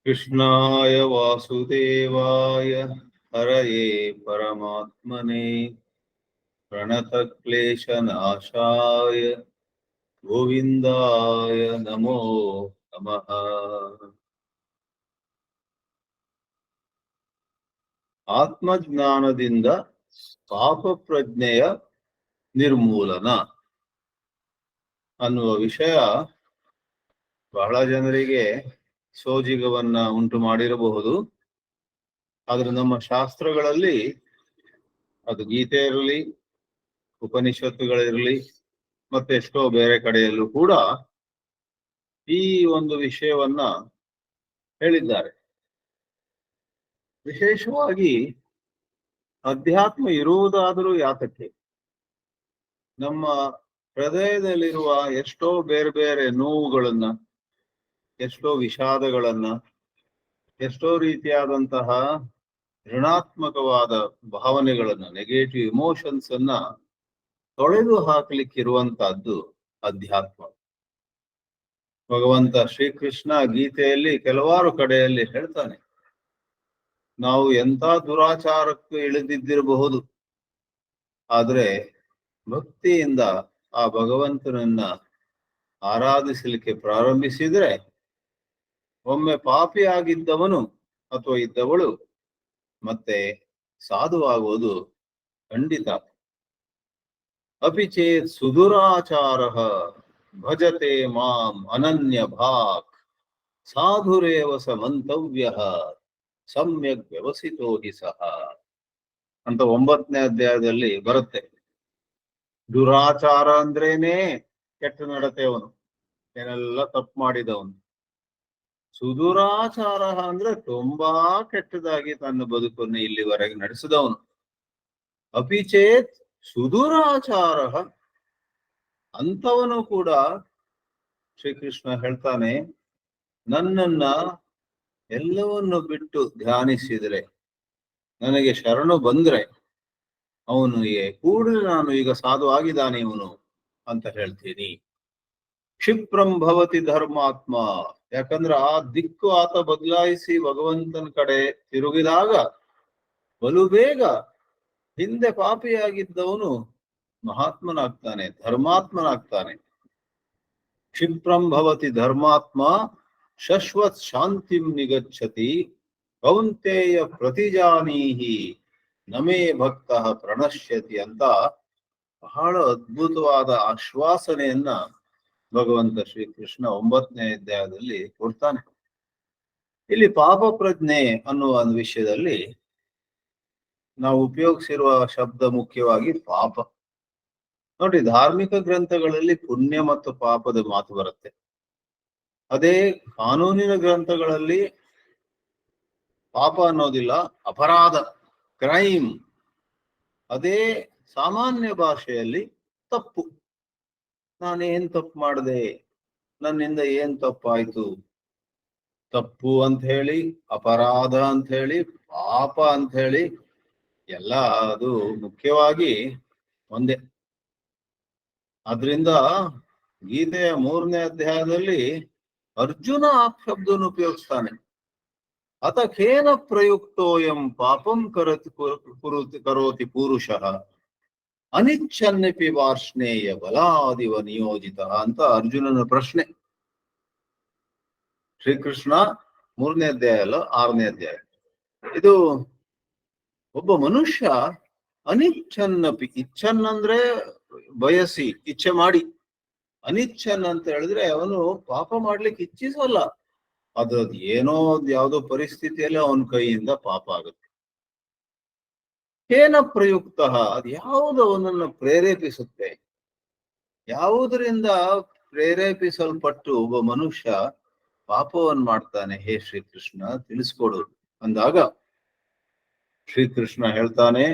कृष्णाय वासुदेवाय हरये परमात्मने प्रणतक्लेशनाशाय गोविन्दाय नमो नमः। ಆತ್ಮಜ್ಞಾನದಿಂದ ಪಾಪ ಪ್ರಜ್ಞೆಯ ನಿರ್ಮೂಲನ ಅನ್ನುವ ವಿಷಯ ಬಹಳ ಜನರಿಗೆ ಸೋಜಿಗವನ್ನ ಉಂಟು ಮಾಡಿರಬಹುದು. ಆದ್ರೆ ನಮ್ಮ ಶಾಸ್ತ್ರಗಳಲ್ಲಿ, ಅದು ಗೀತೆ ಇರಲಿ, ಉಪನಿಷತ್ತುಗಳಿರಲಿ, ಮತ್ತೆ ಎಷ್ಟೋ ಬೇರೆ ಕಡೆಯಲ್ಲೂ ಕೂಡ ಈ ಒಂದು ವಿಷಯವನ್ನ ಹೇಳಿದ್ದಾರೆ. ವಿಶೇಷವಾಗಿ ಅಧ್ಯಾತ್ಮ ಇರುವುದಾದರೂ ಯಾತಕ್ಕೆ? ನಮ್ಮ ಹೃದಯದಲ್ಲಿರುವ ಎಷ್ಟೋ ಬೇರೆ ಬೇರೆ ನೋವುಗಳನ್ನ, ಎಷ್ಟೋ ವಿಷಾದಗಳನ್ನ, ಎಷ್ಟೋ ರೀತಿಯಾದಂತಹ ಋಣಾತ್ಮಕವಾದ ಭಾವನೆಗಳನ್ನ, ನೆಗೆಟಿವ್ ಇಮೋಷನ್ಸ್ ಅನ್ನ ತೊಳೆದು ಹಾಕ್ಲಿಕ್ಕಿರುವಂತಹದ್ದು ಅಧ್ಯಾತ್ಮ. ಭಗವಂತ ಶ್ರೀಕೃಷ್ಣ ಗೀತೆಯಲ್ಲಿ ಕೆಲವಾರು ಕಡೆಯಲ್ಲಿ ಹೇಳ್ತಾನೆ, ನಾವು ಎಂಥ ದುರಾಚಾರಕ್ಕೂ ಇಳಿದಿದ್ದಿರಬಹುದು, ಆದ್ರೆ ಭಕ್ತಿಯಿಂದ ಆ ಭಗವಂತನನ್ನ ಆರಾಧಿಸಲಿಕ್ಕೆ ಪ್ರಾರಂಭಿಸಿದ್ರೆ ಒಮ್ಮೆ ಪಾಪಿಯಾಗಿದ್ದವನು ಅಥವಾ ಇದ್ದವಳು ಮತ್ತೆ ಸಾಧುವಾಗುವುದು ಖಂಡಿತ. ಅಪಿ ಚೇತ್ ಸುದುರಾಚಾರ ಭಜತೆ ಮಾಂ ಅನನ್ಯ ಭಾಕ್ ಸಾಧುರೇವ ಸ ಮಂತವ್ಯ ಸಮ್ಯಕ್ ವ್ಯವಸಿತೋ ಹಿ ಸಹ ಅಂತ 9ನೇ ಅಧ್ಯಾಯದಲ್ಲಿ ಬರುತ್ತೆ. ದುರಾಚಾರ ಅಂದ್ರೇನೆ ಕೆಟ್ಟ ನಡತೆಯವನು, ಏನೆಲ್ಲ ತಪ್ಪು ಮಾಡಿದವನು. ಸುದುರಾಚಾರ ಅಂದ್ರೆ ತುಂಬಾ ಕೆಟ್ಟದಾಗಿ ತನ್ನ ಬದುಕನ್ನು ಇಲ್ಲಿವರೆಗೆ ನಡೆಸಿದವನು. ಅಪಿಚೇತ್ ಸುದುರಾಚಾರ ಅಂತವನು ಕೂಡ ಶ್ರೀಕೃಷ್ಣ ಹೇಳ್ತಾನೆ, ನನ್ನನ್ನ ಎಲ್ಲವನ್ನು ಬಿಟ್ಟು ಧ್ಯಾನಿಸಿದ್ರೆ, ನನಗೆ ಶರಣು ಬಂದ್ರೆ ಅವನಿಗೆ ಕೂಡಲೇ ನಾನು ಈಗ ಸಾಧು ಆಗಿದ್ದಾನೆ ಇವನು ಅಂತ ಹೇಳ್ತೀನಿ. ಕ್ಷಿಪ್ರಂ ಭವತಿ ಧರ್ಮಾತ್ಮ, ಯಾಕಂದ್ರೆ ಆ ದಿಕ್ಕು ಆತ ಬದಲಾಯಿಸಿ ಭಗವಂತನ ಕಡೆ ತಿರುಗಿದಾಗ ಬಲು ಬೇಗ ಹಿಂದೆ ಪಾಪಿಯಾಗಿದ್ದವನು ಮಹಾತ್ಮನಾಗ್ತಾನೆ, ಧರ್ಮಾತ್ಮನಾಗ್ತಾನೆ. ಕ್ಷಿಪ್ರಂ ಭವತಿ ಧರ್ಮಾತ್ಮ ಶಶ್ವತ್ ಶಾಂತಿಂ ನಿಗಚ್ಚತಿ ಕೌಂತೇಯ ಪ್ರತಿಜಾನೀಹಿ ನಮೇ ಭಕ್ತ ಪ್ರಣಶ್ಯತಿ ಅಂತ ಬಹಳ ಅದ್ಭುತವಾದ ಆಶ್ವಾಸನೆಯನ್ನ ಭಗವಂತ ಶ್ರೀಕೃಷ್ಣ 9ನೇ ಅಧ್ಯಾಯದಲ್ಲಿ ಕೊಡ್ತಾನೆ. ಇಲ್ಲಿ ಪಾಪ ಪ್ರಜ್ಞೆ ಅನ್ನುವ ಒಂದು ವಿಷಯದಲ್ಲಿ ನಾವು ಉಪಯೋಗಿಸಿರುವ ಶಬ್ದ ಮುಖ್ಯವಾಗಿ ಪಾಪ. ನೋಡಿ, ಧಾರ್ಮಿಕ ಗ್ರಂಥಗಳಲ್ಲಿ ಪುಣ್ಯ ಮತ್ತು ಪಾಪದ ಮಾತು ಬರುತ್ತೆ. ಅದೇ ಕಾನೂನಿನ ಗ್ರಂಥಗಳಲ್ಲಿ ಪಾಪ ಅನ್ನೋದಿಲ್ಲ, ಅಪರಾಧ, ಕ್ರೈಮ್. ಅದೇ ಸಾಮಾನ್ಯ ಭಾಷೆಯಲ್ಲಿ ತಪ್ಪು. ನಾನೇನ್ ತಪ್ಪು ಮಾಡಿದೆ, ನನ್ನಿಂದ ಏನ್ ತಪ್ಪಾಯ್ತು, ತಪ್ಪು ಅಂತ ಹೇಳಿ, ಅಪರಾಧ ಅಂತ ಹೇಳಿ, ಪಾಪ ಅಂತ ಹೇಳಿ ಎಲ್ಲ ಅದು ಮುಖ್ಯವಾಗಿ ಒಂದೇ. ಆದ್ರಿಂದ ಗೀತೆಯ 3ನೇ ಅಧ್ಯಾಯದಲ್ಲಿ ಅರ್ಜುನ ಆ ಶಬ್ದವನ್ನು ಉಪಯೋಗಿಸ್ತಾನೆ. ಅತ ಖೇನ ಪ್ರಯುಕ್ತೋಯಂ ಪಾಪಂ ಕರೋತಿ ಪುರುಷಃ ಅನಿಚ್ಛನ್ನಪಿ ವಾರ್ಷ್ಣೇಯ ಬಲಾದಿವ ನಿಯೋಜಿತ ಅಂತ ಅರ್ಜುನನ ಪ್ರಶ್ನೆ. ಶ್ರೀಕೃಷ್ಣ 3ನೇ ಅಧ್ಯಾಯ ಅಲ್ಲ, 6ನೇ ಅಧ್ಯಾಯ. ಇದು ಒಬ್ಬ ಮನುಷ್ಯ ಅನಿಚ್ಛನ್ನಪಿ, ಇಚ್ಛನ್ ಅಂದ್ರೆ ಬಯಸಿ, ಇಚ್ಛೆ ಮಾಡಿ. ಅನಿಚ್ಛನ್ ಅಂತ ಹೇಳಿದ್ರೆ ಅವನು ಪಾಪ ಮಾಡ್ಲಿಕ್ಕೆ ಇಚ್ಛಿಸಲ್ಲ, ಅದು ಏನೋ ಯಾವುದೋ ಪರಿಸ್ಥಿತಿಯಲ್ಲಿ ಅವನ ಕೈಯಿಂದ ಪಾಪ ಆಗುತ್ತೆ. ಏನ ಪ್ರಯುಕ್ತ, ಅದು ಯಾವುದು ಅವನನ್ನು ಪ್ರೇರೇಪಿಸುತ್ತೆ, ಯಾವುದರಿಂದ ಪ್ರೇರೇಪಿಸಲ್ಪಟ್ಟು ಒಬ್ಬ ಮನುಷ್ಯ ಪಾಪವನ್ನು ಮಾಡ್ತಾನೆ, ಹೇ ಶ್ರೀಕೃಷ್ಣ ತಿಳಿಸ್ಕೊಡು ಅಂದಾಗ ಶ್ರೀಕೃಷ್ಣ ಹೇಳ್ತಾನೆ,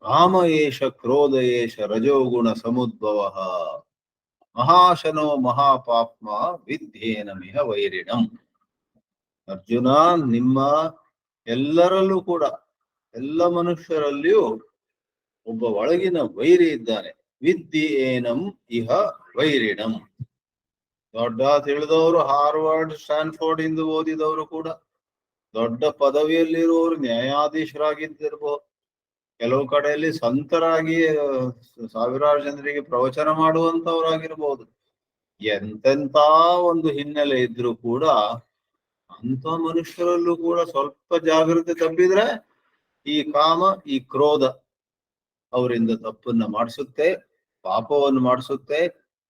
ಕಾಮ ಏಷ ಕ್ರೋಧ ಏಷ ರಜೋಗುಣ ಸಮುದ್ಭವ ಮಹಾಶನೋ ಮಹಾಪಾಪ್ಮ ವಿದ್ಯೇನಮಿಹ ವೈರಿಣಂ. ಅರ್ಜುನ, ನಿಮ್ಮ ಎಲ್ಲರಲ್ಲೂ ಕೂಡ, ಎಲ್ಲ ಮನುಷ್ಯರಲ್ಲಿಯೂ ಒಬ್ಬ ಒಳಗಿನ ವೈರಿ ಇದ್ದಾನೆ. ವಿದ್ಯೇನಂ ಇಹ ವೈರಿಣಂ. ದೊಡ್ಡ ತಿಳಿದವರು ಹಾರ್ವರ್ಡ್ ಸ್ಟ್ಯಾನ್ಫೋರ್ಡ್ ಇಂದ ಓದಿದವರು ಕೂಡ, ದೊಡ್ಡ ಪದವಿಯಲ್ಲಿರುವವರು ನ್ಯಾಯಾಧೀಶರಾಗಿದ್ದಿರ್ಬೋದು, ಕೆಲವು ಕಡೆಯಲ್ಲಿ ಸಂತರಾಗಿ ಸಾವಿರಾರು ಜನರಿಗೆ ಪ್ರವಚನ ಮಾಡುವಂತವರಾಗಿರ್ಬೋದು. ಎಂತೆಂತ ಒಂದು ಹಿನ್ನೆಲೆ ಇದ್ರೂ ಕೂಡ ಅಂತ ಮನುಷ್ಯರಲ್ಲೂ ಕೂಡ ಸ್ವಲ್ಪ ಜಾಗೃತಿ ತಪ್ಪಿದ್ರೆ ಈ ಕಾಮ, ಈ ಕ್ರೋಧ ಅವರಿಂದ ತಪ್ಪನ್ನ ಮಾಡಿಸುತ್ತೆ, ಪಾಪವನ್ನು ಮಾಡಿಸುತ್ತೆ,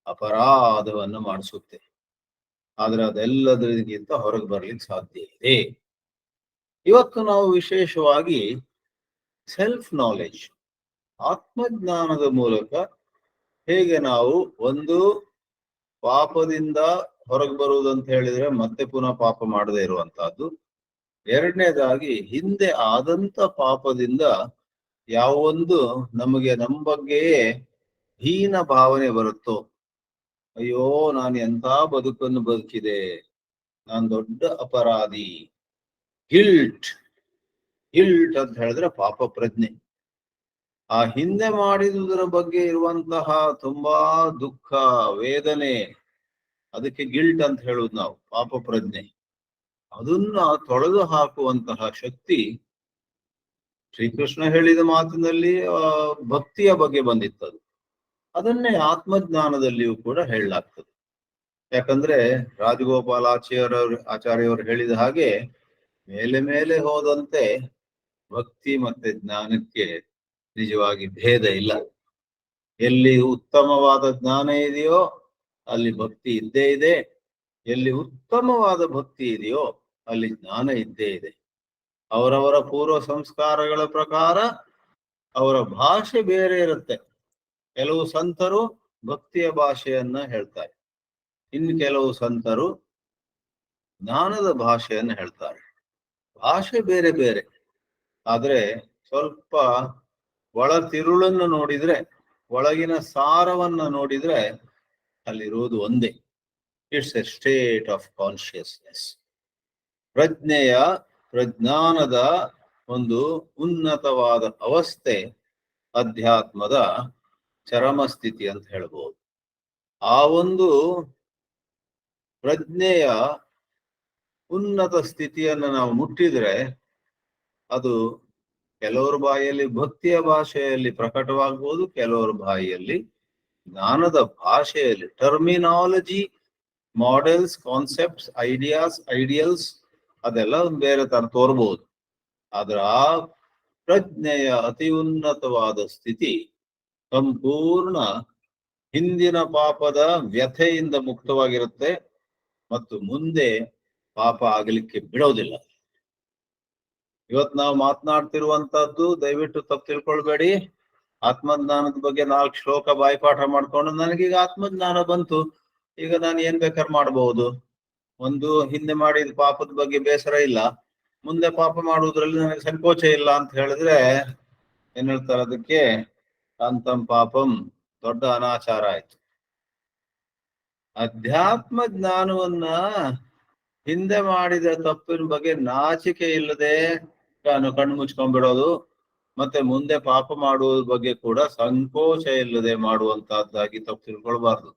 ಅಪರಾಧವನ್ನು ಮಾಡಿಸುತ್ತೆ. ಆದ್ರೆ ಅದೆಲ್ಲದರಿಗಿಂತ ಹೊರಗೆ ಬರ್ಲಿಕ್ಕೆ ಸಾಧ್ಯ ಇದೆ. ಇವತ್ತು ನಾವು ವಿಶೇಷವಾಗಿ ಸೆಲ್ಫ್ ನಾಲೆಜ್, ಆತ್ಮಜ್ಞಾನದ ಮೂಲಕ ಹೇಗೆ ನಾವು ಒಂದು ಪಾಪದಿಂದ ಹೊರಗೆ ಬರುವುದಂತ ಹೇಳಿದ್ರೆ ಮತ್ತೆ ಪುನಃ ಪಾಪ ಮಾಡದೇ ಇರುವಂತಹದ್ದು. ಎರಡನೇದಾಗಿ ಹಿಂದೆ ಆದಂತ ಪಾಪದಿಂದ ಯಾವೊಂದು ನಮಗೆ ನಮ್ಮ ಬಗ್ಗೆಯೇ ಹೀನ ಭಾವನೆ ಬರುತ್ತೋ, ಅಯ್ಯೋ ನಾನು ಎಂಥ ಬದುಕನ್ನು ಬದುಕಿದೆ, ನಾನು ದೊಡ್ಡ ಅಪರಾಧಿ, ಗಿಲ್ಟ್ ಅಂತ ಹೇಳಿದ್ರೆ ಪಾಪ ಪ್ರಜ್ಞೆ. ಆ ಹಿಂದೆ ಮಾಡಿದುದರ ಬಗ್ಗೆ ಇರುವಂತಹ ತುಂಬಾ ದುಃಖ, ವೇದನೆ, ಅದಕ್ಕೆ ಗಿಲ್ಟ್ ಅಂತ ಹೇಳುದು ನಾವು, ಪಾಪ ಪ್ರಜ್ಞೆ. ಅದನ್ನ ತೊಳೆದು ಹಾಕುವಂತಹ ಶಕ್ತಿ ಶ್ರೀಕೃಷ್ಣ ಹೇಳಿದ ಮಾತಿನಲ್ಲಿ ಭಕ್ತಿಯ ಬಗ್ಗೆ ಬಂದಿತ್ತದು. ಅದನ್ನೇ ಆತ್ಮಜ್ಞಾನದಲ್ಲಿಯೂ ಕೂಡ ಹೇಳಲಾಗ್ತದೆ. ಯಾಕಂದ್ರೆ ಆಚಾರ್ಯವರು ಹೇಳಿದ ಹಾಗೆ ಮೇಲೆ ಮೇಲೆ ಹೋದಂತೆ ಭಕ್ತಿ ಮತ್ತೆ ಜ್ಞಾನಕ್ಕೆ ನಿಜವಾಗಿ ಭೇದ ಇಲ್ಲ. ಎಲ್ಲಿ ಉತ್ತಮವಾದ ಜ್ಞಾನ ಇದೆಯೋ ಅಲ್ಲಿ ಭಕ್ತಿ ಇದ್ದೇ ಇದೆ, ಎಲ್ಲಿ ಉತ್ತಮವಾದ ಭಕ್ತಿ ಇದೆಯೋ ಅಲ್ಲಿ ಜ್ಞಾನ ಇದ್ದೇ ಇದೆ. ಅವರವರ ಪೂರ್ವ ಸಂಸ್ಕಾರಗಳ ಪ್ರಕಾರ ಅವರ ಭಾಷೆ ಬೇರೆ ಇರುತ್ತೆ. ಕೆಲವು ಸಂತರು ಭಕ್ತಿಯ ಭಾಷೆಯನ್ನ ಹೇಳ್ತಾರೆ, ಇನ್ನು ಕೆಲವು ಸಂತರು ಜ್ಞಾನದ ಭಾಷೆಯನ್ನು ಹೇಳ್ತಾರೆ. ಭಾಷೆ ಬೇರೆ ಬೇರೆ, ಆದ್ರೆ ಸ್ವಲ್ಪ ಒಳ ತಿರುಳನ್ನು ನೋಡಿದ್ರೆ, ಒಳಗಿನ ಸಾರವನ್ನ ನೋಡಿದ್ರೆ ಅಲ್ಲಿರುವುದು ಒಂದೇ. It's a state of consciousness. ಪ್ರಜ್ಞಾನದ ಒಂದು ಉನ್ನತವಾದ ಅವಸ್ಥೆ ಅಧ್ಯಾತ್ಮದ ಚರಮ ಸ್ಥಿತಿ ಅಂತ ಹೇಳ್ಬೋದು. ಆ ಒಂದು ಪ್ರಜ್ಞೆಯ ಉನ್ನತ ಸ್ಥಿತಿಯನ್ನು ನಾವು ಮುಟ್ಟಿದ್ರೆ ಅದು ಕೆಲವರ ಬಾಯಿಯಲ್ಲಿ ಭಕ್ತಿಯ ಭಾಷೆಯಲ್ಲಿ ಪ್ರಕಟವಾಗಬಹುದು, ಕೆಲವರ ಬಾಯಿಯಲ್ಲಿ ಜ್ಞಾನದ ಭಾಷೆಯಲ್ಲಿ, ಟರ್ಮಿನಾಲಜಿ, ಮಾಡೆಲ್ಸ್, ಕಾನ್ಸೆಪ್ಟ್ಸ್, ಐಡಿಯಲ್ಸ್ ಅದೆಲ್ಲ ಒಂದು ಬೇರೆ ತರ ತೋರ್ಬಹುದು. ಆದ್ರೆ ಆ ಪ್ರಜ್ಞೆಯ ಅತಿ ಉನ್ನತವಾದ ಸ್ಥಿತಿ ಸಂಪೂರ್ಣ ಹಿಂದಿನ ಪಾಪದ ವ್ಯಥೆಯಿಂದ ಮುಕ್ತವಾಗಿರುತ್ತೆ ಮತ್ತು ಮುಂದೆ ಪಾಪ ಆಗಲಿಕ್ಕೆ ಬಿಡೋದಿಲ್ಲ. ಇವತ್ತು ನಾವು ಮಾತನಾಡ್ತಿರುವಂತಹದ್ದು ದಯವಿಟ್ಟು ತಪ್ಪು ತಿಳ್ಕೊಳ್ಬೇಡಿ. ಆತ್ಮಜ್ಞಾನದ ಬಗ್ಗೆ 4 ಶ್ಲೋಕ ಬಾಯಿಪಾಠ ಮಾಡ್ಕೊಂಡು ನನಗೀಗ ಆತ್ಮಜ್ಞಾನ ಬಂತು, ಈಗ ನಾನು ಏನ್ ಬೇಕಾದ್ರೆ ಮಾಡಬಹುದು, ಒಂದು ಹಿಂದೆ ಮಾಡಿದ ಪಾಪದ ಬಗ್ಗೆ ಬೇಸರ ಇಲ್ಲ, ಮುಂದೆ ಪಾಪ ಮಾಡುವುದ್ರಲ್ಲಿ ನನಗೆ ಸಂಕೋಚ ಇಲ್ಲ ಅಂತ ಹೇಳಿದ್ರೆ ಏನ್ ಹೇಳ್ತಾರೆ ಅದಕ್ಕೆ, ಅಂತಂ ಪಾಪಂ, ದೊಡ್ಡ ಅನಾಚಾರ ಆಯ್ತು. ಅಧ್ಯಾತ್ಮ ಜ್ಞಾನವನ್ನ ಹಿಂದೆ ಮಾಡಿದ ತಪ್ಪಿನ ಬಗ್ಗೆ ನಾಚಿಕೆ ಇಲ್ಲದೆ ಕಣ್ಣು ಮುಚ್ಕೊಂಡ್ಬಿಡೋದು, ಮತ್ತೆ ಮುಂದೆ ಪಾಪ ಮಾಡುವುದ್ರ ಬಗ್ಗೆ ಕೂಡ ಸಂಕೋಚ ಇಲ್ಲದೆ ಮಾಡುವಂತಹದ್ದಾಗಿ ತಪ್ಪು ತಿಳ್ಕೊಳ್ಬಾರ್ದು.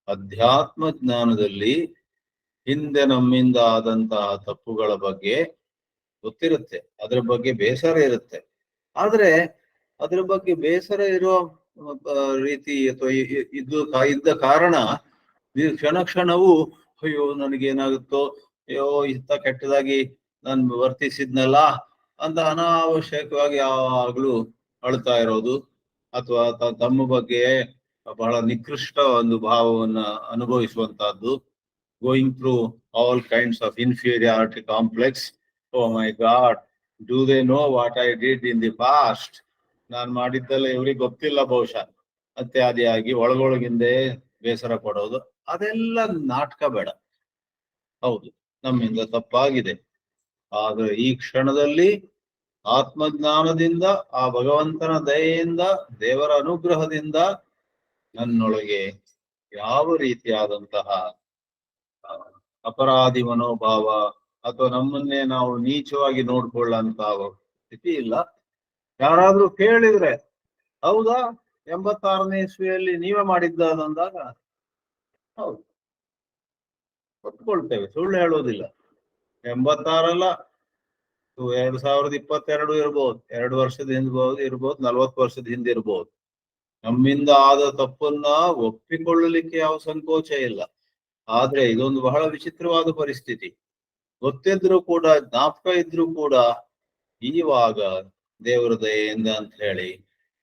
ಅಧ್ಯಾತ್ಮ ಜ್ಞಾನದಲ್ಲಿ ಹಿಂದೆ ನಮ್ಮಿಂದ ಆದಂತಹ ತಪ್ಪುಗಳ ಬಗ್ಗೆ ಗೊತ್ತಿರುತ್ತೆ, ಅದ್ರ ಬಗ್ಗೆ ಬೇಸರ ಇರುತ್ತೆ. ಆದ್ರೆ ಅದ್ರ ಬಗ್ಗೆ ಬೇಸರ ಇರೋ ರೀತಿ ಅಥವಾ ಇದ್ದ ಕಾರಣ ಕ್ಷಣ ಕ್ಷಣವೂ ಅಯ್ಯೋ ನನಗೇನಾಗುತ್ತೋ, ಅಯ್ಯೋ ಇಂಥ ಕೆಟ್ಟದಾಗಿ ನಾನು ವರ್ತಿಸಿದ್ನಲ್ಲ ಅಂತ ಅನಾವಶ್ಯಕವಾಗಿ ಯಾವಾಗ್ಲೂ ಅಳ್ತಾ ಇರೋದು, ಅಥವಾ ತಮ್ಮ ಬಗ್ಗೆ ಬಹಳ ನಿಕೃಷ್ಟ ಒಂದು ಭಾವವನ್ನ ಅನುಭವಿಸುವಂತಹದ್ದು, going through all kinds of inferiority complex. Oh my god, do they know what I did in the past? ನಾನು ಮಾಡಿದ್ದೆಲ್ಲ ಇವ್ರಿಗೆ ಗೊತ್ತಿಲ್ಲ ಬಹುಶಃ ಇತ್ಯಾದಿಯಾಗಿ ಒಳಗೊಳಗಿಂದೇ ಬೇಸರ ಪಡೋದು, ಅದೆಲ್ಲ ನಾಟಕ ಬೇಡ. ಹೌದು, ನಮ್ಮಿಂದ ತಪ್ಪಾಗಿದೆ, ಆದ್ರೆ ಈ ಕ್ಷಣದಲ್ಲಿ ಆತ್ಮಜ್ಞಾನದಿಂದ, ಆ ಭಗವಂತನ ದಯೆಯಿಂದ, ದೇವರ ಅನುಗ್ರಹದಿಂದ ನನ್ನೊಳಗೆ ಯಾವ ರೀತಿಯಾದಂತಹ ಅಪರಾಧಿ ಮನೋಭಾವ ಅಥವಾ ನಮ್ಮನ್ನೇ ನಾವು ನೀಚವಾಗಿ ನೋಡ್ಕೊಳ್ಳಂತ ಸ್ಥಿತಿ ಇಲ್ಲ. ಯಾರಾದ್ರೂ ಕೇಳಿದ್ರೆ ಹೌದಾ 86ನೇ ಇಸ್ವಿಯಲ್ಲಿ ನೀವೇ ಮಾಡಿದ್ದ ಅಂದಾಗ ಹೌದು ಒಪ್ಕೊಳ್ತೇವೆ, ಸುಳ್ಳು ಹೇಳೋದಿಲ್ಲ. 86 2022 ಇರ್ಬೋದು, 2 ವರ್ಷದ ಹಿಂದೆ ಇರ್ಬೋದು, 40 ವರ್ಷದ ಹಿಂದೆ ಇರ್ಬೋದು. ನಮ್ಮಿಂದ ಆದ ತಪ್ಪನ್ನ ಒಪ್ಪಿಕೊಳ್ಳಲಿಕ್ಕೆ ಯಾವ ಸಂಕೋಚ ಇಲ್ಲ. ಆದ್ರೆ ಇದೊಂದು ಬಹಳ ವಿಚಿತ್ರವಾದ ಪರಿಸ್ಥಿತಿ. ಗೊತ್ತಿದ್ರು ಕೂಡ, ಜ್ಞಾಪಕ ಇದ್ರು ಕೂಡ ಈವಾಗ ದೇವರ ದಯೆಯಿಂದ ಅಂತ ಹೇಳಿ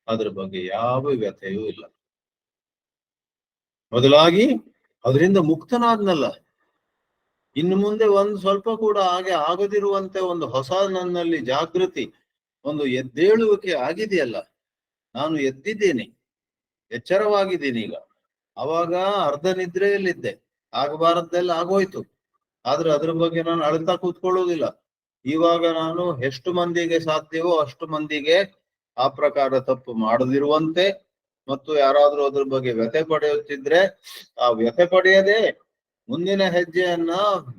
ಅದ್ರ ಬಗ್ಗೆ ಯಾವ ವ್ಯಥೆಯೂ ಇಲ್ಲ. ಬದಲಾಗಿ ಅದರಿಂದ ಮುಕ್ತನಾದ್ನಲ್ಲ, ಇನ್ನು ಮುಂದೆ ಒಂದು ಸ್ವಲ್ಪ ಕೂಡ ಹಾಗೆ ಆಗದಿರುವಂತೆ ಒಂದು ಹೊಸ ನನ್ನಲ್ಲಿ ಜಾಗೃತಿ, ಒಂದು ಎದ್ದೇಳುವಿಕೆ ಆಗಿದೆಯಲ್ಲ. ನಾನು ಎದ್ದಿದ್ದೇನೆ, ಎಚ್ಚರವಾಗಿದ್ದೀನಿ. ಈಗ ಅವಾಗ ಅರ್ಧ ನಿದ್ರೆಯಲ್ಲಿದ್ದೆ, ಆಗಬಾರದ್ದೆಲ್ಲ ಆಗೋಯ್ತು. ಆದ್ರೆ ಅದ್ರ ಬಗ್ಗೆ ನಾನು ಅಳ್ತಾ ಕೂತ್ಕೊಳ್ಳುವುದಿಲ್ಲ. ಇವಾಗ ನಾನು ಎಷ್ಟು ಮಂದಿಗೆ ಸಾಧ್ಯವೋ ಅಷ್ಟು ಮಂದಿಗೆ ಆ ಪ್ರಕಾರ ತಪ್ಪು ಮಾಡದಿರುವಂತೆ, ಮತ್ತು ಯಾರಾದ್ರೂ ಅದ್ರ ಬಗ್ಗೆ ವ್ಯಥೆ ಪಡೆಯುತ್ತಿದ್ರೆ ಆ ವ್ಯಥೆ ಪಡೆಯದೆ ಮುಂದಿನ ಹೆಜ್ಜೆಯನ್ನ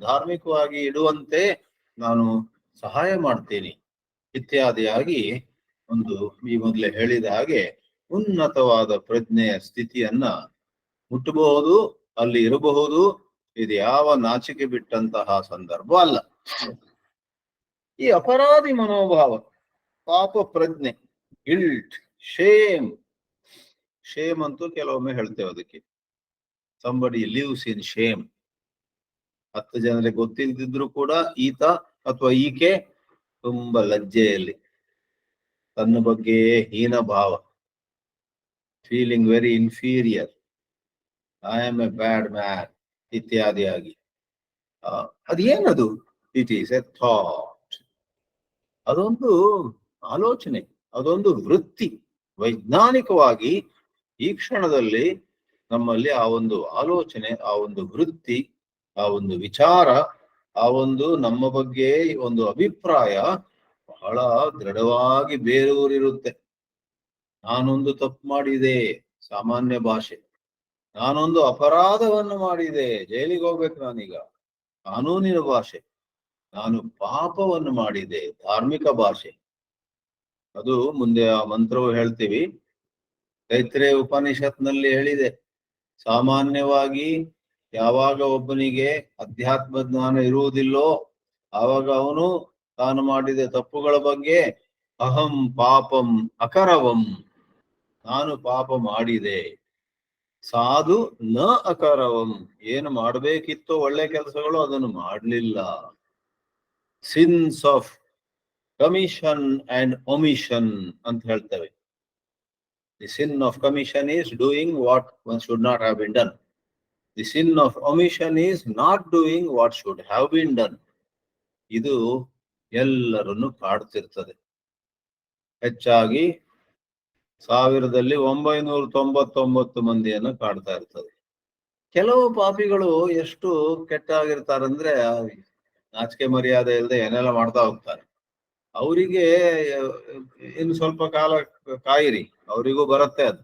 ಧಾರ್ಮಿಕವಾಗಿ ಇಡುವಂತೆ ನಾನು ಸಹಾಯ ಮಾಡ್ತೀನಿ ಇತ್ಯಾದಿಯಾಗಿ ಒಂದು ಈ ಮೊದಲೇ ಹೇಳಿದ ಹಾಗೆ ಉನ್ನತವಾದ ಪ್ರಜ್ಞೆಯ ಸ್ಥಿತಿಯನ್ನ ಮುಟ್ಟಬಹುದು, ಅಲ್ಲಿ ಇರಬಹುದು. ಇದು ಯಾವ ನಾಚಿಕೆ ಬಿಟ್ಟಂತಹ ಸಂದರ್ಭ ಅಲ್ಲ. ಈ ಅಪರಾಧಿ ಮನೋಭಾವ, ಪಾಪ ಪ್ರಜ್ಞೆ, ಗಿಲ್ಟ್, ಶೇಮ್ ಅಂತೂ ಕೆಲವೊಮ್ಮೆ ಹೇಳ್ತೇವೆ ಅದಕ್ಕೆ. Somebody lives in Shem. 10 ಜನರಿಗೆ ಗೊತ್ತಿದ್ದಿದ್ರು ಕೂಡ ಈತ ಅಥವಾ ಈಕೆ ತುಂಬಾ ಲಜ್ಜೆಯಲ್ಲಿ, ತನ್ನ ಬಗ್ಗೆ ಹೀನ ಭಾವ, feeling very inferior, I am a bad man ಇತ್ಯಾದಿಯಾಗಿ. ಅದೇನದು? It is a thought. ಅದೊಂದು ಆಲೋಚನೆ, ಅದೊಂದು ವೃತ್ತಿ. ವೈಜ್ಞಾನಿಕವಾಗಿ ಈ ಕ್ಷಣದಲ್ಲಿ ನಮ್ಮಲ್ಲಿ ಆ ಒಂದು ಆಲೋಚನೆ, ಆ ಒಂದು ವೃತ್ತಿ, ಆ ಒಂದು ವಿಚಾರ, ಆ ಒಂದು ನಮ್ಮ ಬಗ್ಗೆ ಒಂದು ಅಭಿಪ್ರಾಯ ಬಹಳ ದೃಢವಾಗಿ ಬೇರೂರಿರುತ್ತೆ. ನಾನೊಂದು ತಪ್ಪು ಮಾಡಿದೆ, ಸಾಮಾನ್ಯ ಭಾಷೆ. ನಾನೊಂದು ಅಪರಾಧವನ್ನು ಮಾಡಿದೆ, ಜೈಲಿಗೆ ಹೋಗ್ಬೇಕು ನಾನೀಗ, ಕಾನೂನಿನ ಭಾಷೆ. ನಾನು ಪಾಪವನ್ನು ಮಾಡಿದೆ, ಧಾರ್ಮಿಕ ಭಾಷೆ. ಅದು ಮುಂದೆ ಆ ಮಂತ್ರವು ಹೇಳ್ತೀವಿ. ತೈತ್ರೇಯ ಉಪನಿಷತ್ನಲ್ಲಿ ಹೇಳಿದೆ, ಸಾಮಾನ್ಯವಾಗಿ ಯಾವಾಗ ಒಬ್ಬನಿಗೆ ಅಧ್ಯಾತ್ಮ ಜ್ಞಾನ ಇರುವುದಿಲ್ಲೋ ಆವಾಗ ಅವನು ತಾನು ಮಾಡಿದ ತಪ್ಪುಗಳ ಬಗ್ಗೆ ಅಹಂ ಪಾಪಂ ಅಕರವಂ, ನಾನು ಪಾಪ ಮಾಡಿದೆ, ಸಾಧು ನ ಅಕರವಂ, ಏನು ಮಾಡಬೇಕಿತ್ತೋ ಒಳ್ಳೆ ಕೆಲಸಗಳು ಅದನ್ನು ಮಾಡಲಿಲ್ಲ. Since of commission and omission ಅಂತ ಹೇಳ್ತೇವೆ. The sin of commission is doing what one should not have been done. The sin of omission is not doing what should have been done. ಇದು ಎಲ್ಲರನ್ನು ಕಾಡ್ತಿರ್ತದೆ. ಹೆಚ್ಚಾಗಿ 1999 ಮಂದಿಯನ್ನು ಕಾಡ್ತಾ ಇರ್ತದೆ. ಕೆಲವು ಪಾಪಿಗಳು ಎಷ್ಟು ಕೆಟ್ಟಾಗಿರ್ತಾರಂದ್ರೆ ನಾಚಿಕೆ ಮರ್ಯಾದೆ ಇಲ್ಲದೆ ಏನೆಲ್ಲ ಮಾಡ್ತಾ ಹೋಗ್ತಾರೆ. ಅವರಿಗೆ ಇನ್ನು ಸ್ವಲ್ಪ ಕಾಲ ಕಾಯಿರಿ, ಅವರಿಗೂ ಬರುತ್ತೆ ಅದು.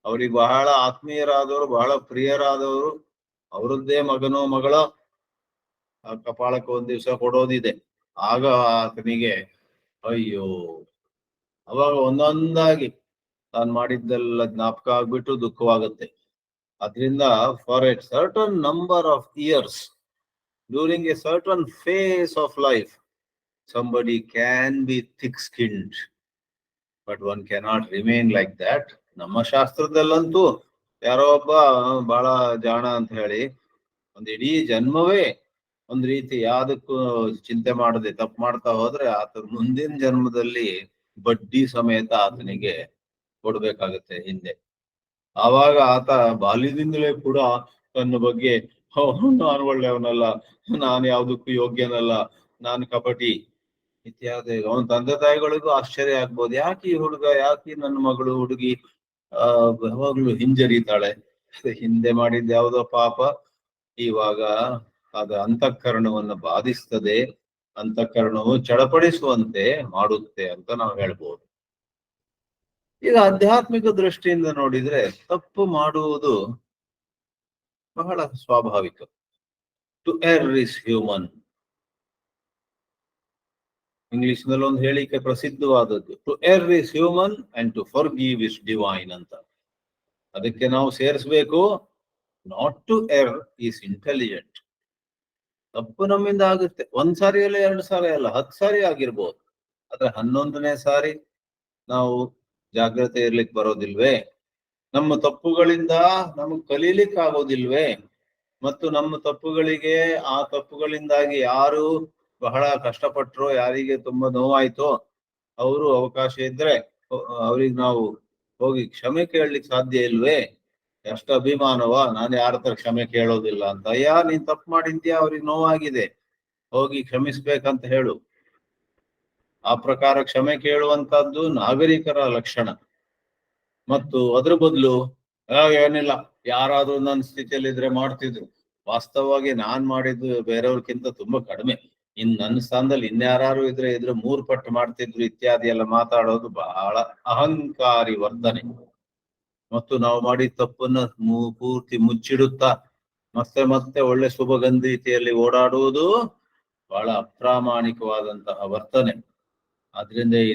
ಅವ್ರಿಗೆ ಬಹಳ ಆತ್ಮೀಯರಾದವರು, ಬಹಳ ಪ್ರಿಯರಾದವರು, ಅವರದ್ದೇ ಮಗನೋ ಮಗಳೋ ಕಪಾಳಕ್ಕೆ ಒಂದ್ ದಿವಸ ಕೊಡೋದಿದೆ. ಆಗ ಆತನಿಗೆ ಅಯ್ಯೋ, ಅವಾಗ ಒಂದೊಂದಾಗಿ ತಾನು ಮಾಡಿದ್ದೆಲ್ಲ ಜ್ಞಾಪಕ ಆಗ್ಬಿಟ್ಟು ದುಃಖವಾಗುತ್ತೆ. ಅದರಿಂದ for a certain number of years, during a certain phase of life, somebody can be thick-skinned, but one cannot remain like that. ನಮ್ಮ ಶಾಸ್ತ್ರದಲ್ಲಂತೂ ಯಾರೋ ಒಬ್ಬ ಬಹಳ ಜಾಣ ಅಂತ ಹೇಳಿ ಒಂದ್ ಇಡೀ ಜನ್ಮವೇ ಒಂದ್ ರೀತಿ ಯಾವ್ದಕ್ಕೂ ಚಿಂತೆ ಮಾಡದೆ ತಪ್ಪು ಮಾಡ್ತಾ ಹೋದ್ರೆ ಆತ ಮುಂದಿನ ಜನ್ಮದಲ್ಲಿ ಬಡ್ಡಿ ಸಮೇತ ಆತನಿಗೆ ಕೊಡ್ಬೇಕಾಗತ್ತೆ ಹಿಂದೆ. ಆವಾಗ ಆತ ಬಾಲ್ಯದಿಂದಲೇ ಕೂಡ ತನ್ನ ಬಗ್ಗೆ ನಾನು ಒಳ್ಳೆಯವನಲ್ಲ, ನಾನು ಯಾವ್ದಕ್ಕೂ ಯೋಗ್ಯನಲ್ಲ, ನಾನು ಕಪಟಿ ಇತ್ಯಾದಿ. ಅವನ ತಂದೆ ತಾಯಿಗಳಿಗೂ ಆಶ್ಚರ್ಯ ಆಗ್ಬೋದು, ಯಾಕೆ ಈ ಹುಡುಗ, ಯಾಕೆ ನನ್ನ ಮಗಳು ಹುಡುಗಿ ಯಾವಾಗ್ಲೂ ಹಿಂಜರಿತಾಳೆ, ಹಿಂದೆ ಮಾಡಿದ್ದ ಯಾವುದೋ ಪಾಪ ಇವಾಗ ಅದು ಅಂತಃಕರಣವನ್ನು ಬಾಧಿಸ್ತದೆ, ಅಂತಃಕರಣವು ಚಡಪಡಿಸುವಂತೆ ಮಾಡುತ್ತೆ ಅಂತ ನಾವು ಹೇಳ್ಬೋದು. ಈಗ ಆಧ್ಯಾತ್ಮಿಕ ದೃಷ್ಟಿಯಿಂದ ನೋಡಿದ್ರೆ ತಪ್ಪು ಮಾಡುವುದು ಬಹಳ ಸ್ವಾಭಾವಿಕ. To err is human. English ನಲ್ಲಿ ಒಂದು ಹೇಳಿಕೆ ಪ್ರಸಿದ್ಧವಾದದ್ದು, to err is human and to forgive is divine ಅಂತ. ಅದಕ್ಕೆ ನಾವು ಸೇರಿಸಬೇಕು, not to err is intelligent. ತಪ್ಪು ನಮ್ಮಿಂದ ಆಗುತ್ತೆ. ಒಂದ್ ಸಾರಿ ಅಲ್ಲ, 2 ಸಾರಿ ಅಲ್ಲ, 10 ಸಾರಿ ಆಗಿರ್ಬೋದು. ಆದ್ರೆ 11ನೇ ಸಾರಿ ನಾವು ಜಾಗ್ರತೆ ಇರ್ಲಿಕ್ಕೆ ಬರೋದಿಲ್ವೇ? ನಮ್ಮ ತಪ್ಪುಗಳಿಂದ ನಮಗ್ ಕಲೀಲಿಕ್ಕೆ ಆಗೋದಿಲ್ವೇ? ಮತ್ತು ನಮ್ಮ ತಪ್ಪುಗಳಿಗೆ, ಆ ತಪ್ಪುಗಳಿಂದಾಗಿ ಯಾರು ಬಹಳ ಕಷ್ಟಪಟ್ರೋ, ಯಾರಿಗೆ ತುಂಬಾ ನೋವಾಯ್ತೋ, ಅವರು ಅವಕಾಶ ಇದ್ರೆ ಅವ್ರಿಗೆ ನಾವು ಹೋಗಿ ಕ್ಷಮೆ ಕೇಳಲಿಕ್ಕೆ ಸಾಧ್ಯ ಇಲ್ವೇ? ಎಷ್ಟು ಅಭಿಮಾನವ, ನಾನು ಯಾರ ಹತ್ರ ಕ್ಷಮೆ ಕೇಳೋದಿಲ್ಲ ಅಂತ. ಅಯ್ಯ, ನೀನ್ ತಪ್ಪು ಮಾಡಿದ್ಯಾ, ಅವ್ರಿಗೆ ನೋವಾಗಿದೆ, ಹೋಗಿ ಕ್ಷಮಿಸ್ಬೇಕಂತ ಹೇಳು. ಆ ಪ್ರಕಾರ ಕ್ಷಮೆ ಕೇಳುವಂತದ್ದು ನಾಗರಿಕರ ಲಕ್ಷಣ. ಮತ್ತು ಅದ್ರ ಬದಲು ಏನಿಲ್ಲ, ಯಾರಾದ್ರೂ ನನ್ನ ಸ್ಥಿತಿಯಲ್ಲಿದ್ರೆ ಮಾಡ್ತಿದ್ರು. ವಾಸ್ತವವಾಗಿ ನಾನ್ ಮಾಡಿದ್ದು ಬೇರೆಯವ್ರಕ್ಕಿಂತ ತುಂಬಾ ಕಡಿಮೆ. ನನ್ನ ಸ್ಥಾನದಲ್ಲಿ ಇನ್ಯಾರು ಇದ್ರೆ 3 ಪಟ್ಟು ಮಾಡ್ತಿದ್ರು ಇತ್ಯಾದಿ ಎಲ್ಲ ಮಾತಾಡೋದು ಬಹಳ ಅಹಂಕಾರಿ ವರ್ತನೆ. ಮತ್ತು ನಾವು ಮಾಡಿದ ತಪ್ಪನ್ನ ಪೂರ್ತಿ ಮುಚ್ಚಿಡುತ್ತಾ ಮತ್ತೆ ಮತ್ತೆ ಒಳ್ಳೆ ಶುಭಗಂಧ ರೀತಿಯಲ್ಲಿ ಓಡಾಡುವುದು ಬಹಳ ಅಪ್ರಾಮಾಣಿಕವಾದಂತಹ ವರ್ತನೆ. ಆದ್ರಿಂದ ಈ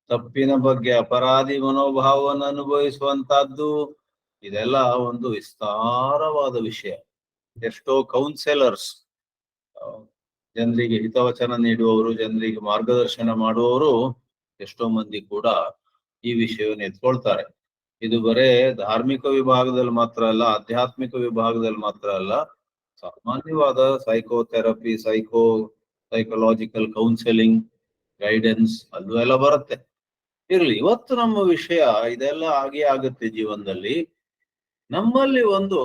ತಪ್ಪಿನ ಬಗ್ಗೆ ಅಪರಾಧಿ ಮನೋಭಾವವನ್ನು ಅನುಭವಿಸುವಂತಹದ್ದು ಇದೆಲ್ಲ ಒಂದು ವಿಸ್ತಾರವಾದ ವಿಷಯ. ಎಷ್ಟೋ ಕೌನ್ಸೆಲರ್ಸ್, ಜನರಿಗೆ ಹಿತವಚನ ನೀಡುವವರು, ಜನರಿಗೆ ಮಾರ್ಗದರ್ಶನ ಮಾಡುವವರು, ಎಷ್ಟೋ ಮಂದಿ ಕೂಡ ಈ ವಿಷಯವನ್ನು ಎತ್ಕೊಳ್ತಾರೆ. ಇದು ಬರೇ ಧಾರ್ಮಿಕ ವಿಭಾಗದಲ್ಲಿ ಮಾತ್ರ ಅಲ್ಲ, ಆಧ್ಯಾತ್ಮಿಕ ವಿಭಾಗದಲ್ಲಿ ಮಾತ್ರ ಅಲ್ಲ, ಸಾಮಾನ್ಯವಾದ ಸೈಕೋಥೆರಪಿ, ಸೈಕಲಾಜಿಕಲ್ ಕೌನ್ಸೆಲಿಂಗ್, ಗೈಡೆನ್ಸ್ ಅಲ್ಲೂ ಎಲ್ಲ ಬರುತ್ತೆ. ಇರ್ಲಿ, ಇವತ್ತು ನಮ್ಮ ವಿಷಯ ಇದೆಲ್ಲ ಆಗೇ ಆಗುತ್ತೆ ಜೀವನದಲ್ಲಿ. ನಮ್ಮಲ್ಲಿ ಒಂದು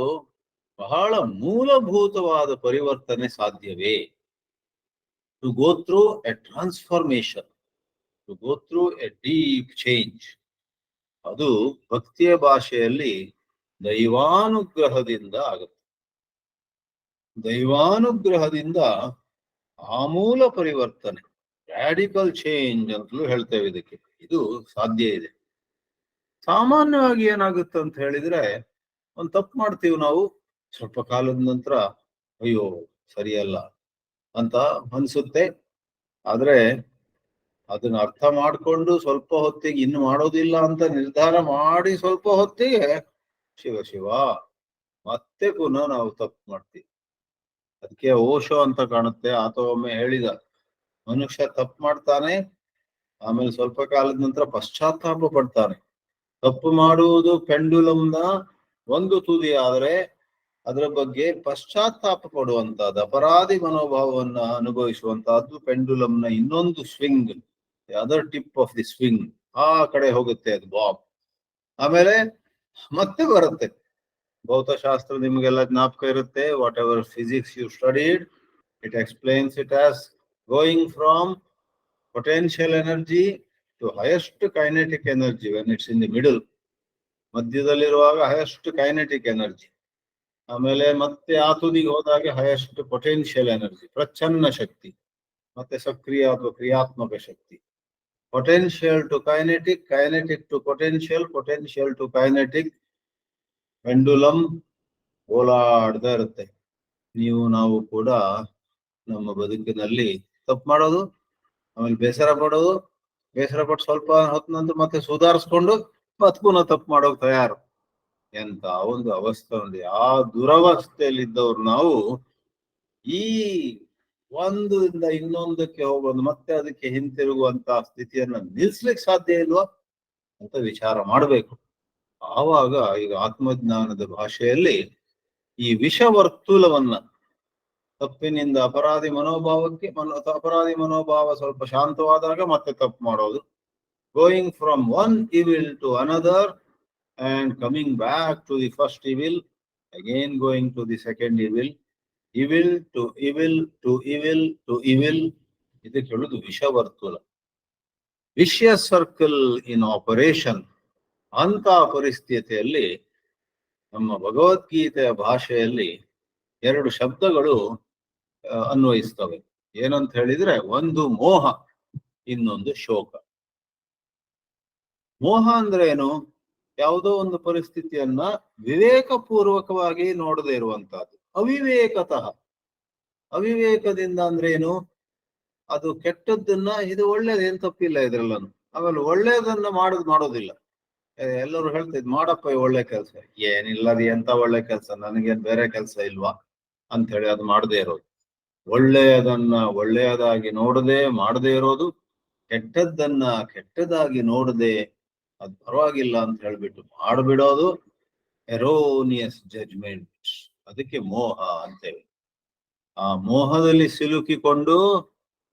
ಬಹಳ ಮೂಲಭೂತವಾದ ಪರಿವರ್ತನೆ ಸಾಧ್ಯವೇ? To go through a transformation, to go through a deep change. ಅದು ಭಕ್ತಿಯ ಭಾಷೆಯಲ್ಲಿ ದೈವಾನುಗ್ರಹದಿಂದ ಆಗುತ್ತೆ. ದೈವಾನುಗ್ರಹದಿಂದ ಆಮೂಲ ಪರಿವರ್ತನೆ, ರಾಡಿಕಲ್ ಚೇಂಜ್ ಅಂತಲೂ ಹೇಳ್ತೇವೆ ಇದಕ್ಕೆ. ಇದು ಸಾಧ್ಯ ಇದೆ. ಸಾಮಾನ್ಯವಾಗಿ ಏನಾಗುತ್ತೆ ಅಂತ ಹೇಳಿದ್ರೆ, ಒಂದು ತಪ್ಪು ಮಾಡ್ತೀವಿ ನಾವು, ಸ್ವಲ್ಪ ಕಾಲದ ನಂತರ ಅಯ್ಯೋ ಸರಿಯಲ್ಲ ಅಂತ ಅನ್ಸುತ್ತೆ. ಆದ್ರೆ ಅದನ್ನ ಅರ್ಥ ಮಾಡ್ಕೊಂಡು ಸ್ವಲ್ಪ ಹೊತ್ತಿಗೆ ಇನ್ನು ಮಾಡೋದಿಲ್ಲ ಅಂತ ನಿರ್ಧಾರ ಮಾಡಿ ಸ್ವಲ್ಪ ಹೊತ್ತಿಗೆ ಶಿವ ಶಿವ ಮತ್ತೆ ಪುನಃ ನಾವು ತಪ್ಪು ಮಾಡ್ತೀವಿ. ಅದಕ್ಕೆ ಓಶೋ ಅಂತ ಕಾಣುತ್ತೆ, ಆತ ಒಮ್ಮೆ ಹೇಳಿದ, ಮನುಷ್ಯ ತಪ್ಪು ಮಾಡ್ತಾನೆ, ಆಮೇಲೆ ಸ್ವಲ್ಪ ಕಾಲದ ನಂತರ ಪಶ್ಚಾತ್ತಾಪ ಪಡ್ತಾನೆ. ತಪ್ಪು ಮಾಡುವುದು ಪೆಂಡುಲಂನ ಒಂದು ತುದಿ ಆದ್ರೆ ಅದರ ಬಗ್ಗೆ ಪಶ್ಚಾತ್ತಾಪ ಪಡುವಂತಹದ್ದು, ಅಪರಾಧಿ ಮನೋಭಾವವನ್ನ ಅನುಭವಿಸುವಂತಹದ್ದು ಪೆಂಡುಲಂನ ಇನ್ನೊಂದು swing, other tip of the swing. ಆ ಕಡೆ ಹೋಗುತ್ತೆ ಅದು ಬಾಬ್. ಆಮೇಲೆ ಮತ್ತೆ ಬರುತ್ತೆ. ಭೌತಶಾಸ್ತ್ರ ನಿಮಗೆಲ್ಲ ಜ್ಞಾಪಕ ಇರುತ್ತೆ. Whatever physics you studied, it explains it as going from potential energy to highest kinetic energy when it's in the middle. ಮಧ್ಯದಲ್ಲಿರುವಾಗ ಹೈಯೆಸ್ಟ್ ಕೈನೆಟಿಕ್ ಎನರ್ಜಿ, ಆಮೇಲೆ ಮತ್ತೆ ಆ ತುದಿಗೆ ಹೋದಾಗ ಹೈಯೆಸ್ಟ್ ಪೊಟೆನ್ಷಿಯಲ್ ಎನರ್ಜಿ, ಪ್ರಚ್ಛನ್ನ ಶಕ್ತಿ, ಮತ್ತೆ ಸಕ್ರಿಯ ಅಥವಾ ಕ್ರಿಯಾತ್ಮಕ ಶಕ್ತಿ. Potential to kinetic, kinetic to potential, potential to kinetic, pendulum ಓಲಾಡ್ತಾ ಇರುತ್ತೆ. ನಾವು ಕೂಡ ನಮ್ಮ ಬದುಕಿನಲ್ಲಿ ತಪ್ಪು ಮಾಡೋದು, ಆಮೇಲೆ ಬೇಸರ ಪಡೋದು, ಬೇಸರ ಪಟ್ಟು ಸ್ವಲ್ಪ ಹೊತ್ತ ನಂತರ ಮತ್ತೆ ಸುಧಾರಿಸ್ಕೊಂಡು ಮತ್ ಪುನಃ ತಪ್ಪು ಮಾಡೋಕ್ ತಯಾರು. ಎಂತ ಒಂದು ಅವಸ್ಥೆ ఉంది. ಆ ದುರವಸ್ಥೆಯಲ್ಲಿದ್ದವ್ರು ನಾವು ಈ ಒಂದರಿಂದ ಇನ್ನೊಂದಕ್ಕೆ ಹೋಗೋದು, ಮತ್ತೆ ಅದಕ್ಕೆ ಹಿಂತಿರುಗುವಂತಹ ಸ್ಥಿತಿಯನ್ನ ನಿಲ್ಸ್ಲಿಕ್ಕೆ ಸಾಧ್ಯ ಇಲ್ವಾ ಅಂತ ವಿಚಾರ ಮಾಡಬೇಕು. ಆವಾಗ ಈಗ ಆತ್ಮಜ್ಞಾನದ ಭಾಷೆಯಲ್ಲಿ ಈ ವಿಷವರ್ತುಲವನ್ನ, ತಪ್ಪಿನಿಂದ ಅಪರಾಧಿ ಮನೋಭಾವಕ್ಕೆ, ಅಪರಾಧಿ ಮನೋಭಾವ ಸ್ವಲ್ಪ ಶಾಂತವಾದಾಗ ಮತ್ತೆ ತಪ್ಪು ಮಾಡೋದು, going from one evil to another and coming back to the first evil, again going to the second evil, evil to evil to evil to evil. ಇದಕ್ಕೆ ಹೇಳುದು ವಿಷವರ್ತುಲ, ವಿಷಿಯಸ್ ಸರ್ಕಲ್ ಇನ್ ಆಪರೇಷನ್. ಅಂತ ಪರಿಸ್ಥಿತಿಯಲ್ಲಿ ನಮ್ಮ ಭಗವದ್ಗೀತೆಯ ಭಾಷೆಯಲ್ಲಿ 2 ಶಬ್ದಗಳು ಅನ್ವಯಿಸ್ತವೆ. ಏನಂತ ಹೇಳಿದ್ರೆ, ಒಂದು ಮೋಹ, ಇನ್ನೊಂದು ಶೋಕ. ಮೋಹ ಅಂದ್ರೆ ಏನು? ಯಾವುದೋ ಒಂದು ಪರಿಸ್ಥಿತಿಯನ್ನ ವಿವೇಕಪೂರ್ವಕವಾಗಿ ನೋಡದೇ ಇರುವಂತಹದ್ದು. ಅವಿವೇಕತಃ, ಅವಿವೇಕದಿಂದ ಅಂದ್ರೆ ಏನು? ಅದು ಕೆಟ್ಟದ್ದನ್ನ ಇದು ಒಳ್ಳೇದೇನ್ ತಪ್ಪಿಲ್ಲ ಇದ್ರಲ್ಲೂ, ಆಮೇಲೆ ಒಳ್ಳೇದನ್ನ ಮಾಡೋದಿಲ್ಲ. ಎಲ್ಲರೂ ಹೇಳ್ತಿದ್ ಮಾಡಪ್ಪ ಒಳ್ಳೆ ಕೆಲಸ, ಏನಿಲ್ಲ ಅದು ಎಂತ ಒಳ್ಳೆ ಕೆಲಸ, ನನಗೇನ್ ಬೇರೆ ಕೆಲಸ ಇಲ್ವಾ ಅಂತ ಹೇಳಿ ಅದು ಮಾಡದೇ ಇರೋದು. ಒಳ್ಳೆಯದನ್ನ ಒಳ್ಳೆಯದಾಗಿ ನೋಡದೆ ಮಾಡದೇ ಇರೋದು, ಕೆಟ್ಟದ್ದನ್ನ ಕೆಟ್ಟದಾಗಿ ನೋಡದೆ ಅದು ಪರವಾಗಿಲ್ಲ ಅಂತ ಹೇಳ್ಬಿಟ್ಟು ಮಾಡ್ಬಿಡೋದು ಎರೋನಿಯಸ್ ಜಡ್ಜ್ಮೆಂಟ್. ಅದಕ್ಕೆ ಮೋಹ ಅಂತೇವೆ. ಆ ಮೋಹದಲ್ಲಿ ಸಿಲುಕಿಕೊಂಡು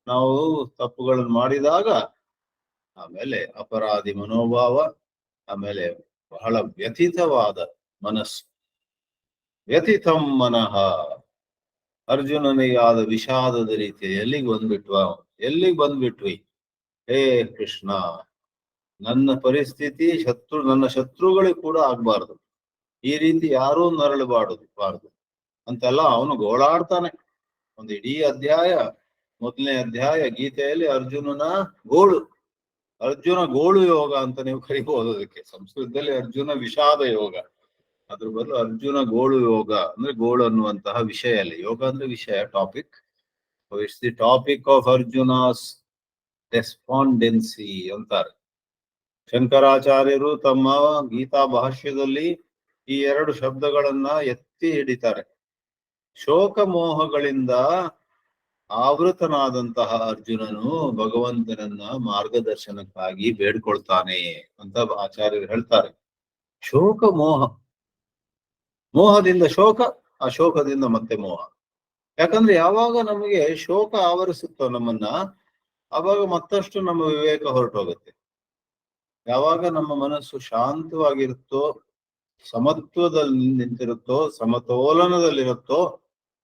ನಾವು ತಪ್ಪುಗಳನ್ನು ಮಾಡಿದಾಗ ಆಮೇಲೆ ಅಪರಾಧಿ ಮನೋಭಾವ, ಆಮೇಲೆ ಬಹಳ ವ್ಯಥಿತವಾದ ಮನಸ್ಸು. ವ್ಯಥಿತಂ ಮನಃ, ಅರ್ಜುನನಿಗೆ ಆದ ವಿಷಾದದ ರೀತಿ ಎಲ್ಲಿಗೆ ಬಂದ್ಬಿಟ್ವಿ ಹೇ ಕೃಷ್ಣ, ನನ್ನ ಪರಿಸ್ಥಿತಿ ನನ್ನ ಶತ್ರುಗಳಿಗೆ ಕೂಡ ಆಗ್ಬಾರ್ದು, ಈ ರೀತಿ ಯಾರೂ ನರಳಬಾರದು ಅಂತೆಲ್ಲ ಅವನು ಗೋಳಾಡ್ತಾನೆ. ಒಂದು ಇಡೀ ಅಧ್ಯಾಯ, ಮೊದಲನೇ ಅಧ್ಯಾಯ ಗೀತೆಯಲ್ಲಿ ಅರ್ಜುನ ಗೋಳು ಯೋಗ ಅಂತ ನೀವು ಕರಿಬಹುದು. ಅದಕ್ಕೆ ಸಂಸ್ಕೃತದಲ್ಲಿ ಅರ್ಜುನ ವಿಷಾದ ಯೋಗ, ಅದ್ರ ಬದಲು ಅರ್ಜುನ ಗೋಳು ಯೋಗ ಅಂದ್ರೆ ಗೋಳು ಅನ್ನುವಂತಹ ವಿಷಯ ಅಲ್ಲ, ಯೋಗ ಅಂದ್ರೆ ವಿಷಯ, topic. It's the topic of Arjuna's despondency ಅಂತಾರೆ. ಶಂಕರಾಚಾರ್ಯರು ತಮ್ಮ ಗೀತಾ ಭಾಷ್ಯದಲ್ಲಿ ಈ ಎರಡು ಶಬ್ದಗಳನ್ನ ಎತ್ತಿ ಹಿಡಿತಾರೆ. ಶೋಕ ಮೋಹಗಳಿಂದ ಆವೃತನಾದಂತಹ ಅರ್ಜುನನು ಭಗವಂತನನ್ನ ಮಾರ್ಗದರ್ಶನಕ್ಕಾಗಿ ಬೇಡ್ಕೊಳ್ತಾನೆ ಅಂತ ಆಚಾರ್ಯರು ಹೇಳ್ತಾರೆ. ಶೋಕ ಮೋಹದಿಂದ ಶೋಕ, ಆ ಶೋಕದಿಂದ ಮತ್ತೆ ಮೋಹ. ಯಾಕಂದ್ರೆ ಯಾವಾಗ ನಮಗೆ ಶೋಕ ಆವರಿಸುತ್ತೋ ನಮ್ಮನ್ನ, ಆವಾಗ ಮತ್ತಷ್ಟು ನಮ್ಮ ವಿವೇಕ ಹೊರಟೋಗುತ್ತೆ. ಯಾವಾಗ ನಮ್ಮ ಮನಸ್ಸು ಶಾಂತವಾಗಿರುತ್ತೋ, ಸಮತ್ವದಲ್ಲಿ ನಿಂತಿರುತ್ತೋ, ಸಮತೋಲನದಲ್ಲಿರುತ್ತೋ,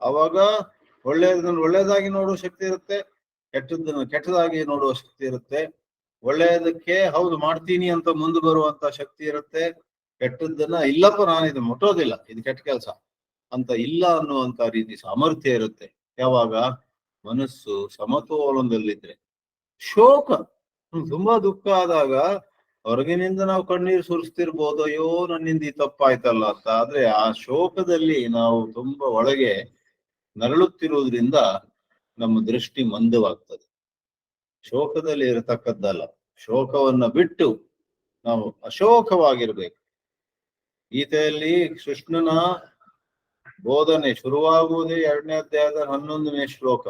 ಆವಾಗ ಒಳ್ಳೆಯದನ್ನು ಒಳ್ಳೆಯದಾಗಿ ನೋಡುವ ಶಕ್ತಿ ಇರುತ್ತೆ, ಕೆಟ್ಟದ್ದನ್ನು ಕೆಟ್ಟದಾಗಿ ನೋಡುವ ಶಕ್ತಿ ಇರುತ್ತೆ. ಒಳ್ಳೆಯದಕ್ಕೆ ಹೌದು ಮಾಡ್ತೀನಿ ಅಂತ ಮುಂದೆ ಬರುವಂತ ಶಕ್ತಿ ಇರುತ್ತೆ. ಕೆಟ್ಟದ್ದನ್ನ ಇಲ್ಲಪ್ಪ, ನಾನು ಇದು ಮುಟ್ಟೋದಿಲ್ಲ, ಇದು ಕೆಟ್ಟ ಕೆಲಸ ಅಂತ ಇಲ್ಲ ಅನ್ನುವಂತ ರೀತಿ ಸಾಮರ್ಥ್ಯ ಇರುತ್ತೆ. ಯಾವಾಗ ಮನಸ್ಸು ಸಮತೋಲನದಲ್ಲಿದ್ರೆ. ಶೋಕ, ತುಂಬಾ ದುಃಖ ಆದಾಗ ಹೊರಗಿನಿಂದ ನಾವು ಕಣ್ಣೀರು ಸುರಿಸ್ತಿರ್ಬೋದು, ಅಯ್ಯೋ ನನ್ನಿಂದ ಈ ತಪ್ಪಾಯ್ತಲ್ಲ ಅಂತ. ಆದ್ರೆ ಆ ಶೋಕದಲ್ಲಿ ನಾವು ತುಂಬಾ ಒಳಗೆ ನರಳುತ್ತಿರುವುದರಿಂದ ನಮ್ಮ ದೃಷ್ಟಿ ಮಂದವಾಗ್ತದೆ. ಶೋಕದಲ್ಲಿ ಇರತಕ್ಕದ್ದಲ್ಲ, ಶೋಕವನ್ನ ಬಿಟ್ಟು ನಾವು ಅಶೋಕವಾಗಿರ್ಬೇಕು. ಗೀತೆಯಲ್ಲಿ ಕೃಷ್ಣನ ಬೋಧನೆ ಶುರುವಾಗುವುದೇ 2ನೇ ಅಧ್ಯಾಯದ 11ನೇ ಶ್ಲೋಕ.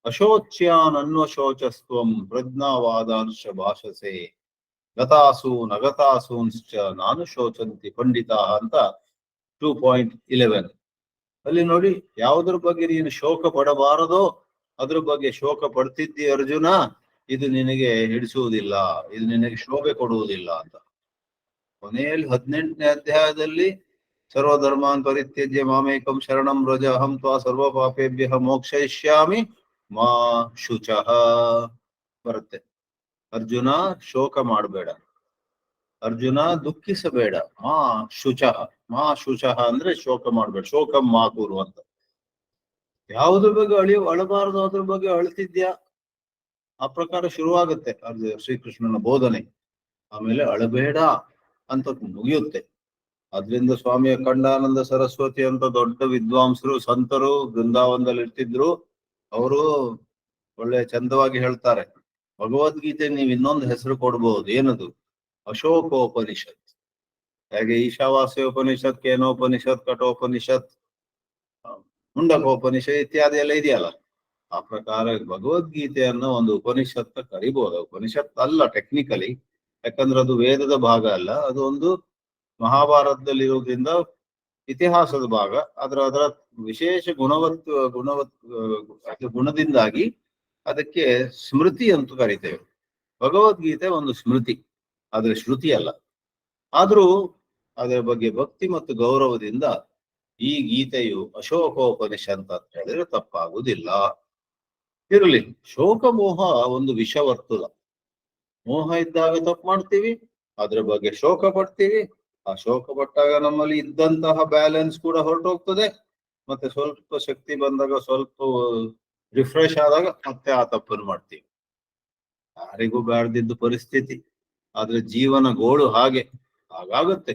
ಅಶೋಚ್ಯಾನ್ ಅನ್ವಶೋಚಸ್ತ್ವಂ ಪ್ರಜ್ಞಾವಾದಾಂಶ ಭಾಷಸೆ ಗತಾಸೂನ್ ಅಗತಾಸೂನ್ಶ್ಚ ನಾನು ಶೋಚಂತಿ ಪಂಡಿತ ಅಂತ 2.11. ಅಲ್ಲಿ ನೋಡಿ, ಯಾವುದ್ರ ಬಗ್ಗೆ ನೀನು ಶೋಕ ಪಡಬಾರದೋ ಅದ್ರ ಬಗ್ಗೆ ಶೋಕ ಪಡ್ತಿದ್ದಿ ಅರ್ಜುನ, ಇದು ನಿನಗೆ ಹಿಡಿಸುವುದಿಲ್ಲ, ಇದು ನಿನಗೆ ಶೋಭೆ ಕೊಡುವುದಿಲ್ಲ ಅಂತ. ಕೊನೆಯಲ್ಲಿ 18ನೇ ಅಧ್ಯಾಯದಲ್ಲಿ ಸರ್ವಧರ್ಮಾನ್ ಪರಿತ್ಯಜ್ಯ ಮಾಮೇಕಂ ಶರಣಂ ವ್ರಜ ಅಹಂ ತ್ವಾ ಸರ್ವ ಪಾಪೇಭ್ಯಃ ಮೋಕ್ಷಯಿಷ್ಯಾಮಿ ಮಾ ಶುಚಃ ಬರುತ್ತೆ. ಅರ್ಜುನ ಶೋಕ ಮಾಡಬೇಡ, ಅರ್ಜುನ ದುಃಖಿಸಬೇಡ. ಮಾ ಶುಚಃ ಅಂದ್ರೆ ಶೋಕ ಮಾಡ್ಬೇಡ, ಶೋಕಂ ಮಾ ಕುರು ಅಂತ. ಯಾವುದ್ರ ಬಗ್ಗೆ ಅಳಬಾರದು ಅದ್ರ ಬಗ್ಗೆ ಅಳ್ತಿದ್ಯಾ, ಆ ಪ್ರಕಾರ ಶುರುವಾಗುತ್ತೆ ಶ್ರೀಕೃಷ್ಣನ ಬೋಧನೆ. ಆಮೇಲೆ ಅಳಬೇಡ ಅಂತ ಮುಗಿಯುತ್ತೆ. ಅದ್ರಿಂದ ಸ್ವಾಮಿ ಅಖಂಡಾನಂದ ಸರಸ್ವತಿ ಅಂತ ದೊಡ್ಡ ವಿದ್ವಾಂಸರು ಸಂತರು ಬೃಂದಾವನದಲ್ಲಿ ಇರ್ತಿದ್ರು. ಅವರು ಒಳ್ಳೆ ಚಂದವಾಗಿ ಹೇಳ್ತಾರೆ, ಭಗವದ್ಗೀತೆ ನೀವು ಇನ್ನೊಂದು ಹೆಸರು ಕೊಡ್ಬಹುದು. ಏನದು? ಅಶೋಕೋಪನಿಷತ್. ಹೇಗೆ ಈಶಾವಾಸ್ಯ ಉಪನಿಷತ್, ಕೇನೋಪನಿಷತ್, ಕಠೋಪನಿಷತ್, ಮುಂಡಕೋಪನಿಷತ್ ಇತ್ಯಾದಿ ಎಲ್ಲ ಇದೆಯಲ್ಲ, ಆ ಪ್ರಕಾರ ಭಗವದ್ಗೀತೆಯನ್ನ ಒಂದು ಉಪನಿಷತ್ ಕರಿಬಹುದು. ಉಪನಿಷತ್ ಅಲ್ಲ ಟೆಕ್ನಿಕಲಿ, ಯಾಕಂದ್ರೆ ಅದು ವೇದದ ಭಾಗ ಅಲ್ಲ, ಅದು ಒಂದು ಮಹಾಭಾರತದಲ್ಲಿರುವುದರಿಂದ ಇತಿಹಾಸದ ಭಾಗ. ಅದರ ವಿಶೇಷ ಗುಣದಿಂದಾಗಿ ಅದಕ್ಕೆ ಸ್ಮೃತಿ ಅಂತ ಕರಿತೇವೆ. ಭಗವದ್ಗೀತೆ ಒಂದು ಸ್ಮೃತಿ, ಆದ್ರೆ ಶ್ರುತಿ ಅಲ್ಲ. ಆದ್ರೂ ಅದರ ಬಗ್ಗೆ ಭಕ್ತಿ ಮತ್ತು ಗೌರವದಿಂದ ಈ ಗೀತೆಯು ಅಶೋಕೋಪನಿಷತ್ ಅಂತ ಹೇಳಿದ್ರೆ ತಪ್ಪಾಗುವುದಿಲ್ಲ. ಇರಲಿ, ಶೋಕ ಮೋಹ ಒಂದು ವಿಷವರ್ತುಲ. ಮೋಹ ಇದ್ದಾಗ ತಪ್ಪು ಮಾಡ್ತೀವಿ, ಅದ್ರ ಬಗ್ಗೆ ಶೋಕ ಪಡ್ತೀವಿ. ಆ ಶೋಕ ಪಟ್ಟಾಗ ನಮ್ಮಲ್ಲಿ ಇದ್ದಂತಹ ಬ್ಯಾಲೆನ್ಸ್ ಕೂಡ ಹೊರಟೋಗ್ತದೆ. ಮತ್ತೆ ಸ್ವಲ್ಪ ಶಕ್ತಿ ಬಂದಾಗ, ಸ್ವಲ್ಪ ರಿಫ್ರೆಶ್ ಆದಾಗ ಮತ್ತೆ ಆ ತಪ್ಪನ್ನು ಮಾಡ್ತೀವಿ. ಯಾರಿಗೂ ಬ್ಯಾಡ್ದಿದ್ದು ಪರಿಸ್ಥಿತಿ, ಆದ್ರೆ ಜೀವನ ಗೋಳು ಹಾಗಾಗುತ್ತೆ.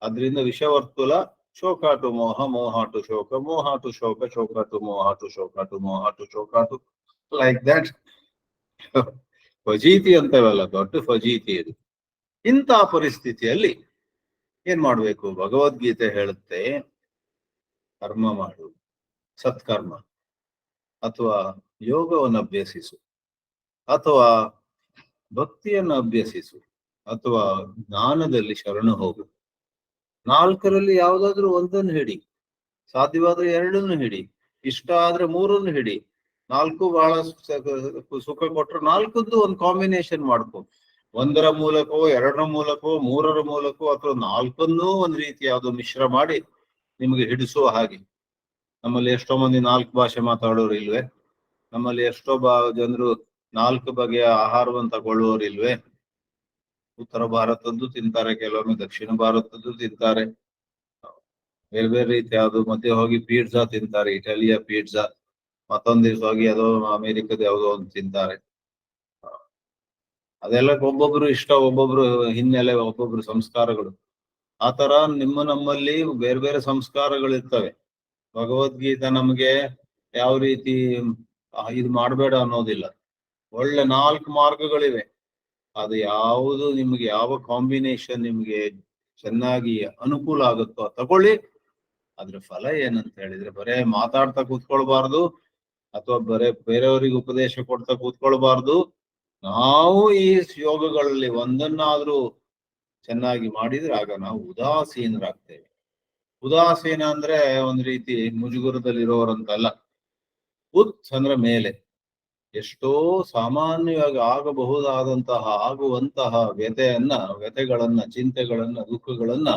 ಅದರಿಂದ ವಿಷವರ್ತುಲ, ಶೋಕ ಟು ಮೋಹ, ಮೋಹ ಟು ಶೋಕ, ಮೋಹ ಟು ಶೋಕ, ಶೋಕ ಟು ಮೋಹ, ಟು ಶೋಕ ಟು ಮೋಹ, ಟು ಶೋಕ ಟು ಲೈಕ್ ದಟ್. ಫಜೀತಿ ಅಂತವಲ್ಲ, ದೊಡ್ಡ ಫಜೀತಿ ಇದು. ಇಂಥ ಪರಿಸ್ಥಿತಿಯಲ್ಲಿ ಏನ್ ಮಾಡ್ಬೇಕು? ಭಗವದ್ಗೀತೆ ಹೇಳುತ್ತೆ, ಕರ್ಮ ಮಾಡು, ಸತ್ಕರ್ಮ, ಅಥವಾ ಯೋಗವನ್ನು ಅಭ್ಯಸಿಸು, ಅಥವಾ ಭಕ್ತಿಯನ್ನು ಅಭ್ಯಸಿಸು, ಅಥವಾ ಜ್ಞಾನದಲ್ಲಿ ಶರಣು ಹೋಗು. ನಾಲ್ಕರಲ್ಲಿ ಯಾವ್ದಾದ್ರು ಒಂದನ್ನು ಹಿಡಿ, ಸಾಧ್ಯವಾದ್ರೆ ಎರಡನ್ನು ಹಿಡಿ, ಇಷ್ಟ ಆದ್ರೆ ಮೂರನ್ನು ಹಿಡಿ. ನಾಲ್ಕು ಬಹಳ ಸುಖ ಕೊಟ್ರೆ ನಾಲ್ಕದ್ದು ಒಂದು ಕಾಂಬಿನೇಷನ್ ಮಾಡ್ಕೊ. ಒಂದರ ಮೂಲಕವೋ, ಎರಡರ ಮೂಲಕವೋ, ಮೂರರ ಮೂಲಕವೋ, ಅಥವಾ ನಾಲ್ಕನ್ನೂ ಒಂದ್ ರೀತಿ ಯಾವ್ದು ಮಿಶ್ರ ಮಾಡಿ ನಿಮಗೆ ಹಿಡಿಸುವ ಹಾಗೆ. ನಮ್ಮಲ್ಲಿ ಎಷ್ಟೋ ಮಂದಿ 4 ಭಾಷೆ ಮಾತಾಡೋರು ಇಲ್ವೇ? ನಮ್ಮಲ್ಲಿ ಎಷ್ಟೋ ಜನರು 4 ಬಗೆಯ ಆಹಾರವನ್ನು ತಗೊಳ್ಳುವವರು ಇಲ್ವೇ? ಉತ್ತರ ಭಾರತದ್ದು ತಿಂತಾರೆ, ಕೆಲವೊಮ್ಮೆ ದಕ್ಷಿಣ ಭಾರತದ್ದು ತಿಂತಾರೆ, ಬೇರೆ ಬೇರೆ ರೀತಿ ಯಾವ್ದು. ಮಧ್ಯೆ ಹೋಗಿ ಪಿಜ್ಜಾ ತಿಂತಾರೆ, ಇಟಾಲಿಯ ಪಿಜ್ಜಾ. ಮತ್ತೊಂದ್ ದಿವ್ಸ ಹೋಗಿ ಯಾವುದೋ ಅಮೆರಿಕದ ಯಾವುದೋ ಒಂದು ತಿಂತಾರೆ. ಅದೆಲ್ಲ ಒಬ್ಬೊಬ್ರು ಇಷ್ಟ, ಒಬ್ಬೊಬ್ರು ಹಿನ್ನೆಲೆ, ಒಬ್ಬೊಬ್ರು ಸಂಸ್ಕಾರಗಳು. ಆತರ ನಮ್ಮಲ್ಲಿ ಬೇರೆ ಬೇರೆ ಸಂಸ್ಕಾರಗಳಿರ್ತವೆ. ಭಗವದ್ಗೀತಾ ನಮ್ಗೆ ಯಾವ ರೀತಿ ಇದು ಮಾಡಬೇಡ ಅನ್ನೋದಿಲ್ಲ. ಒಳ್ಳೆ 4 ಮಾರ್ಗಗಳಿವೆ. ಅದು ಯಾವುದು ನಿಮ್ಗೆ ಯಾವ ಕಾಂಬಿನೇಷನ್ ನಿಮ್ಗೆ ಚೆನ್ನಾಗಿ ಅನುಕೂಲ ಆಗುತ್ತೋ ತಗೊಳ್ಳಿ. ಅದ್ರ ಫಲ ಏನಂತ ಹೇಳಿದ್ರೆ, ಬರೇ ಮಾತಾಡ್ತಾ ಕೂತ್ಕೊಳ್ಬಾರ್ದು, ಅಥವಾ ಬರೇ ಬೇರೆಯವರಿಗೆ ಉಪದೇಶ ಕೊಡ್ತಾ ಕೂತ್ಕೊಳ್ಬಾರ್ದು. ನಾವು ಈ ಯೋಗಗಳಲ್ಲಿ ಒಂದನ್ನಾದ್ರೂ ಚೆನ್ನಾಗಿ ಮಾಡಿದ್ರೆ ಆಗ ನಾವು ಉದಾಸೀನರಾಗ್ತೇವೆ. ಉದಾಸೀನ ಅಂದ್ರೆ ಒಂದ್ ರೀತಿ ಮುಜುಗುರದಲ್ಲಿರೋರಂತಲ್ಲ. ಉತ್ ಅಂದ್ರೆ ಮೇಲೆ. ಎಷ್ಟೋ ಸಾಮಾನ್ಯವಾಗಿ ಆಗಬಹುದಾದಂತಹ ಆಗುವಂತಹ ವ್ಯಥೆಗಳನ್ನ, ಚಿಂತೆಗಳನ್ನ, ದುಃಖಗಳನ್ನ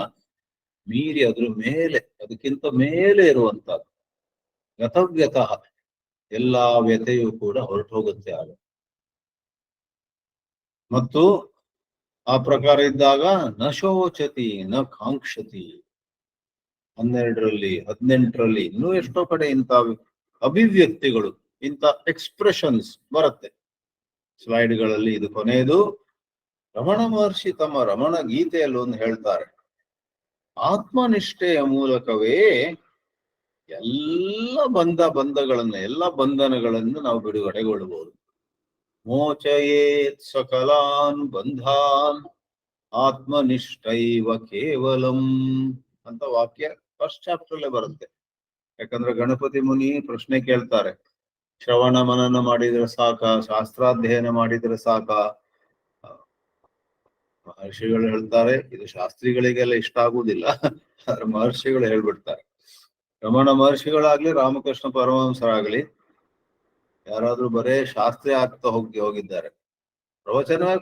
ಮೀರಿ ಅದ್ರ ಮೇಲೆ, ಅದಕ್ಕಿಂತ ಮೇಲೆ ಇರುವಂತಹದ್ದು ಗತವ್ಯತಃ ಎಲ್ಲಾ ವ್ಯಥೆಯೂ ಕೂಡ ಹೊರಟು ಹೋಗುತ್ತೆ ಆಗ. ಮತ್ತು ಆ ಪ್ರಕಾರ ಇದ್ದಾಗ ನ ಶೋಚತಿ ನ ಕಾಂಕ್ಷತಿ. 12ರಲ್ಲಿ 18ರಲ್ಲಿ ಇನ್ನೂ ಎಷ್ಟೋ ಕಡೆ ಇಂಥ ಅಭಿವ್ಯಕ್ತಿಗಳು, ಇಂಥ ಎಕ್ಸ್ಪ್ರೆಷನ್ಸ್ ಬರುತ್ತೆ ಸ್ಲೈಡ್ಗಳಲ್ಲಿ. ಇದು ಕೊನೆಯದು. ರಮಣ ಮಹರ್ಷಿ ತಮ್ಮ ರಮಣ ಗೀತೆಯಲ್ಲಿ ಒಂದು ಹೇಳ್ತಾರೆ, ಆತ್ಮನಿಷ್ಠೆಯ ಮೂಲಕವೇ ಎಲ್ಲ ಬಂಧನಗಳನ್ನು ನಾವು ಬಿಡುಗಡೆಗೊಳ್ಳಬಹುದು. ಮೋಚಯೇತ್ ಸಕಲಾನ್ ಬಂಧಾನ್ ಆತ್ಮನಿಷ್ಠೈವ ಕೇವಲಂ ಅಂತ ವಾಕ್ಯ ಫಸ್ಟ್ ಚಾಪ್ಟರ್ಲ್ಲೇ ಬರುತ್ತೆ. ಯಾಕಂದ್ರೆ ಗಣಪತಿ ಮುನಿ ಪ್ರಶ್ನೆ ಕೇಳ್ತಾರೆ, ಶ್ರವಣ ಮನನ ಮಾಡಿದ್ರೆ ಸಾಕ, ಶಾಸ್ತ್ರಾಧ್ಯಯನ ಮಾಡಿದ್ರೆ ಸಾಕ? ಮಹರ್ಷಿಗಳು ಹೇಳ್ತಾರೆ, ಇದು ಶಾಸ್ತ್ರಿಗಳಿಗೆಲ್ಲ ಇಷ್ಟ ಆಗುವುದಿಲ್ಲ, ಆದ್ರೆ ಮಹರ್ಷಿಗಳು ಹೇಳ್ಬಿಡ್ತಾರೆ. ರಮಣ ಮಹರ್ಷಿಗಳಾಗ್ಲಿ, ರಾಮಕೃಷ್ಣ ಪರಮಹಂಸರಾಗ್ಲಿ, ಯಾರಾದ್ರೂ ಬರೇ ಶಾಸ್ತ್ರೀಯ ಆಗ್ತಾ ಹೋಗಿದ್ದಾರೆ. ಪ್ರವಚನವೇ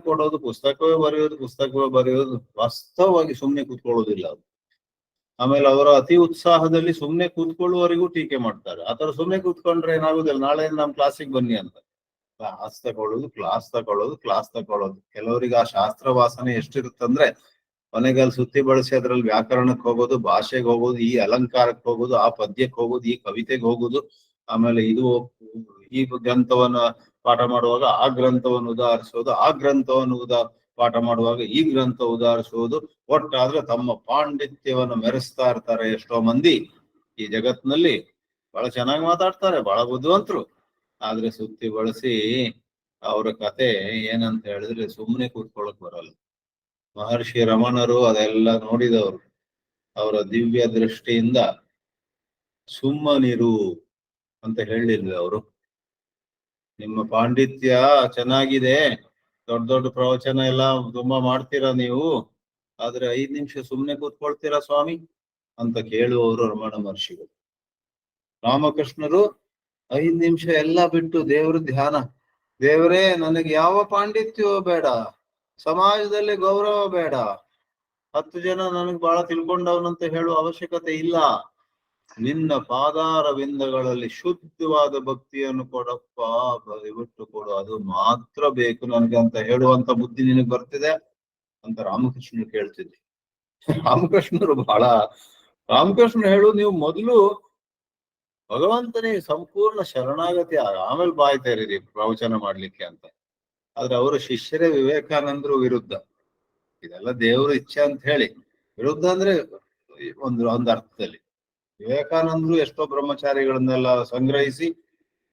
ಕೊಡೋದು, ಪುಸ್ತಕವೇ ಬರೆಯೋದು, ವಾಸ್ತವವಾಗಿ ಸುಮ್ಮನೆ ಕೂತ್ಕೊಳ್ಳೋದಿಲ್ಲ ಅದು. ಆಮೇಲೆ ಅವರ ಅತಿ ಉತ್ಸಾಹದಲ್ಲಿ ಸುಮ್ಮನೆ ಕೂತ್ಕೊಳ್ಳುವವರೆಗೂ ಟೀಕೆ ಮಾಡ್ತಾರೆ. ಆತರ ಸುಮ್ಮನೆ ಕೂತ್ಕೊಂಡ್ರೆ ಏನಾಗುದಿಲ್ಲ, ನಾಳೆ ನಮ್ ಕ್ಲಾಸಿಗೆ ಬನ್ನಿ ಅಂತ. ಕ್ಲಾಸ್ ತಗೊಳ್ಳೋದು. ಕೆಲವರಿಗೆ ಆ ಶಾಸ್ತ್ರ ವಾಸನೆ ಎಷ್ಟಿರುತ್ತಂದ್ರೆ ಮನೆಗಲ್ಲಿ ಸುತ್ತಿ ಬಳಸಿ ಅದ್ರಲ್ಲಿ ವ್ಯಾಕರಣಕ್ಕೆ ಹೋಗೋದು, ಭಾಷೆಗೆ ಹೋಗೋದು, ಈ ಅಲಂಕಾರಕ್ಕೆ ಹೋಗೋದು, ಆ ಪದ್ಯಕ್ಕೆ ಹೋಗೋದು, ಈ ಕವಿತೆಗೆ ಹೋಗೋದು. ಆಮೇಲೆ ಈ ಗ್ರಂಥವನ್ನ ಪಾಠ ಮಾಡುವಾಗ ಆ ಗ್ರಂಥವನ್ನು ಉದಾಹರಿಸೋದು, ಆ ಗ್ರಂಥವನ್ನು ಪಾಠ ಮಾಡುವಾಗ ಈ ಗ್ರಂಥ ಉದಾಹರಿಸುವುದು. ಒಟ್ಟಾದ್ರೆ ತಮ್ಮ ಪಾಂಡಿತ್ಯವನ್ನು ಮೆರೆಸ್ತಾ ಇರ್ತಾರೆ ಎಷ್ಟೋ ಮಂದಿ ಈ ಜಗತ್ನಲ್ಲಿ. ಬಹಳ ಚೆನ್ನಾಗಿ ಮಾತಾಡ್ತಾರೆ, ಬಹಳ ಬುದ್ಧಿವಂತರು. ಆದ್ರೆ ಸುತ್ತಿ ಬಳಸಿ ಅವರ ಕತೆ ಏನಂತ ಹೇಳಿದ್ರೆ ಸುಮ್ಮನೆ ಕೂತ್ಕೊಳ್ಳಕ್ ಬರಲ್ಲ. ಮಹರ್ಷಿ ರಮಣರು ಅದೆಲ್ಲ ನೋಡಿದವರು. ಅವರ ದಿವ್ಯ ದೃಷ್ಟಿಯಿಂದ ಸುಮ್ಮನಿರು ಅಂತ ಹೇಳಿಲ್ವಿ ಅವರು. ನಿಮ್ಮ ಪಾಂಡಿತ್ಯ ಚೆನ್ನಾಗಿದೆ, ದೊಡ್ಡ ದೊಡ್ಡ ಪ್ರವಚನ ಎಲ್ಲ ತುಂಬಾ ಮಾಡ್ತೀರಾ ನೀವು, ಆದ್ರೆ 5 ನಿಮಿಷ ಸುಮ್ಮನೆ ಕೂತ್ಕೊಳ್ತೀರಾ ಸ್ವಾಮಿ ಅಂತ ಕೇಳುವವರು ರಮಣ ಮಹರ್ಷಿಗಳು. ರಾಮಕೃಷ್ಣರು 5 ನಿಮಿಷ ಎಲ್ಲ ಬಿಟ್ಟು ದೇವ್ರ ಧ್ಯಾನ. ದೇವರೇ, ನನಗೆ ಯಾವ ಪಾಂಡಿತ್ಯವೂ ಬೇಡ, ಸಮಾಜದಲ್ಲಿ ಗೌರವ ಬೇಡ, 10 ಜನ ನನಗ್ ಬಹಳ ತಿಳ್ಕೊಂಡವನಂತ ಹೇಳುವ ಅವಶ್ಯಕತೆ ಇಲ್ಲ. ನಿನ್ನ ಪಾದಾರವಿಂದಗಳಲ್ಲಿ ಶುದ್ಧವಾದ ಭಕ್ತಿಯನ್ನು ಕೊಡಪ್ಪ, ದಯವಿಟ್ಟು ಕೊಡು, ಅದು ಮಾತ್ರ ಬೇಕು ನನಗೆ ಅಂತ ಹೇಳುವಂತ ಬುದ್ಧಿ ನಿನಗೆ ಬರ್ತಿದೆ ಅಂತ ರಾಮಕೃಷ್ಣರು ಕೇಳ್ತಿದ್ವಿ. ರಾಮಕೃಷ್ಣರು ಹೇಳು, ನೀವು ಮೊದಲು ಭಗವಂತನಿಗೆ ಸಂಪೂರ್ಣ ಶರಣಾಗತಿ, ಆಮೇಲೆ ಬಾಯ್ ತೆರೀರಿ ಪ್ರವಚನ ಮಾಡ್ಲಿಕ್ಕೆ ಅಂತ. ಆದ್ರೆ ಅವರು ಶಿಷ್ಯರೇ ವಿವೇಕಾನಂದರು ವಿರುದ್ಧ. ಇದೆಲ್ಲ ದೇವರ ಇಚ್ಛೆ ಅಂತ ಹೇಳಿ ವಿರುದ್ಧ ಅಂದ್ರೆ ಒಂದು ಅರ್ಥದಲ್ಲಿ. ವಿವೇಕಾನಂದರು ಎಷ್ಟೋ ಬ್ರಹ್ಮಚಾರಿಗಳನ್ನೆಲ್ಲ ಸಂಗ್ರಹಿಸಿ,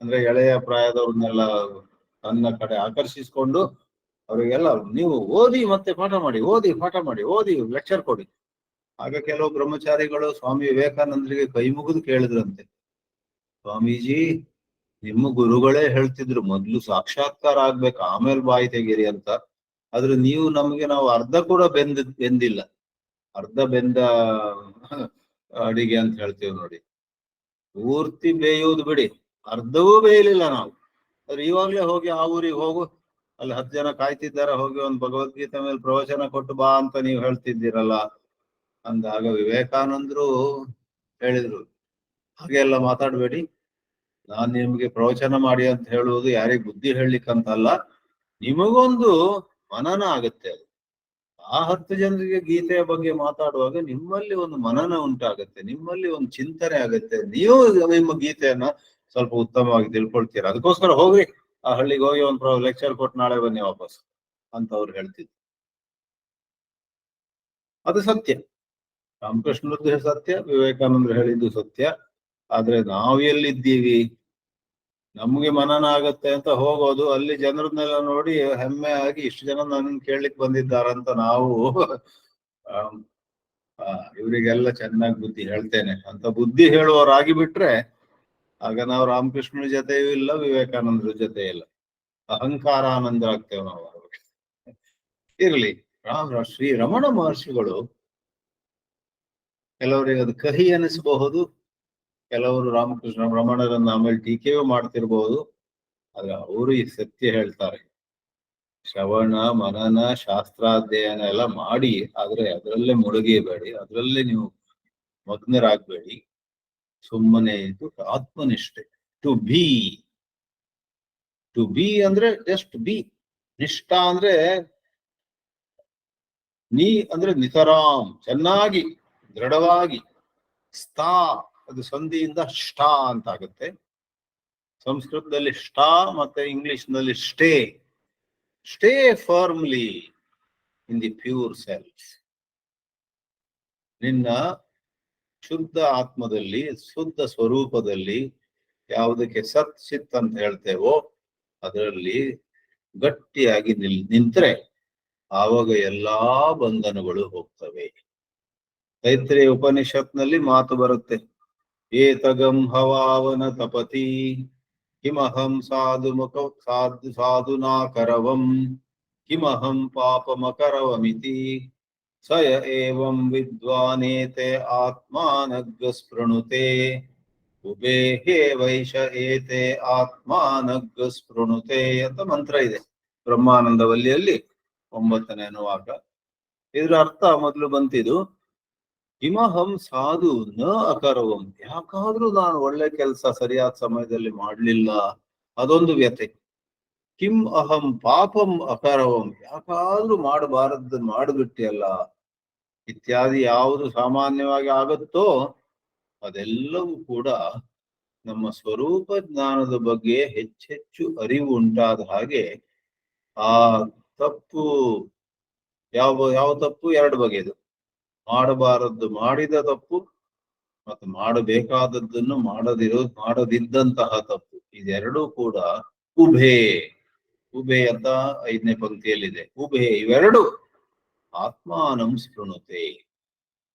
ಅಂದ್ರೆ ಎಳೆಯ ಪ್ರಾಯದವ್ರನ್ನೆಲ್ಲ ತನ್ನ ಕಡೆ ಆಕರ್ಷಿಸಿಕೊಂಡು ಅವರಿಗೆಲ್ಲ ನೀವು ಓದಿ ಮತ್ತೆ ಪಾಠ ಮಾಡಿ, ಓದಿ ಲೆಕ್ಚರ್ ಕೊಡಿ. ಆಗ ಕೆಲವು ಬ್ರಹ್ಮಚಾರಿಗಳು ಸ್ವಾಮಿ ವಿವೇಕಾನಂದರಿಗೆ ಕೈ ಮುಗಿದು ಕೇಳಿದ್ರಂತೆ, ಸ್ವಾಮೀಜಿ ನಿಮ್ಮ ಗುರುಗಳೇ ಹೇಳ್ತಿದ್ರು ಮೊದ್ಲು ಸಾಕ್ಷಾತ್ಕಾರ ಆಗ್ಬೇಕು ಆಮೇಲೆ ಬಾಯಿ ತೆಗೀರಿ ಅಂತ. ಆದ್ರೆ ನೀವು ನಮ್ಗೆ ನಾವು ಅರ್ಧ ಕೂಡ ಬೆಂದಿಲ್ಲ, ಅರ್ಧ ಬೆಂದ ಅಡಿಗೆ ಅಂತ ಹೇಳ್ತೀವಿ ನೋಡಿ, ಪೂರ್ತಿ ಬೇಯುವುದು ಬಿಡಿ, ಅರ್ಧವೂ ಬೇಯಲಿಲ್ಲ ನಾವು. ಆದ್ರೆ ಇವಾಗ್ಲೇ ಹೋಗಿ ಆ ಊರಿಗೆ ಹೋಗು, ಅಲ್ಲಿ 10 ಜನ ಕಾಯ್ತಿದ್ದಾರೆ, ಹೋಗಿ ಒಂದು ಭಗವದ್ಗೀತೆ ಮೇಲೆ ಪ್ರವಚನ ಕೊಟ್ಟು ಬಾ ಅಂತ ನೀವು ಹೇಳ್ತಿದ್ದೀರಲ್ಲ ಅಂದಾಗ ವಿವೇಕಾನಂದರು ಹೇಳಿದ್ರು, ಹಾಗೆಲ್ಲ ಮಾತಾಡ್ಬೇಡಿ, ನಾನ್ ನಿಮ್ಗೆ ಪ್ರವಚನ ಮಾಡಿ ಅಂತ ಹೇಳುವುದು ಯಾರಿಗ್ ಬುದ್ಧಿ ಹೇಳಲಿಕ್ಕಂತಲ್ಲ, ನಿಮಗೊಂದು ಮನನ ಆಗುತ್ತೆ. ಅದು ಆ 10 ಜನರಿಗೆ ಗೀತೆಯ ಬಗ್ಗೆ ಮಾತಾಡುವಾಗ ನಿಮ್ಮಲ್ಲಿ ಒಂದು ಮನನ ಉಂಟಾಗುತ್ತೆ, ನಿಮ್ಮಲ್ಲಿ ಒಂದು ಚಿಂತನೆ ಆಗುತ್ತೆ, ನೀವು ನಿಮ್ಮ ಗೀತೆಯನ್ನ ಸ್ವಲ್ಪ ಉತ್ತಮವಾಗಿ ತಿಳ್ಕೊಳ್ತೀರ. ಅದಕ್ಕೋಸ್ಕರ ಹೋಗ್ರಿ ಆ ಹಳ್ಳಿಗೆ ಹೋಗಿ ಒಂದು ಲೆಕ್ಚರ್ ಕೊಟ್ಟು ನಾಳೆ ಬನ್ನಿ ವಾಪಸ್ ಅಂತ ಅವ್ರು ಹೇಳ್ತಿದ್ರು. ಅದು ಸತ್ಯ, ರಾಮಕೃಷ್ಣರದ್ದು ಸತ್ಯ, ವಿವೇಕಾನಂದರು ಹೇಳಿದ್ದು ಸತ್ಯ. ಆದ್ರೆ ನಾವು ಎಲ್ಲಿದ್ದೀವಿ, ನಮ್ಗೆ ಮನನ ಆಗತ್ತೆ ಅಂತ ಹೋಗೋದು, ಅಲ್ಲಿ ಜನರನ್ನೆಲ್ಲ ನೋಡಿ ಹೆಮ್ಮೆ ಆಗಿ ಇಷ್ಟು ಜನ ನನ್ನ ಕೇಳಲಿಕ್ಕೆ ಬಂದಿದ್ದಾರಂತ ನಾವು ಇವರಿಗೆಲ್ಲ ಚೆನ್ನಾಗಿ ಬುದ್ಧಿ ಹೇಳ್ತೇನೆ ಅಂತ ಬುದ್ಧಿ ಹೇಳುವವರಾಗಿ ಬಿಟ್ರೆ ಆಗ ನಾವು ರಾಮಕೃಷ್ಣನ ಜೊತೆಯೂ ಇಲ್ಲ, ವಿವೇಕಾನಂದರ ಜೊತೆ ಇಲ್ಲ, ಅಹಂಕಾರ ಆನಂದ ಆಗ್ತೇವೆ ನಾವು. ಇರ್ಲಿ, ಶ್ರೀ ರಮಣ ಮಹರ್ಷಿಗಳು ಕೆಲವರಿಗೆ ಅದು ಕಹಿ ಅನಿಸಬಹುದು, ಕೆಲವರು ರಾಮಕೃಷ್ಣ ರಮಣರನ್ನ ಆಮೇಲೆ ಟೀಕೆಯೂ ಮಾಡ್ತಿರ್ಬಹುದು. ಆದ್ರೆ ಅವರು ಈ ಸತ್ಯ ಹೇಳ್ತಾರೆ, ಶ್ರವಣ ಮನನ ಶಾಸ್ತ್ರಾಧ್ಯಯನ ಎಲ್ಲ ಮಾಡಿ, ಆದ್ರೆ ಅದರಲ್ಲೇ ಮುಳುಗೇಬೇಡಿ, ಅದರಲ್ಲೇ ನೀವು ಮಗ್ನರಾಗ್ಬೇಡಿ, ಸುಮ್ಮನೆ ಇದು ಆತ್ಮನಿಷ್ಠೆ. ಟು ಬಿ ಅಂದ್ರೆ ಜಸ್ಟ್ ಬಿ, ನಿಷ್ಠಾ ಅಂದ್ರೆ ನೀ ಅಂದ್ರೆ ನಿತರಾಮ್, ಚೆನ್ನಾಗಿ ದೃಢವಾಗಿ, ಸ್ಥಾ ಅದು ಸಂಧಿಯಿಂದ ಷ್ಟಾ ಅಂತ ಆಗುತ್ತೆ. ಸಂಸ್ಕೃತದಲ್ಲಿ ಷ್ಟಾ ಮತ್ತೆ ಇಂಗ್ಲಿಷ್ ನಲ್ಲಿ stay firmly in the pure self. ನಿನ್ನ ಶುದ್ಧ ಆತ್ಮದಲ್ಲಿ, ಶುದ್ಧ ಸ್ವರೂಪದಲ್ಲಿ, ಯಾವುದಕ್ಕೆ ಸತ್ ಚಿತ್ ಅಂತ ಹೇಳ್ತೇವೋ ಅದರಲ್ಲಿ ಗಟ್ಟಿಯಾಗಿ ನಿಂತ್ರೆ ಆವಾಗ ಎಲ್ಲಾ ಬಂಧನಗಳು ಹೋಗ್ತವೆ. ತೈತ್ರೇಯ ಉಪನಿಷತ್ನಲ್ಲಿ ಮಾತು ಬರುತ್ತೆ, ಏತಗಂ ಹವಾವನ ತಪತಿ ಕಿಮಹಂ ಸಾಧುನಾಕರವಂ ಕಿಮಹಂ ಪಾಪಮಕರವಮಿತಿ ಸಯ ಏವಂ ವಿದ್ವಾನೇತೆ ಆತ್ಮಾನಗ್ಗ ಸ್ಪೃಣುತೆ ಉಬೇ ಹೇ ವೈಶ ಏತೆ ಆತ್ಮಾನಗ್ಗ ಸ್ಪೃಣುತೆ ಅಂತ ಮಂತ್ರ ಇದೆ ಬ್ರಹ್ಮಾನಂದವಲ್ಲಿಯಲ್ಲಿ 9ನೇ ಅನುವಾಕ. ಇದ್ರ ಅರ್ಥ ಮೊದಲು ಬಂತಿದ್ದು, ಕಿಮಹಂ ಸಾಧು ನ ಅಕರವಂ, ಯಾಕಾದ್ರೂ ನಾನು ಒಳ್ಳೆ ಕೆಲಸ ಸರಿಯಾದ ಸಮಯದಲ್ಲಿ ಮಾಡ್ಲಿಲ್ಲ, ಅದೊಂದು ವ್ಯಥೆ. ಕಿಂ ಅಹಂ ಪಾಪಂ ಅಕರವಂ, ಯಾಕಾದ್ರೂ ಮಾಡಬಾರದ್ದು ಮಾಡಿಬಿಟ್ಟಿಯಲ್ಲ, ಇತ್ಯಾದಿ ಯಾವುದು ಸಾಮಾನ್ಯವಾಗಿ ಆಗುತ್ತೋ ಅದೆಲ್ಲವೂ ಕೂಡ ನಮ್ಮ ಸ್ವರೂಪ ಜ್ಞಾನದ ಬಗ್ಗೆ ಹೆಚ್ಚೆಚ್ಚು ಅರಿವು ಉಂಟಾದ ಹಾಗೆ ಆ ತಪ್ಪು, ಯಾವ ತಪ್ಪು 2 ಬಗೆದು, ಮಾಡಬಾರದ್ದು ಮಾಡಿದ ತಪ್ಪು ಮತ್ತು ಮಾಡಬೇಕಾದದ್ದನ್ನು ಮಾಡದಿದ್ದಂತಹ ತಪ್ಪು, ಇದೆರಡೂ ಕೂಡ ಉಭೇ ಅಂತ 5ನೇ ಪಂಕ್ತಿಯಲ್ಲಿದೆ. ಉಭೇ ಇವೆರಡು ಆತ್ಮಾನಂ ಸ್ಪೃಣುತೆ,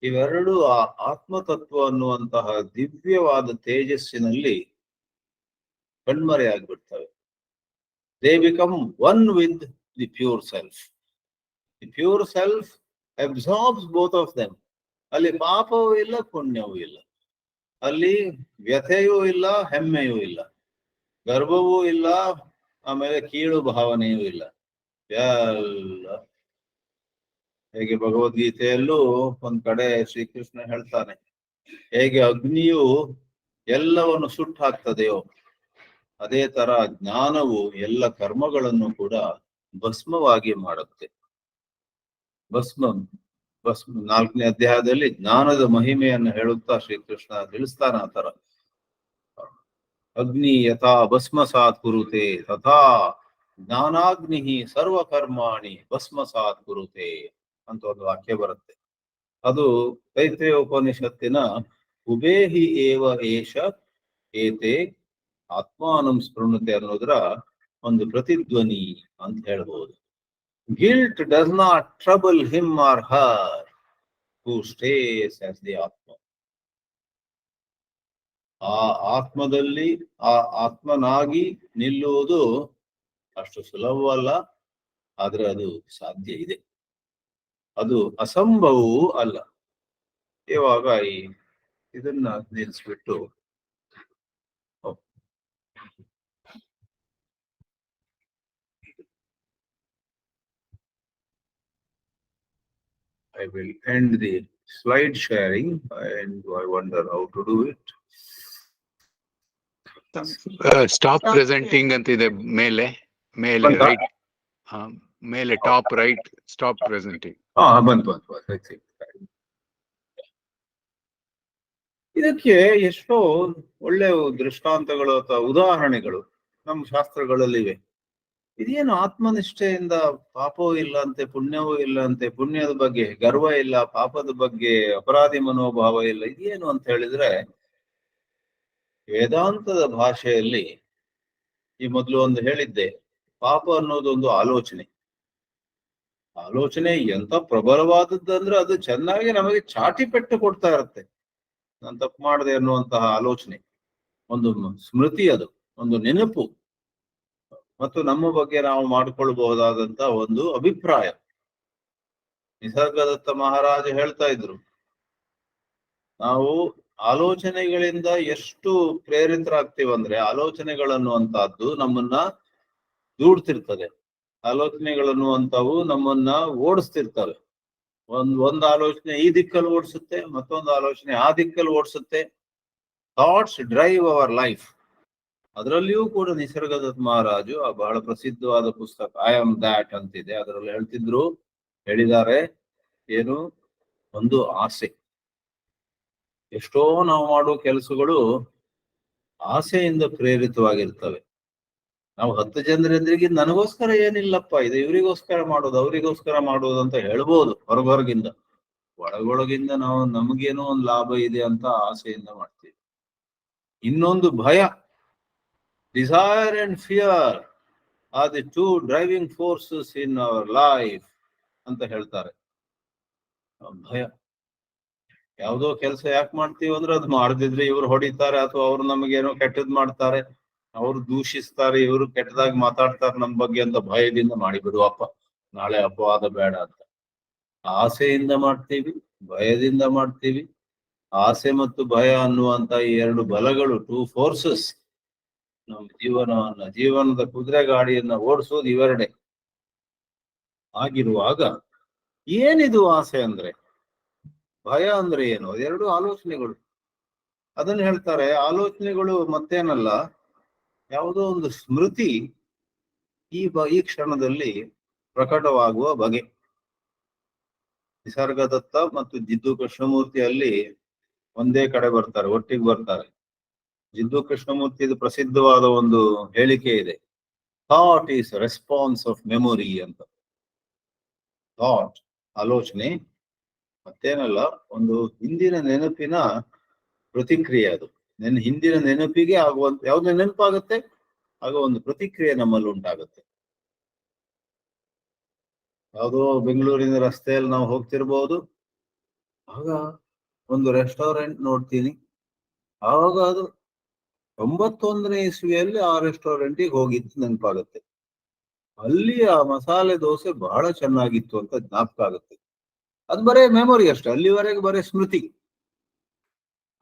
ಇವೆರಡು ಆ ಆತ್ಮತತ್ವ ಅನ್ನುವಂತಹ ದಿವ್ಯವಾದ ತೇಜಸ್ಸಿನಲ್ಲಿ ಕಣ್ಮರೆಯಾಗ್ಬಿಡ್ತವೆ. They become one with the pure self. The pure self absorbs both of them. ಅಲ್ಲಿ ಪಾಪವೂ ಇಲ್ಲ, ಪುಣ್ಯವೂ ಇಲ್ಲ, ಅಲ್ಲಿ ವ್ಯಥೆಯೂ ಇಲ್ಲ, ಹೆಮ್ಮೆಯೂ ಇಲ್ಲ, ಗರ್ವವೂ ಇಲ್ಲ, ಆಮೇಲೆ ಕೀಳು ಭಾವನೆಯೂ ಇಲ್ಲ. ಎಲ್ಲ ಹೇಗೆ ಭಗವದ್ಗೀತೆಯಲ್ಲೂ ಒಂದ್ ಕಡೆ ಶ್ರೀಕೃಷ್ಣ ಹೇಳ್ತಾನೆ, ಹೇಗೆ ಅಗ್ನಿಯು ಎಲ್ಲವನ್ನು ಸುಟ್ಟು ಹಾಕ್ತದೆಯೋ ಅದೇ ತರ ಜ್ಞಾನವು ಎಲ್ಲ ಕರ್ಮಗಳನ್ನು ಕೂಡ ಭಸ್ಮವಾಗಿ ಮಾಡುತ್ತೆ. ಭಸ್ಮ 4ನೇ ಅಧ್ಯಾಯದಲ್ಲಿ ಜ್ಞಾನದ ಮಹಿಮೆಯನ್ನು ಹೇಳುತ್ತಾ ಶ್ರೀಕೃಷ್ಣ ತಿಳಿಸ್ತಾನ. ಆ ತರ ಅಗ್ನಿ ಯಥಾ ಭಸ್ಮಸಾತ್ ಕುರುತೆ ತಥಾ ಜ್ಞಾನಾಗ್ನಿ ಸರ್ವಕರ್ಮಾಣಿ ಭಸ್ಮಸಾತ್ ಕುರುತೆ ಅಂತ ಒಂದು ವಾಕ್ಯ ಬರುತ್ತೆ. ಅದು ತೈತ್ರೇಯ ಉಪನಿಷತ್ತಿನ ಉಬೇಹಿ ಏವ ಏಷ ಏತೆ ಆತ್ಮಾನಂ ಸ್ಪೃಣುತೆ ಅನ್ನೋದ್ರ ಒಂದು ಪ್ರತಿಧ್ವನಿ ಅಂತ ಹೇಳ್ಬೋದು. Guilt does not trouble him or her. who stays as the Atma. ಆ ಆತ್ಮದಲ್ಲಿ ಆ ಆತ್ಮನಾಗಿ ನಿಲ್ಲುವುದು ಅಷ್ಟು ಸುಲಭವಲ್ಲ, ಆದ್ರೆ ಅದು ಸಾಧ್ಯ ಇದೆ. ಅದು ಅಸಂಭವವೂ ಅಲ್ಲ. ಇವಾಗ ಇದನ್ನ ನಿಲ್ಲಿಸ್ಬಿಟ್ಟು I will end the slide sharing and I wonder how to do it. Stop presenting ಅಂತಿದೆ ಮೇಲೆ ರೈಟ್, ಮೇಲೆ ಟಾಪ್ ರೈಟ್, ಸ್ಟಾಪ್ ಪ್ರೆಸೆಂಟಿಂಗ್. ಬಂತು. ಇದಕ್ಕೆ ಎಷ್ಟೋ ಒಳ್ಳೆ ದೃಷ್ಟಾಂತಗಳು ಅಥವಾ ಉದಾಹರಣೆಗಳು ನಮ್ಮ ಶಾಸ್ತ್ರಗಳಲ್ಲಿವೆ. ಇದೇನು ಆತ್ಮನಿಷ್ಠೆಯಿಂದ ಪಾಪವೂ ಇಲ್ಲ ಅಂತೆ, ಪುಣ್ಯವೂ ಇಲ್ಲ ಅಂತೆ, ಪುಣ್ಯದ ಬಗ್ಗೆ ಗರ್ವ ಇಲ್ಲ, ಪಾಪದ ಬಗ್ಗೆ ಅಪರಾಧಿ ಮನೋಭಾವ ಇಲ್ಲ, ಇದೇನು ಅಂತ ಹೇಳಿದ್ರೆ, ವೇದಾಂತದ ಭಾಷೆಯಲ್ಲಿ ಈ ಮೊದಲು ಒಂದು ಹೇಳಿದ್ದೆ, ಪಾಪ ಅನ್ನೋದೊಂದು ಆಲೋಚನೆ. ಆಲೋಚನೆ ಎಂತ ಪ್ರಬಲವಾದದ್ದಂದ್ರೆ ಅದು ಚೆನ್ನಾಗಿ ನಮಗೆ ಚಾಟಿ ಪೆಟ್ಟು ಕೊಡ್ತಾ ಇರುತ್ತೆ. ನಾನು ತಪ್ಪು ಮಾಡಿದೆ ಅನ್ನುವಂತಹ ಆಲೋಚನೆ, ಒಂದು ಸ್ಮೃತಿ, ಅದು ಒಂದು ನೆನಪು, ಮತ್ತು ನಮ್ಮ ಬಗ್ಗೆ ನಾವು ಮಾಡಿಕೊಳ್ಬಹುದಾದಂತ ಒಂದು ಅಭಿಪ್ರಾಯ. ನಿಸರ್ಗದತ್ತ ಮಹಾರಾಜ ಹೇಳ್ತಾ ಇದ್ರು, ನಾವು ಆಲೋಚನೆಗಳಿಂದ ಎಷ್ಟು ಪ್ರೇರಿತರಾಗ್ತೀವಂದ್ರೆ, ಆಲೋಚನೆಗಳನ್ನುವಂತಹದ್ದು ನಮ್ಮನ್ನ ದೂಡ್ತಿರ್ತದೆ. ಆಲೋಚನೆಗಳನ್ನುವಂಥವು ನಮ್ಮನ್ನ ಓಡಿಸ್ತಿರ್ತವೆ. ಒಂದ್ ಆಲೋಚನೆ ಈ ದಿಕ್ಕಲ್ಲಿ ಓಡಿಸುತ್ತೆ, ಮತ್ತೊಂದು ಆಲೋಚನೆ ಆ ದಿಕ್ಕಲ್ಲಿ ಓಡಿಸುತ್ತೆ. Thoughts drive our life. ಅದರಲ್ಲಿಯೂ ಕೂಡ ನಿಸರ್ಗದತ್ತ ಮಹಾರಾಜು ಆ ಬಹಳ ಪ್ರಸಿದ್ಧವಾದ ಪುಸ್ತಕ ಐ ಆಮ್ ದ್ಯಾಟ್ ಅಂತಿದೆ, ಅದರಲ್ಲಿ ಹೇಳಿದ್ದಾರೆ ಏನು, ಒಂದು ಆಸೆ. ಎಷ್ಟೋ ನಾವು ಮಾಡುವ ಕೆಲಸಗಳು ಆಸೆಯಿಂದ ಪ್ರೇರಿತವಾಗಿರ್ತವೆ. ನಾವು 10 ಜನರೆಂದ್ರಿಗೆ ನನಗೋಸ್ಕರ ಏನಿಲ್ಲಪ್ಪ, ಇದು ಇವರಿಗೋಸ್ಕರ ಮಾಡೋದು, ಅವರಿಗೋಸ್ಕರ ಮಾಡೋದು ಅಂತ ಹೇಳ್ಬೋದು ಹೊರಗಿಂದ. ಒಳಗೊಳಗಿಂದ ನಾವು ನಮಗೇನೋ ಒಂದು ಲಾಭ ಇದೆ ಅಂತ ಆಸೆಯಿಂದ ಮಾಡ್ತೀವಿ. ಇನ್ನೊಂದು ಭಯ, desire and fear are the 2 driving forces in our life ಅಂತ ಹೇಳ್ತಾರೆ. ಭಯ, ಯಾವುದೋ ಕೆಲಸ ಯಾಕೆ ಮಾಡ್ತೀವಿ ಅಂದ್ರೆ ಅದು ಮಾಡದಿದ್ರೆ ಇವ್ರು ಹೊಡಿತಾರೆ, ಅಥವಾ ಅವ್ರು ನಮಗೇನೋ ಕೆಟ್ಟದ್ ಮಾಡ್ತಾರೆ, ಅವ್ರು ದೂಷಿಸ್ತಾರೆ, ಇವರು ಕೆಟ್ಟದಾಗಿ ಮಾತಾಡ್ತಾರೆ ನಮ್ಮ ಬಗ್ಗೆ ಅಂತ ಭಯದಿಂದ ಮಾಡಿಬಿಡುವಪ್ಪ, ನಾಳೆ ಅಪವಾದ ಬೇಡ ಅಂತ. ಆಸೆಯಿಂದ ಮಾಡ್ತೀವಿ, ಭಯದಿಂದ ಮಾಡ್ತೀವಿ. ಆಸೆ ಮತ್ತು ಭಯ ಅನ್ನುವಂತ ಈ 2 ಬಲಗಳು, 2 ಫೋರ್ಸಸ್, ನಮ್ಮ ಜೀವನದ ಕುದುರೆ ಗಾಡಿಯನ್ನ ಓಡಿಸೋದು ಇವೆರಡೆ. ಆಗಿರುವಾಗ ಏನಿದು ಆಸೆ ಅಂದ್ರೆ, ಭಯ ಅಂದ್ರೆ ಏನು? 2 ಆಲೋಚನೆಗಳು. ಅದನ್ನ ಹೇಳ್ತಾರೆ, ಆಲೋಚನೆಗಳು ಮತ್ತೇನಲ್ಲ, ಯಾವುದೋ ಒಂದು ಸ್ಮೃತಿ ಈ ಕ್ಷಣದಲ್ಲಿ ಪ್ರಕಟವಾಗುವ ಬಗೆ. ನಿಸರ್ಗದತ್ತ ಮತ್ತು ಜಿದ್ದು ಕೃಷ್ಣಮೂರ್ತಿಯಲ್ಲಿ ಒಂದೇ ಕಡೆ ಬರ್ತಾರೆ, ಒಟ್ಟಿಗೆ ಬರ್ತಾರೆ. ಜಿದ್ದು ಕೃಷ್ಣಮೂರ್ತಿದು ಪ್ರಸಿದ್ಧವಾದ ಒಂದು ಹೇಳಿಕೆ ಇದೆ, thought is response of memory ಅಂತ. ಥಾಟ್, ಆಲೋಚನೆ ಮತ್ತೇನಲ್ಲ, ಒಂದು ಹಿಂದಿನ ನೆನಪಿನ ಪ್ರತಿಕ್ರಿಯೆ. ಅದು ಹಿಂದಿನ ನೆನಪಿಗೆ ಆಗುವಂತ, ಯಾವ್ದು ನೆನಪಾಗುತ್ತೆ ಆಗ ಒಂದು ಪ್ರತಿಕ್ರಿಯೆ ನಮ್ಮಲ್ಲಿ ಉಂಟಾಗುತ್ತೆ. ಯಾವುದೋ ಬೆಂಗಳೂರಿನ ರಸ್ತೆಯಲ್ಲಿ ನಾವು ಹೋಗ್ತಿರ್ಬೋದು, ಆಗ ಒಂದು ರೆಸ್ಟೋರೆಂಟ್ ನೋಡ್ತೀನಿ, ಆವಾಗ ಅದು 91ನೇ ಇಸ್ವಿಯಲ್ಲಿ ಆ ರೆಸ್ಟೋರೆಂಟಿಗೆ ಹೋಗಿದ್ದು ನೆನಪಾಗುತ್ತೆ. ಅಲ್ಲಿ ಆ ಮಸಾಲೆ ದೋಸೆ ಬಹಳ ಚೆನ್ನಾಗಿತ್ತು ಅಂತ ಜ್ಞಾಪಕ ಆಗುತ್ತೆ. ಅದು ಬರೇ ಮೆಮೊರಿ ಅಷ್ಟೇ, ಅಲ್ಲಿವರೆಗೆ ಬರೇ ಸ್ಮೃತಿ.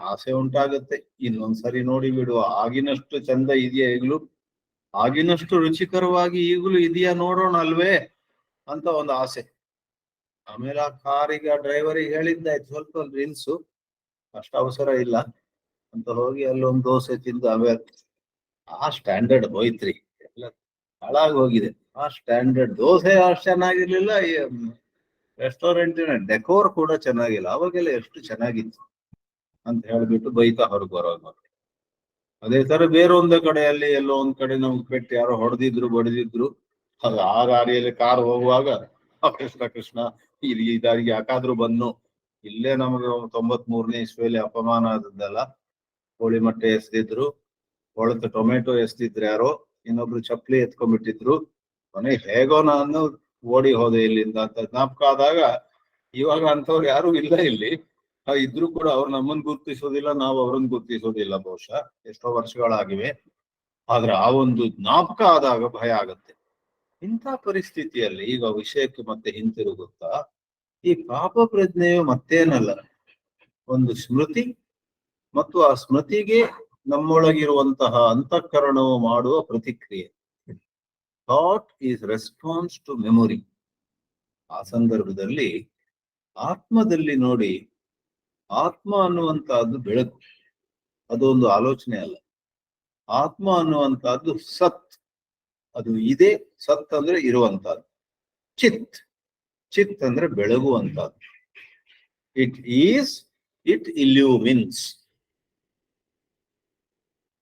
ಆಸೆ ಉಂಟಾಗುತ್ತೆ, ಇನ್ನೊಂದ್ಸರಿ ನೋಡಿ ಬಿಡುವ, ಆಗಿನಷ್ಟು ಚಂದ ಇದೆಯಾ ಈಗಲೂ, ಆಗಿನಷ್ಟು ರುಚಿಕರವಾಗಿ ಈಗಲೂ ಇದೆಯಾ ನೋಡೋಣ ಅಲ್ವೇ ಅಂತ ಒಂದು ಆಸೆ. ಆಮೇಲೆ ಆ ಕಾರಿಗೆ, ಆ ಡ್ರೈವರಿಗೆ ಹೇಳಿದ್ದಾಯ್ತು, ಸ್ವಲ್ಪ ನಿಲ್ಸು, ಅಷ್ಟು ಅವಸರ ಇಲ್ಲ ಅಂತ ಹೋಗಿ ಅಲ್ಲೊಂದು ದೋಸೆ ತಿಂದು ಆಮೇಲೆ ಆ ಸ್ಟ್ಯಾಂಡರ್ಡ್ ಹೋಯ್ತ್ರಿ, ಎಲ್ಲ ಹಾಳಾಗಿ ಹೋಗಿದೆ. ಆ ಸ್ಟ್ಯಾಂಡರ್ಡ್ ದೋಸೆ ಅಷ್ಟು ಚೆನ್ನಾಗಿರ್ಲಿಲ್ಲ, ರೆಸ್ಟೋರೆಂಟಿನ ಡೆಕೋರ್ ಕೂಡ ಚೆನ್ನಾಗಿಲ್ಲ. ಅವಾಗೆಲ್ಲ ಎಷ್ಟು ಚೆನ್ನಾಗಿತ್ತು ಅಂತ ಹೇಳ್ಬಿಟ್ಟು ಬೈತಾ ಹೊರಗೆ ಬರೋದು. ಅದೇ ತರ ಬೇರೊಂದೇ ಕಡೆಯಲ್ಲಿ ಎಲ್ಲೋ ಒಂದ್ ಕಡೆ ನಮ್ಗೆ ಪೆಟ್ಟು ಯಾರೋ ಹೊಡೆದಿದ್ರು ಬಡಿದಿದ್ರು, ಅದು ಆ ದಾರಿಯಲ್ಲಿ ಕಾರ್ ಹೋಗುವಾಗ ಕೃಷ್ಣ ಇಲ್ಲಿ ಈ ದಾರಿಗೆ ಯಾಕಾದ್ರೂ ಬನ್ನು, ಇಲ್ಲೇ ನಮಗೆ 93ನೇ ಇಸ್ವಿಯಲ್ಲಿ ಅಪಮಾನ ಆದದ್ದಲ್ಲ, ಕೋಳಿ ಮೊಟ್ಟೆ ಎಸ್ದಿದ್ರು, ಕೊಳತು ಟೊಮೆಟೊ ಎಸ್ದಿದ್ರು ಯಾರೋ, ಇನ್ನೊಬ್ರು ಚಪ್ಪಲಿ ಎತ್ಕೊಂಡ್ಬಿಟ್ಟಿದ್ರು, ಮನೆ ಹೇಗೋ ನಾನು ಓಡಿ ಹೋದೆ ಇಲ್ಲಿಂದ ಅಂತ ಜ್ಞಾಪಕ ಆದಾಗ ಇವಾಗ ಅಂಥವ್ರು ಯಾರು ಇಲ್ಲ ಇಲ್ಲಿ. ಇದ್ರೂ ಕೂಡ ಅವ್ರು ನಮ್ಮನ್ನು ಗುರುತಿಸೋದಿಲ್ಲ, ನಾವು ಅವ್ರನ್ನ ಗುರುತಿಸೋದಿಲ್ಲ ಬಹುಶಃ. ಎಷ್ಟೋ ವರ್ಷಗಳಾಗಿವೆ. ಆದ್ರೆ ಆ ಒಂದು ಜ್ಞಾಪಕ ಆದಾಗ ಭಯ ಆಗತ್ತೆ. ಇಂಥ ಪರಿಸ್ಥಿತಿಯಲ್ಲಿ ಈಗ ವಿಷಯಕ್ಕೆ ಮತ್ತೆ ಹಿಂತಿರುಗುತ್ತಾ, ಈ ಪಾಪ ಪ್ರಜ್ಞೆಯು ಮತ್ತೇನಲ್ಲ, ಒಂದು ಸ್ಮೃತಿ, ಮತ್ತು ಆ ಸ್ಮೃತಿಗೆ ನಮ್ಮೊಳಗಿರುವಂತಹ ಅಂತಃಕರಣವು ಮಾಡುವ ಪ್ರತಿಕ್ರಿಯೆ. Thought is response to memory. ಆ ಸಂದರ್ಭದಲ್ಲಿ ಆತ್ಮದಲ್ಲಿ ನೋಡಿ, ಆತ್ಮ ಅನ್ನುವಂತಹದ್ದು ಬೆಳಕು, ಅದೊಂದು ಆಲೋಚನೆ ಅಲ್ಲ. ಆತ್ಮ ಅನ್ನುವಂತಹದ್ದು ಸತ್, ಅದು ಇದೆ. ಸತ್ ಅಂದ್ರೆ ಇರುವಂತಹದ್ದು. ಚಿತ್, ಚಿತ್ ಅಂದ್ರೆ ಬೆಳಗುವಂತಹದ್ದು. It is, it illumines.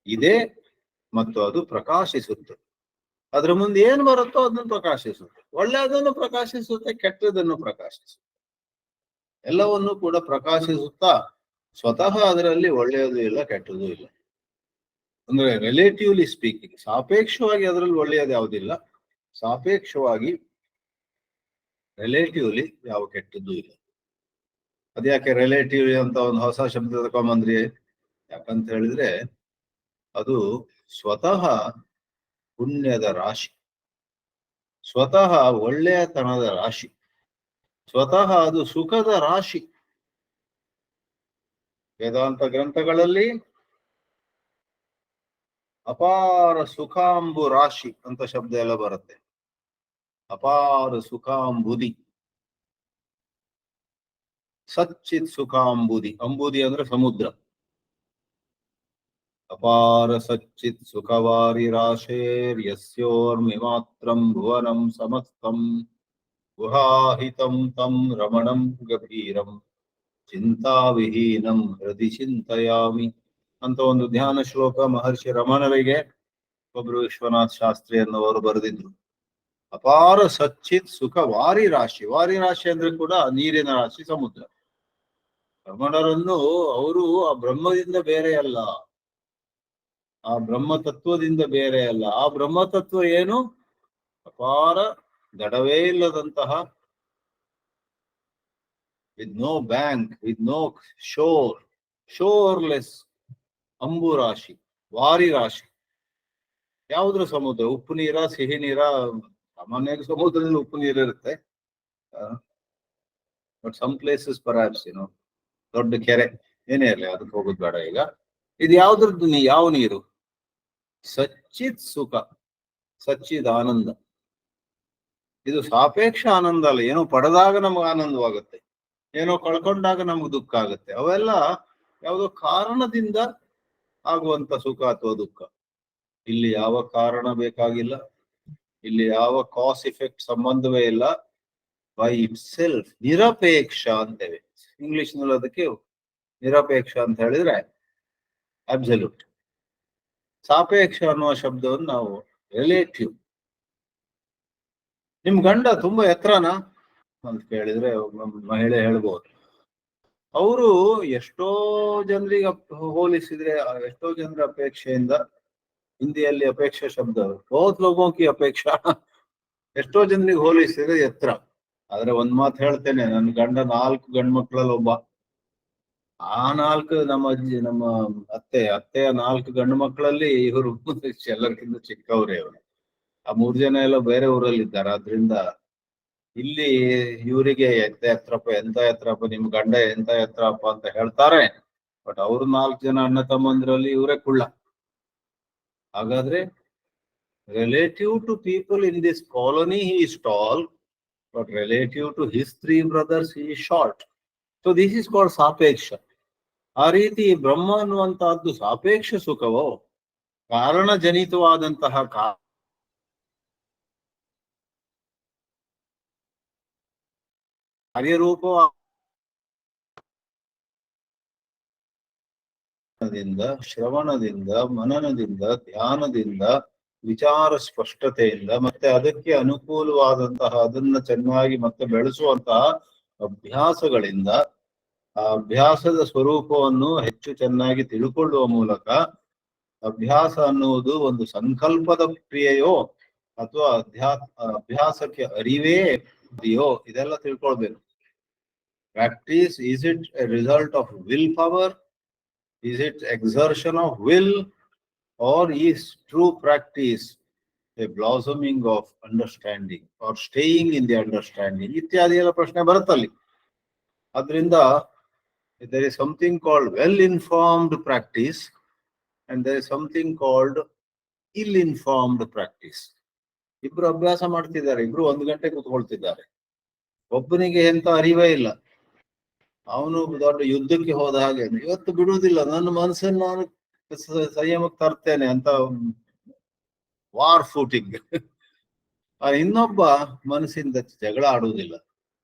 ಇದೆ ಮತ್ತು ಅದು ಪ್ರಕಾಶಿಸುತ್ತೆ. ಅದ್ರ ಮುಂದೆ ಏನ್ ಬರುತ್ತೋ ಅದನ್ನು ಪ್ರಕಾಶಿಸುತ್ತೆ. ಒಳ್ಳೆಯದನ್ನು ಪ್ರಕಾಶಿಸುತ್ತೆ, ಕೆಟ್ಟದನ್ನು ಪ್ರಕಾಶಿಸುತ್ತೆ. ಎಲ್ಲವನ್ನೂ ಕೂಡ ಪ್ರಕಾಶಿಸುತ್ತಾ ಸ್ವತಃ ಅದರಲ್ಲಿ ಒಳ್ಳೆಯದು ಇಲ್ಲ, ಕೆಟ್ಟದ್ದು ಇಲ್ಲ. ಅಂದ್ರೆ ರಿಲೇಟಿವ್ಲಿ ಸ್ಪೀಕಿಂಗ್, ಸಾಪೇಕ್ಷವಾಗಿ ಅದರಲ್ಲಿ ಒಳ್ಳೆಯದು ಯಾವುದಿಲ್ಲ, ಸಾಪೇಕ್ಷವಾಗಿ ರಿಲೇಟಿವ್ಲಿ ಯಾವ ಕೆಟ್ಟದ್ದು ಇಲ್ಲ. ಅದ್ಯಾಕೆ ರಿಲೇಟಿವ್ಲಿ ಅಂತ ಒಂದು ಹೊಸ ಶಬ್ದ ತಗೊಂಬಂದ್ರಿ? ಯಾಕಂತ ಹೇಳಿದ್ರೆ ಅದು ಸ್ವತಃ ಪುಣ್ಯದ ರಾಶಿ, ಸ್ವತಃ ಒಳ್ಳೆಯತನದ ರಾಶಿ, ಸ್ವತಃ ಅದು ಸುಖದ ರಾಶಿ. ವೇದಾಂತ ಗ್ರಂಥಗಳಲ್ಲಿ ಅಪಾರ ಸುಖಾಂಬು ರಾಶಿ ಅಂತ ಶಬ್ದ ಎಲ್ಲ ಬರುತ್ತೆ. ಅಪಾರ ಸುಖಾಂಬುದಿ, ಸಚ್ಚಿತ್ ಸುಖಾಂಬುದಿ. ಅಂಬುದಿ ಅಂದ್ರೆ ಸಮುದ್ರ. ಅಪಾರ ಸಚ್ಚಿತ್ ಸುಖವಾರಿ ರಾಶೇರ್ ಯಸ್ಯೋರ್ಮಿಮಾತ್ರಂ ಭುವನಂ ಸಮಸ್ತಂ ಗುಹಾಹಿತಂ ತಂ ರಮಣಂ ಗಭೀರಂ ಚಿಂತಾವಿಹೀನಂ ಹೃದಯ ಚಿಂತಯಾಮಿ ಅಂತ ಒಂದು ಧ್ಯಾನ ಶ್ಲೋಕ ಮಹರ್ಷಿ ರಮಣರಿಗೆ ಒಬ್ರು ವಿಶ್ವನಾಥ್ ಶಾಸ್ತ್ರಿ ಅನ್ನುವರು ಬರೆದಿದ್ರು. ಅಪಾರ ಸಚ್ಚಿತ್ ಸುಖ ವಾರಿ ರಾಶಿ. ವಾರಿ ರಾಶಿ ಅಂದ್ರೆ ಕೂಡ ನೀರಿನ ರಾಶಿ, ಸಮುದ್ರ. ರಮಣರನ್ನು ಅವರು ಆ ಬ್ರಹ್ಮದಿಂದ ಬೇರೆ ಅಲ್ಲ, ಆ ಬ್ರಹ್ಮ ತತ್ವದಿಂದ ಬೇರೆ ಅಲ್ಲ. ಆ ಬ್ರಹ್ಮ ತತ್ವ ಏನು? ಅಪಾರ ದಡವೇ ಇಲ್ಲದಂತಹ, with no bank, with no shore, shoreless ಅಂಬು ರಾಶಿ, ವಾರಿ ರಾಶಿ. ಯಾವುದ್ರ ಸಮುದ್ರ? ಉಪ್ಪು ನೀರ, ಸಿಹಿ ನೀರ? ಸಾಮಾನ್ಯವಾಗಿ ಸಮುದ್ರದಲ್ಲಿ ಉಪ್ಪು ನೀರು ಇರುತ್ತೆ, ಬಟ್ ಸಮ್ ಪ್ಲೇಸಸ್ ಪರ್ಹ್ಯಾಪ್ಸ್ ದೊಡ್ಡ ಕೆರೆ ಏನೇ ಇರಲಿ, ಅದಕ್ಕೆ ಹೋಗೋದು ಬೇಡ ಈಗ. ಇದು ಯಾವ್ದ್ರದ್ದು? ಯಾವ ನೀರು? ಸಚ್ಚಿತ್ ಸುಖ, ಸಚ್ಚಿದ್ ಆನಂದ. ಇದು ಸಾಪೇಕ್ಷ ಆನಂದ ಅಲ್ಲ. ಏನೋ ಪಡೆದಾಗ ನಮ್ಗೆ ಆನಂದವಾಗುತ್ತೆ, ಏನೋ ಕಳ್ಕೊಂಡಾಗ ನಮ್ಗೆ ದುಃಖ ಆಗುತ್ತೆ. ಅವೆಲ್ಲ ಯಾವುದೋ ಕಾರಣದಿಂದ ಆಗುವಂತ ಸುಖ ಅಥವಾ ದುಃಖ. ಇಲ್ಲಿ ಯಾವ ಕಾರಣ ಬೇಕಾಗಿಲ್ಲ, ಇಲ್ಲಿ ಯಾವ ಕಾಸ್ ಇಫೆಕ್ಟ್ ಸಂಬಂಧವೇ ಇಲ್ಲ. ಬೈ ಇಟ್ ಸೆಲ್ಫ್ ನಿರಪೇಕ್ಷ ಅಂತೇವೆ ಇಂಗ್ಲಿಷ್ ನಲ್ಲಿ. ಅದಕ್ಕೆ ನಿರಪೇಕ್ಷ ಅಂತ ಹೇಳಿದ್ರೆ ಅಬ್ಸಲ್ಯೂಟ್. ಸಾಪೇಕ್ಷ ಅನ್ನುವ ಶಬ್ದವನ್ನು ನಾವು ರಿಲೇಟಿವ್. ನಿಮ್ ಗಂಡ ತುಂಬಾ ಎತ್ತರನಾ ಅಂತ ಕೇಳಿದ್ರೆ ಮಹಿಳೆ ಹೇಳ್ಬೋದು. ಅವರು ಎಷ್ಟೋ ಜನರಿಗೆ ಹೋಲಿಸಿದ್ರೆ, ಎಷ್ಟೋ ಜನರ ಅಪೇಕ್ಷೆಯಿಂದ, ಹಿಂದಿಯಲ್ಲಿ ಅಪೇಕ್ಷೆ ಶಬ್ದ ಬಹುತ್ ಲೋಗೋಂ ಕಿ ಅಪೇಕ್ಷಾ, ಎಷ್ಟೋ ಜನರಿಗೆ ಹೋಲಿಸಿದ್ರೆ ಎತ್ತರ. ಆದ್ರೆ ಒಂದ್ ಮಾತು ಹೇಳ್ತೇನೆ, ನನ್ನ ಗಂಡ 4 ಗಂಡು ಮಕ್ಕಳಲ್ಲಿ ಒಬ್ಬ. ಆ 4 ನಮ್ಮ ಅಜ್ಜಿ, ನಮ್ಮ ಅತ್ತೆಯ 4 ಗಂಡು ಮಕ್ಕಳಲ್ಲಿ ಇವರು ಎಲ್ಲರಿಗಿಂತ ಚಿಕ್ಕವರೇ. ಅವರು ಆ 3 ಜನ ಎಲ್ಲ ಬೇರೆ ಊರಲ್ಲಿ ಇದ್ದಾರೆ. ಆದ್ರಿಂದ ಇಲ್ಲಿ ಇವರಿಗೆ ಎತ್ತರಪ್ಪ, ಎಂತ ಎತ್ತರಪ್ಪ, ನಿಮ್ ಗಂಡ ಎಂತ ಎತ್ತರಪ್ಪ ಅಂತ ಹೇಳ್ತಾರೆ. ಬಟ್ ಅವ್ರು 4 ಜನ ಅಣ್ಣ ತಮ್ಮಂದ್ರಲ್ಲಿ ಇವರೇ ಕುಳ್ಳ. ಹಾಗಾದ್ರೆ relative to people in this colony he is tall, but relative to his 3 brothers he is short. So this is called ಸಾಪೇಕ್ಷ. ಆ ರೀತಿ ಬ್ರಹ್ಮ ಅನ್ನುವಂತಹದ್ದು ಸಾಪೇಕ್ಷ ಸುಖವೋ, ಕಾರಣಜನಿತವಾದಂತಹ ಕಾರ್ಯರೂಪದಿಂದ, ಶ್ರವಣದಿಂದ, ಮನನದಿಂದ, ಧ್ಯಾನದಿಂದ, ವಿಚಾರ ಸ್ಪಷ್ಟತೆಯಿಂದ, ಮತ್ತೆ ಅದಕ್ಕೆ ಅನುಕೂಲವಾದಂತಹ, ಅದನ್ನ ಚೆನ್ನಾಗಿ ಮತ್ತೆ ಬೆಳೆಸುವಂತಹ ಅಭ್ಯಾಸಗಳಿಂದ, ಆ ಅಭ್ಯಾಸದ ಸ್ವರೂಪವನ್ನು ಹೆಚ್ಚು ಚೆನ್ನಾಗಿ ತಿಳ್ಕೊಳ್ಳುವ ಮೂಲಕ, ಅಭ್ಯಾಸ ಅನ್ನುವುದು ಒಂದು ಸಂಕಲ್ಪದ ಕ್ರಿಯೆಯೋ ಅಥವಾ ಅಭ್ಯಾಸಕ್ಕೆ ಅರಿವೇ ಇದೆಯೋ, ಇದೆಲ್ಲ ತಿಳ್ಕೊಳ್ಬೇಕು. Practice, is it a result of willpower? Is it exertion of will? Or is true practice a blossoming of understanding or staying in the understanding? ಇತ್ಯಾದಿ ಎಲ್ಲ ಪ್ರಶ್ನೆ ಬರುತ್ತಲ್ಲಿ. ಅದರಿಂದ there is something called well-informed practice and there is something called ill-informed practice. ಇಬ್ರು ಅಭ್ಯಾಸ ಮಾಡ್ತಿದ್ದಾರೆ, ಇಬ್ರು 1 ಗಂಟೆ ಕೂತ್ಕೊಳ್ತಿದ್ದಾರೆ. ಒಬ್ಬನಿಗೆ ಎಂತ ಅರಿವೇ ಇಲ್ಲ, ಅವನು ದೊಡ್ಡ ಯುದ್ಧಕ್ಕೆ ಹೋದ ಹಾಗೆ ಇವತ್ತು ಬಿಡುವುದಿಲ್ಲ, ನನ್ನ ಮನಸ್ಸನ್ನು ನಾನು ಸಂಯಮಕ್ಕೆ ತರ್ತೇನೆ ಅಂತ ವಾರ್ ಫೂಟಿಂಗ್. ಇನ್ನೊಬ್ಬ ಮನಸ್ಸಿಂದ ಜಗಳ ಆಡುವುದಿಲ್ಲ,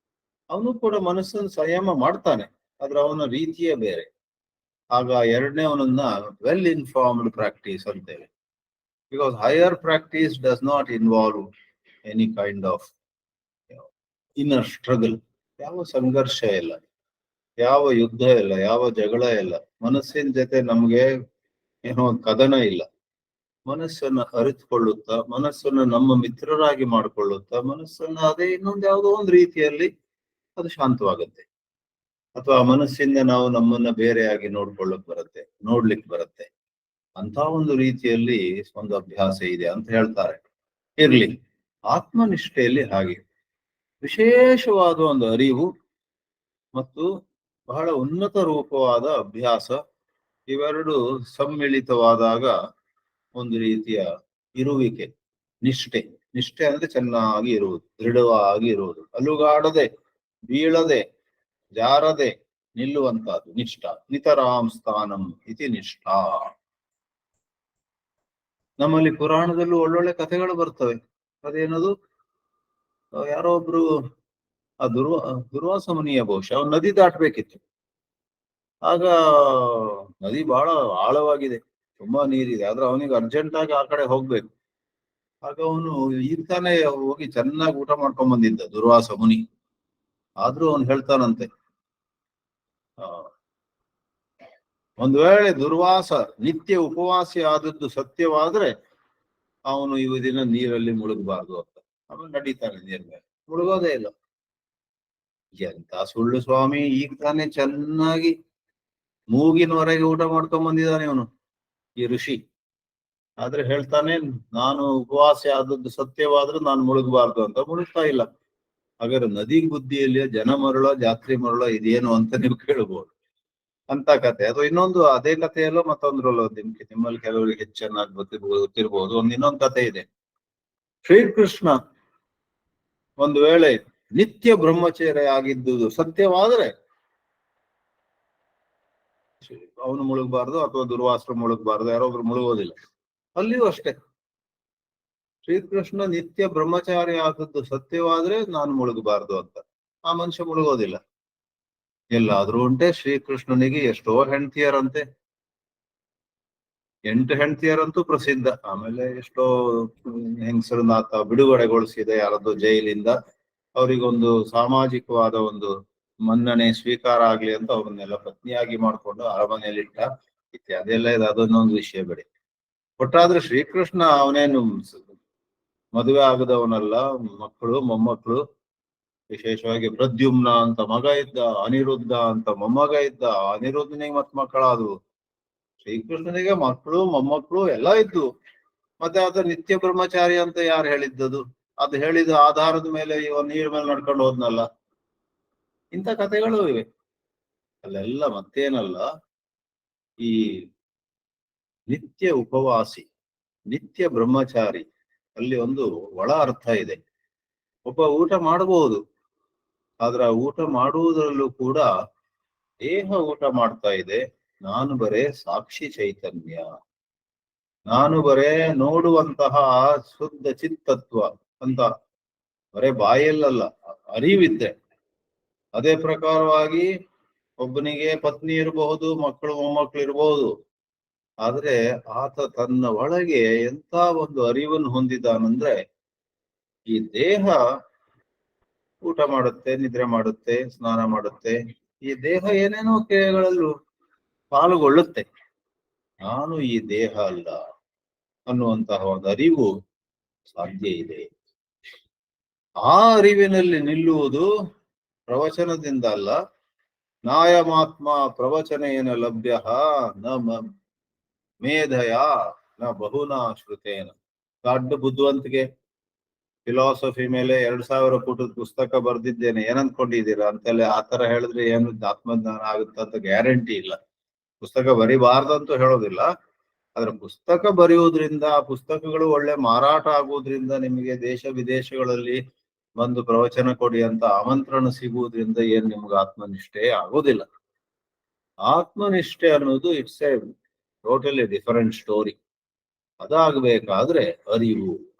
ಅವನು ಕೂಡ ಮನಸ್ಸನ್ನು ಸಂಯಮ ಮಾಡ್ತಾನೆ, ಆದ್ರೆ ಅವನ ರೀತಿಯೇ ಬೇರೆ. ಆಗ ಎರಡನೇವನನ್ನ ವೆಲ್ ಇನ್ಫಾರ್ಮ್ಡ್ ಪ್ರಾಕ್ಟೀಸ್ ಅಂತೇವೆ. Because higher practice does not involve any kind of inner struggle. ಯಾವ ಸಂಘರ್ಷ ಇಲ್ಲ, ಯಾವ ಯುದ್ಧ ಇಲ್ಲ, ಯಾವ ಜಗಳ ಇಲ್ಲ, ಮನಸ್ಸಿನ ಜೊತೆ ನಮ್ಗೆ ಏನೋ ಕದನ ಇಲ್ಲ. ಮನಸ್ಸನ್ನ ಅರಿತುಕೊಳ್ಳುತ್ತಾ, ಮನಸ್ಸನ್ನ ನಮ್ಮ ಮಿತ್ರರಾಗಿ ಮಾಡಿಕೊಳ್ಳುತ್ತಾ, ಮನಸ್ಸನ್ನ ಅದೇ ಇನ್ನೊಂದು ಯಾವುದೋ ಒಂದು ರೀತಿಯಲ್ಲಿ ಅದು ಶಾಂತವಾಗುತ್ತೆ. ಅಥವಾ ಮನಸ್ಸಿಂದ ನಾವು ನಮ್ಮನ್ನ ಬೇರೆಯಾಗಿ ನೋಡ್ಲಿಕ್ಕೆ ಬರುತ್ತೆ ಅಂತ ಒಂದು ರೀತಿಯಲ್ಲಿ ಒಂದು ಅಭ್ಯಾಸ ಇದೆ ಅಂತ ಹೇಳ್ತಾರೆ. ಇರ್ಲಿ, ಆತ್ಮನಿಷ್ಠೆಯಲ್ಲಿ ಹಾಗೆ ವಿಶೇಷವಾದ ಒಂದು ಅರಿವು ಮತ್ತು ಬಹಳ ಉನ್ನತ ರೂಪವಾದ ಅಭ್ಯಾಸ, ಇವೆರಡು ಸಮ್ಮಿಳಿತವಾದಾಗ ಒಂದು ರೀತಿಯ ಇರುವಿಕೆ, ನಿಷ್ಠೆ ಅಂದ್ರೆ ಚೆನ್ನಾಗಿ ಇರುವುದು, ದೃಢವಾಗಿ ಇರುವುದು, ಅಲುಗಾಡದೆ ಬೀಳದೆ ಜಾರದೆ ನಿಲ್ಲುವಂತಹದ್ದು ನಿಷ್ಠ. ನಿತರಾಂ ಸ್ಥಾನಂ ಇತಿ ನಿಷ್ಠಾ. ನಮ್ಮಲ್ಲಿ ಪುರಾಣದಲ್ಲೂ ಒಳ್ಳೊಳ್ಳೆ ಕಥೆಗಳು ಬರ್ತವೆ. ಅದೇನದು, ಯಾರೋ ಒಬ್ರು ಆ ದುರ್ವಾಸ ಮುನಿಯ ಬಹುಶಃ ಅವನು ನದಿ ದಾಟಬೇಕಿತ್ತು. ಆಗ ನದಿ ಬಹಳ ಆಳವಾಗಿದೆ, ತುಂಬಾ ನೀರಿದೆ, ಆದ್ರೆ ಅವನಿಗೆ ಅರ್ಜೆಂಟ್ ಆಗಿ ಆ ಕಡೆ ಹೋಗ್ಬೇಕು. ಆಗ ಅವನು ಈಗ್ತಾನೆ ಹೋಗಿ ಚೆನ್ನಾಗಿ ಊಟ ಮಾಡ್ಕೊಂಡ್ ಬಂದಿದ್ದ ದುರ್ವಾಸ ಮುನಿ. ಆದ್ರೂ ಅವನು ಹೇಳ್ತಾನಂತೆ, ಒಂದು ವೇಳೆ ದುರ್ವಾಸ ನಿತ್ಯ ಉಪವಾಸಿ ಆದದ್ದು ಸತ್ಯವಾದ್ರೆ ಅವನು ಇವ ದಿನ ನೀರಲ್ಲಿ ಮುಳುಗಬಾರ್ದು ಅಂತ. ಆಮೇಲೆ ನಡೀತಾನೆ ನೀರ್ ಮೇಲೆ, ಮುಳುಗೋದೇ ಇಲ್ಲ. ಎಂತ ಸುಳ್ಳು ಸ್ವಾಮಿ, ಈಗ ತಾನೇ ಚೆನ್ನಾಗಿ ಮೂಗಿನವರೆಗೆ ಊಟ ಮಾಡ್ಕೊಂಡ್ ಬಂದಿದ್ದಾನೆ ಅವನು, ಈ ಋಷಿ. ಆದ್ರೆ ಹೇಳ್ತಾನೆ, ನಾನು ಉಪವಾಸ ಆದದ್ದು ಸತ್ಯವಾದ್ರೆ ನಾನು ಮುಳುಗಬಾರ್ದು ಅಂತ. ಮುಳುಗ್ತಾ ಇಲ್ಲ. ಹಾಗಾದ್ರೆ ನದಿ ಬುದ್ಧಿಯಲ್ಲಿ ಜನ ಮರಳ ಜಾತ್ರೆ ಮರಳ ಇದೇನು ಅಂತ ನೀವು ಕೇಳಬಹುದು ಅಂತ ಕತೆ. ಅಥವಾ ಇನ್ನೊಂದು ಅದೇ ಕಥೆಯಲ್ಲೋ ಮತ್ತೊಂದ್ರಲ್ಲೋ ನಿಮ್ಮಲ್ಲಿ ಕೆಲವರಿಗೆ ಹೆಚ್ಚು ಚೆನ್ನಾಗಿ ಗೊತ್ತಿರ್ಬೋದು. ಇನ್ನೊಂದು ಕಥೆ ಇದೆ. ಶ್ರೀಕೃಷ್ಣ ಒಂದು ವೇಳೆ ನಿತ್ಯ ಬ್ರಹ್ಮಚರ್ಯ ಆಗಿದ್ದುದು ಸತ್ಯವಾದ್ರೆ ಅವನು ಮುಳುಗಬಾರ್ದು, ಅಥವಾ ದುರ್ವಾಸರು ಮುಳುಗಬಾರ್ದು, ಯಾರೊಬ್ರು ಮುಳುಗೋದಿಲ್ಲ. ಅಲ್ಲಿಯೂ ಅಷ್ಟೇ, ಶ್ರೀಕೃಷ್ಣ ನಿತ್ಯ ಬ್ರಹ್ಮಚಾರಿ ಆದದ್ದು ಸತ್ಯವಾದ್ರೆ ನಾನು ಮುಳುಗಬಾರ್ದು ಅಂತ. ಆ ಮನುಷ್ಯ ಮುಳುಗೋದಿಲ್ಲ. ಎಲ್ಲಾದ್ರೂ ಉಂಟೆ ಶ್ರೀಕೃಷ್ಣನಿಗೆ ಎಷ್ಟೋ ಹೆಂಡತಿಯರಂತೆ, 8 ಹೆಂಡತಿಯರಂತೂ ಪ್ರಸಿದ್ಧ. ಆಮೇಲೆ ಎಷ್ಟೋ ಹೆಂಗಸರನ್ನ ಆತ ಬಿಡುಗಡೆಗೊಳಿಸಿದೆ ಯಾರದ್ದು ಜೈಲಿಂದ. ಅವರಿಗೊಂದು ಸಾಮಾಜಿಕವಾದ ಒಂದು ಮನ್ನಣೆ ಸ್ವೀಕಾರ ಆಗ್ಲಿ ಅಂತ ಅವ್ರನ್ನೆಲ್ಲ ಪತ್ನಿಯಾಗಿ ಮಾಡ್ಕೊಂಡು ಅರಮನೆಯಲ್ಲಿಟ್ಟ ಇತ್ಯಾದಿ ಎಲ್ಲ ಇದೆ. ಅದನ್ನೊಂದು ವಿಷಯ ಬಿಡಿ. ಒಟ್ಟಾದ್ರೆ ಶ್ರೀಕೃಷ್ಣ ಅವನೇನು ಮದುವೆ ಆಗದವನಲ್ಲ, ಮಕ್ಕಳು ಮೊಮ್ಮಕ್ಕಳು, ವಿಶೇಷವಾಗಿ ಪ್ರದ್ಯುಮ್ನ ಅಂತ ಮಗ ಇದ್ದ, ಅನಿರುದ್ಧ ಅಂತ ಮೊಮ್ಮಗ ಇದ್ದ, ಅನಿರುದ್ಧನಿಗೆ ಮತ್ ಮಕ್ಕಳಾದವು. ಶ್ರೀಕೃಷ್ಣನಿಗೆ ಮಕ್ಕಳು ಮೊಮ್ಮಕ್ಕಳು ಎಲ್ಲ ಇದ್ದು. ಮತ್ತೆ ಆತ ನಿತ್ಯ ಬ್ರಹ್ಮಚಾರಿ ಅಂತ ಯಾರು ಹೇಳಿದ್ದದು? ಅದು ಹೇಳಿದ ಆಧಾರದ ಮೇಲೆ ಇವ ನೀರ್ ಮೇಲೆ ನಡ್ಕೊಂಡು ಹೋದ್ನಲ್ಲ. ಇಂಥ ಕಥೆಗಳು ಇವೆ ಅಲ್ಲೆಲ್ಲ. ಮತ್ತೇನಲ್ಲ, ಈ ನಿತ್ಯ ಉಪವಾಸಿ, ನಿತ್ಯ ಬ್ರಹ್ಮಚಾರಿ ಅಲ್ಲಿ ಒಂದು ಒಳ ಅರ್ಥ ಇದೆ. ಒಬ್ಬ ಊಟ ಮಾಡಬಹುದು, ಆದ್ರೆ ಆ ಊಟ ಮಾಡುವುದರಲ್ಲೂ ಕೂಡ ದೇಹ ಊಟ ಮಾಡ್ತಾ ಇದೆ. ನಾನು ಬರೇ ಸಾಕ್ಷಿ ಚೈತನ್ಯ, ನಾನು ಬರೇ ನೋಡುವಂತಹ ಶುದ್ಧ ಚಿತ್ತತ್ವ ಅಂತ ಬರೇ ಬಾಯಲ್ಲಲ್ಲ, ಅರಿವಿದ್ದೆ. ಅದೇ ಪ್ರಕಾರವಾಗಿ ಒಬ್ಬನಿಗೆ ಪತ್ನಿ ಇರಬಹುದು, ಮಕ್ಕಳು ಮೊಮ್ಮಕ್ಕಳು ಇರಬಹುದು, ಆದ್ರೆ ಆತ ತನ್ನ ಒಳಗೆ ಎಂತ ಒಂದು ಅರಿವನ್ನು ಹೊಂದಿದ್ದಾನಂದ್ರೆ, ಈ ದೇಹ ಊಟ ಮಾಡುತ್ತೆ, ನಿದ್ರೆ ಮಾಡುತ್ತೆ, ಸ್ನಾನ ಮಾಡುತ್ತೆ, ಈ ದೇಹ ಏನೇನೋ ಕ್ರಿಯೆಗಳಲ್ಲೂ ಪಾಲ್ಗೊಳ್ಳುತ್ತೆ. ನಾನು ಈ ದೇಹ ಅಲ್ಲ ಅನ್ನುವಂತಹ ಒಂದು ಅರಿವು ಸಾಧ್ಯ ಇದೆ. ಆ ಅರಿವಿನಲ್ಲಿ ನಿಲ್ಲುವುದು ಪ್ರವಚನದಿಂದ ಅಲ್ಲ, ನಾಯಮಾತ್ಮ ಪ್ರವಚನೇನ ಲಭ್ಯ ನ ಮೇಧಯ ನ ಬಹುನಾ ಶ್ರುತೇನ. ದೊಡ್ಡ ಬುದ್ಧಿವಂತಿಕೆ ಫಿಲಾಸಫಿ ಮೇಲೆ 2000 ಪುಟದ ಪುಸ್ತಕ ಬರ್ದಿದ್ದೇನೆ ಏನಂದ್ಕೊಂಡಿದ್ದೀರಾ ಅಂತೆಲ್ಲ ಆತರ ಹೇಳಿದ್ರೆ ಏನು ಆತ್ಮಜ್ಞಾನ ಆಗುತ್ತೆ ಅಂತ ಗ್ಯಾರಂಟಿ ಇಲ್ಲ. ಪುಸ್ತಕ ಬರಿಬಾರ್ದಂತೂ ಹೇಳೋದಿಲ್ಲ, ಆದ್ರೆ ಪುಸ್ತಕ ಬರೆಯುವುದರಿಂದ ಪುಸ್ತಕಗಳು ಒಳ್ಳೆ ಮಾರಾಟ ಆಗುವುದರಿಂದ ನಿಮಗೆ ದೇಶ ವಿದೇಶಗಳಲ್ಲಿ ಬಂದು ಪ್ರವಚನ ಕೊಡಿ ಅಂತ ಆಮಂತ್ರಣ ಸಿಗುವುದರಿಂದ ಏನ್ ನಿಮ್ಗೆ ಆತ್ಮನಿಷ್ಠೆ ಆಗೋದಿಲ್ಲ. ಆತ್ಮನಿಷ್ಠೆ ಅನ್ನೋದು it's a totally different story. ಅದಾಗಬೇಕಾದ್ರೆ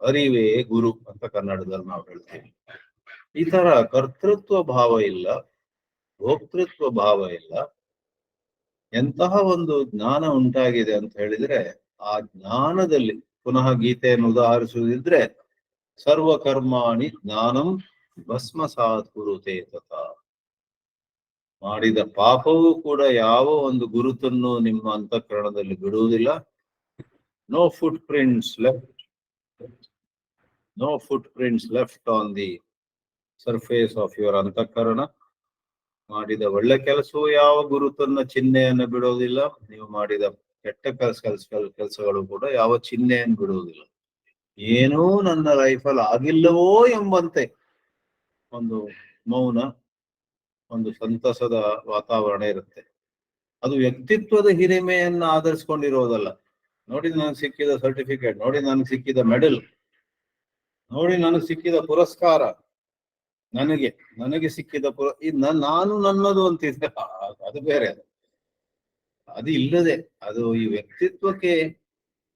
ಅರಿವೇ ಗುರು ಅಂತ ಕನ್ನಡದಲ್ಲಿ ನಾವು ಹೇಳ್ತೀವಿ. ಈ ತರ ಕರ್ತೃತ್ವ ಭಾವ ಇಲ್ಲ, ಭೋಕ್ತೃತ್ವ ಭಾವ ಇಲ್ಲ. ಎಂತಹ ಒಂದು ಜ್ಞಾನ ಉಂಟಾಗಿದೆ ಅಂತ ಹೇಳಿದ್ರೆ ಆ ಜ್ಞಾನದಲ್ಲಿ ಪುನಃ ಗೀತೆಯನ್ನು ಉದಾಹರಿಸುವುದಿದ್ರೆ ಸರ್ವಕರ್ಮಾಣಿ ಜ್ಞಾನಂ ಭಸ್ಮಸಾತ್ ಕುರುತೆ ತಥಾ. ಮಾಡಿದ ಪಾಪವೂ ಕೂಡ ಯಾವ ಒಂದು ಗುರುತನ್ನು ನಿಮ್ಮ ಅಂತಃಕರಣದಲ್ಲಿ ಬಿಡುವುದಿಲ್ಲ. No footprints left on the surface of your ಅಂತಃಕರಣ. ಮಾಡಿದ ಒಳ್ಳೆ ಕೆಲಸವು ಯಾವ ಗುರುತನ್ನ ಚಿಹ್ನೆಯನ್ನು ಬಿಡೋದಿಲ್ಲ. ನೀವು ಮಾಡಿದ ಕೆಟ್ಟ ಕೆಲಸಗಳು ಕೂಡ ಯಾವ ಚಿಹ್ನೆಯನ್ನು ಬಿಡುವುದಿಲ್ಲ. ಏನೂ ನನ್ನ ಲೈಫಲ್ಲಿ ಆಗಿಲ್ಲವೋ ಎಂಬಂತೆ ಒಂದು ಮೌನ, ಒಂದು ಸಂತಸದ ವಾತಾವರಣ ಇರುತ್ತೆ. ಅದು ವ್ಯಕ್ತಿತ್ವದ ಹಿರಿಮೆಯನ್ನ ಆಧರಿಸ್ಕೊಂಡಿರೋದಲ್ಲ. ನೋಡಿ ನನಗೆ ಸಿಕ್ಕಿದ ಸರ್ಟಿಫಿಕೇಟ್, ನೋಡಿ ನನಗೆ ಸಿಕ್ಕಿದ ಮೆಡಲ್, ನೋಡಿ ನನಗೆ ಸಿಕ್ಕಿದ ಪುರಸ್ಕಾರ, ನನಗೆ ಸಿಕ್ಕಿದ ನಾನು ನನ್ನದು ಅಂತಿದ್ದೆ, ಅದು ಬೇರೆ. ಅದು ಇಲ್ಲದೆ ಅದು ಈ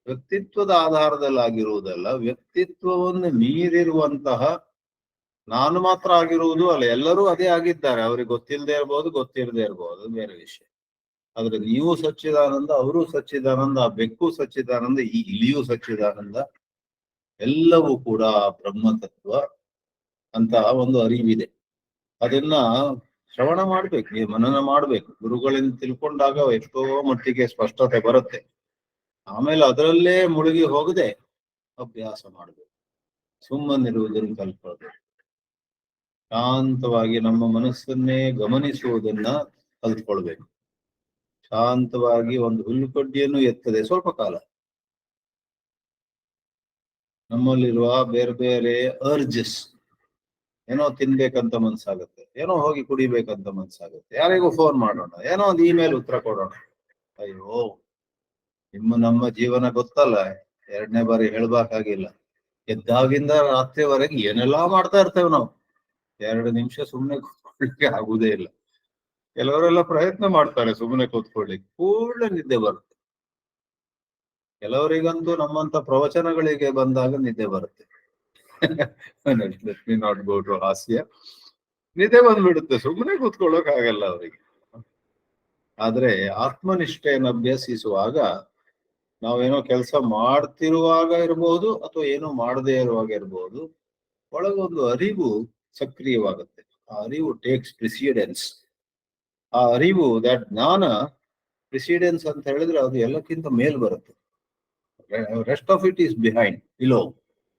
ವ್ಯಕ್ತಿತ್ವದ ಆಧಾರದಲ್ಲಿ ಆಗಿರುವುದಲ್ಲ, ವ್ಯಕ್ತಿತ್ವವನ್ನು ಮೀರಿರುವಂತಹ ನಾನು ಮಾತ್ರ ಆಗಿರುವುದು ಅಲ್ಲ, ಎಲ್ಲರೂ ಅದೇ ಆಗಿದ್ದಾರೆ. ಅವ್ರಿಗೆ ಗೊತ್ತಿಲ್ಲದೆ ಇರ್ಬೋದು, ಗೊತ್ತಿರದೆ ಇರ್ಬೋದು, ಅದು ಬೇರೆ ವಿಷಯ. ಆದ್ರೆ ನೀವು ಸಚ್ಚಿದಾನಂದ, ಅವರು ಸಚ್ಚಿದಾನಂದ, ಆ ಬೆಕ್ಕು ಸಚ್ಚಿದಾನಂದ, ಈ ಇಲಿಯು ಸಚ್ಚಿದಾನಂದ, ಎಲ್ಲವೂ ಕೂಡ ಬ್ರಹ್ಮತತ್ವ ಅಂತ ಒಂದು ಅರಿವಿದೆ. ಅದನ್ನ ಶ್ರವಣ ಮಾಡ್ಬೇಕು, ನೀವು ಮನನ ಮಾಡ್ಬೇಕು. ಗುರುಗಳಿಂದ ತಿಳ್ಕೊಂಡಾಗ ಎಷ್ಟೋ ಮಟ್ಟಿಗೆ ಸ್ಪಷ್ಟತೆ ಬರುತ್ತೆ. ಆಮೇಲೆ ಅದರಲ್ಲೇ ಮುಳುಗಿ ಹೋಗದೆ ಅಭ್ಯಾಸ ಮಾಡ್ಬೇಕು, ಸುಮ್ಮನಿರುವುದನ್ನು ಕಲ್ತ್ಕೊಳ್ಬೇಕು. ಶಾಂತವಾಗಿ ನಮ್ಮ ಮನಸ್ಸನ್ನೇ ಗಮನಿಸುವುದನ್ನ ಕಲ್ತ್ಕೊಳ್ಬೇಕು. ಶಾಂತವಾಗಿ ಒಂದು ಹುಲ್ಲುಕಡ್ಡಿಯನ್ನು ಎತ್ತದೆ ಸ್ವಲ್ಪ ಕಾಲ. ನಮ್ಮಲ್ಲಿರುವ ಬೇರೆ ಬೇರೆ ಅರ್ಜಸ್, ಏನೋ ತಿನ್ಬೇಕಂತ ಮನ್ಸಾಗುತ್ತೆ, ಏನೋ ಹೋಗಿ ಕುಡಿಬೇಕಂತ ಮನ್ಸಾಗುತ್ತೆ, ಯಾರಿಗೂ ಫೋನ್ ಮಾಡೋಣ, ಏನೋ ಒಂದು ಇಮೇಲ್ ಉತ್ತರ ಕೊಡೋಣ. ಅಯ್ಯೋ, ನಮ್ಮ ಜೀವನ ಗೊತ್ತಲ್ಲ, 2ನೇ ಬಾರಿ ಹೇಳ್ಬೇಕಾಗಿಲ್ಲ. ಎದ್ದಾಗಿಂದ ರಾತ್ರಿವರೆಗೆ ಏನೆಲ್ಲಾ ಮಾಡ್ತಾ ಇರ್ತೇವೆ ನಾವು. 2 ನಿಮಿಷ ಸುಮ್ಮನೆ ಕೂತ್ಕೊಳ್ಳಿಕ್ಕೆ ಆಗುದೇ ಇಲ್ಲ. ಕೆಲವರೆಲ್ಲ ಪ್ರಯತ್ನ ಮಾಡ್ತಾರೆ ಸುಮ್ಮನೆ ಕೂತ್ಕೊಳ್ಳಿಕ್ಕೆ, ಕೂಡಲೇ ನಿದ್ದೆ ಬರುತ್ತೆ. ಕೆಲವರಿಗಂತೂ ನಮ್ಮಂತ ಪ್ರವಚನಗಳಿಗೆ ಬಂದಾಗ ನಿದ್ದೆ ಬರುತ್ತೆ. Let me not go to ಹಾಸ್ಯ. ನಿದ್ದೆ ಬಂದ್ಬಿಡುತ್ತೆ, ಸುಮ್ಮನೆ ಕೂತ್ಕೊಳ್ಳೋಕ್ ಆಗಲ್ಲ ಅವರಿಗೆ. ಆದ್ರೆ ಆತ್ಮನಿಷ್ಠೆಯನ್ನು ಅಭ್ಯಸಿಸುವಾಗ ನಾವೇನೋ ಕೆಲಸ ಮಾಡ್ತಿರುವಾಗ ಇರಬಹುದು ಅಥವಾ ಏನೋ ಮಾಡದೇ ಇರುವಾಗ ಇರಬಹುದು, ಒಳಗೊಂದು ಅರಿವು ಸಕ್ರಿಯವಾಗುತ್ತೆ. ಆ ಅರಿವು ಟೇಕ್ಸ್ ಪ್ರಿಸಿಡೆನ್ಸ್. ಆ ಅರಿವು, ದಟ್ ಜ್ಞಾನ, ಪ್ರಿಸಿಡೆನ್ಸ್ ಅಂತ ಹೇಳಿದ್ರೆ ಅದು ಎಲ್ಲಕ್ಕಿಂತ ಮೇಲ್ ಬರುತ್ತೆ. Rest of it is behind, below,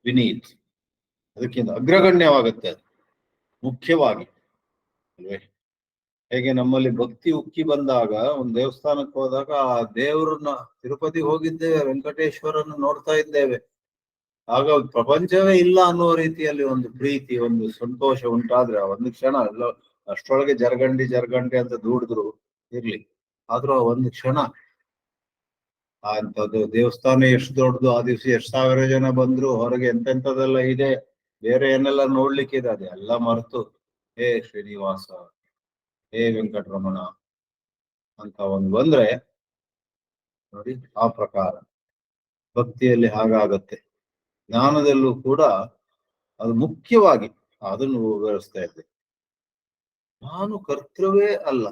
beneath. ಅದಕ್ಕಿಂತ ಅಗ್ರಗಣ್ಯವಾಗುತ್ತೆ ಅದು ಮುಖ್ಯವಾಗಿ, ಅಲ್ವೇ? ಹೇಗೆ ನಮ್ಮಲ್ಲಿ ಭಕ್ತಿ ಉಕ್ಕಿ ಬಂದಾಗ ಒಂದು ದೇವಸ್ಥಾನಕ್ಕೆ ಹೋದಾಗ ಆ ದೇವರನ್ನ, ತಿರುಪತಿ ಹೋಗಿದ್ದೇವೆ, ವೆಂಕಟೇಶ್ವರನ್ನು ನೋಡ್ತಾ ಇದ್ದೇವೆ, ಆಗ ಪ್ರಪಂಚವೇ ಇಲ್ಲ ಅನ್ನೋ ರೀತಿಯಲ್ಲಿ ಒಂದು ಪ್ರೀತಿ, ಒಂದು ಸಂತೋಷ ಉಂಟಾದ್ರೆ ಒಂದು ಕ್ಷಣ ಎಲ್ಲ ಅಷ್ಟರೊಳಗೆ ಜರ್ಗಂಡಿ ಅಂತ ದೂಡಿದ್ರು ಇರ್ಲಿ, ಆದ್ರೂ ಒಂದು ಕ್ಷಣ ಅಂತದ್ದು ದೇವಸ್ಥಾನ ಎಷ್ಟು ದೊಡ್ಡದು, ಆ ದಿವಸ 1000 ಜನ ಬಂದ್ರು, ಹೊರಗೆ ಎಂತೆಂಥದೆಲ್ಲ ಇದೆ, ಬೇರೆ ಏನೆಲ್ಲ ನೋಡ್ಲಿಕ್ಕಿದೆ, ಅದೆಲ್ಲ ಮರೆತು ಹೇ ಶ್ರೀನಿವಾಸ, ಹೇ ವೆಂಕಟರಮಣ ಅಂತ ಒಂದು ಬಂದ್ರೆ ನೋಡಿ, ಆ ಪ್ರಕಾರ ಭಕ್ತಿಯಲ್ಲಿ ಹಾಗಾಗತ್ತೆ. ಜ್ಞಾನದಲ್ಲೂ ಕೂಡ ಅದು ಮುಖ್ಯವಾಗಿ ಅದನ್ನು ವಿವರಿಸ್ತಾ ಇದ್ದೆ. ನಾನು ಕರ್ತೃವೇ ಅಲ್ಲ,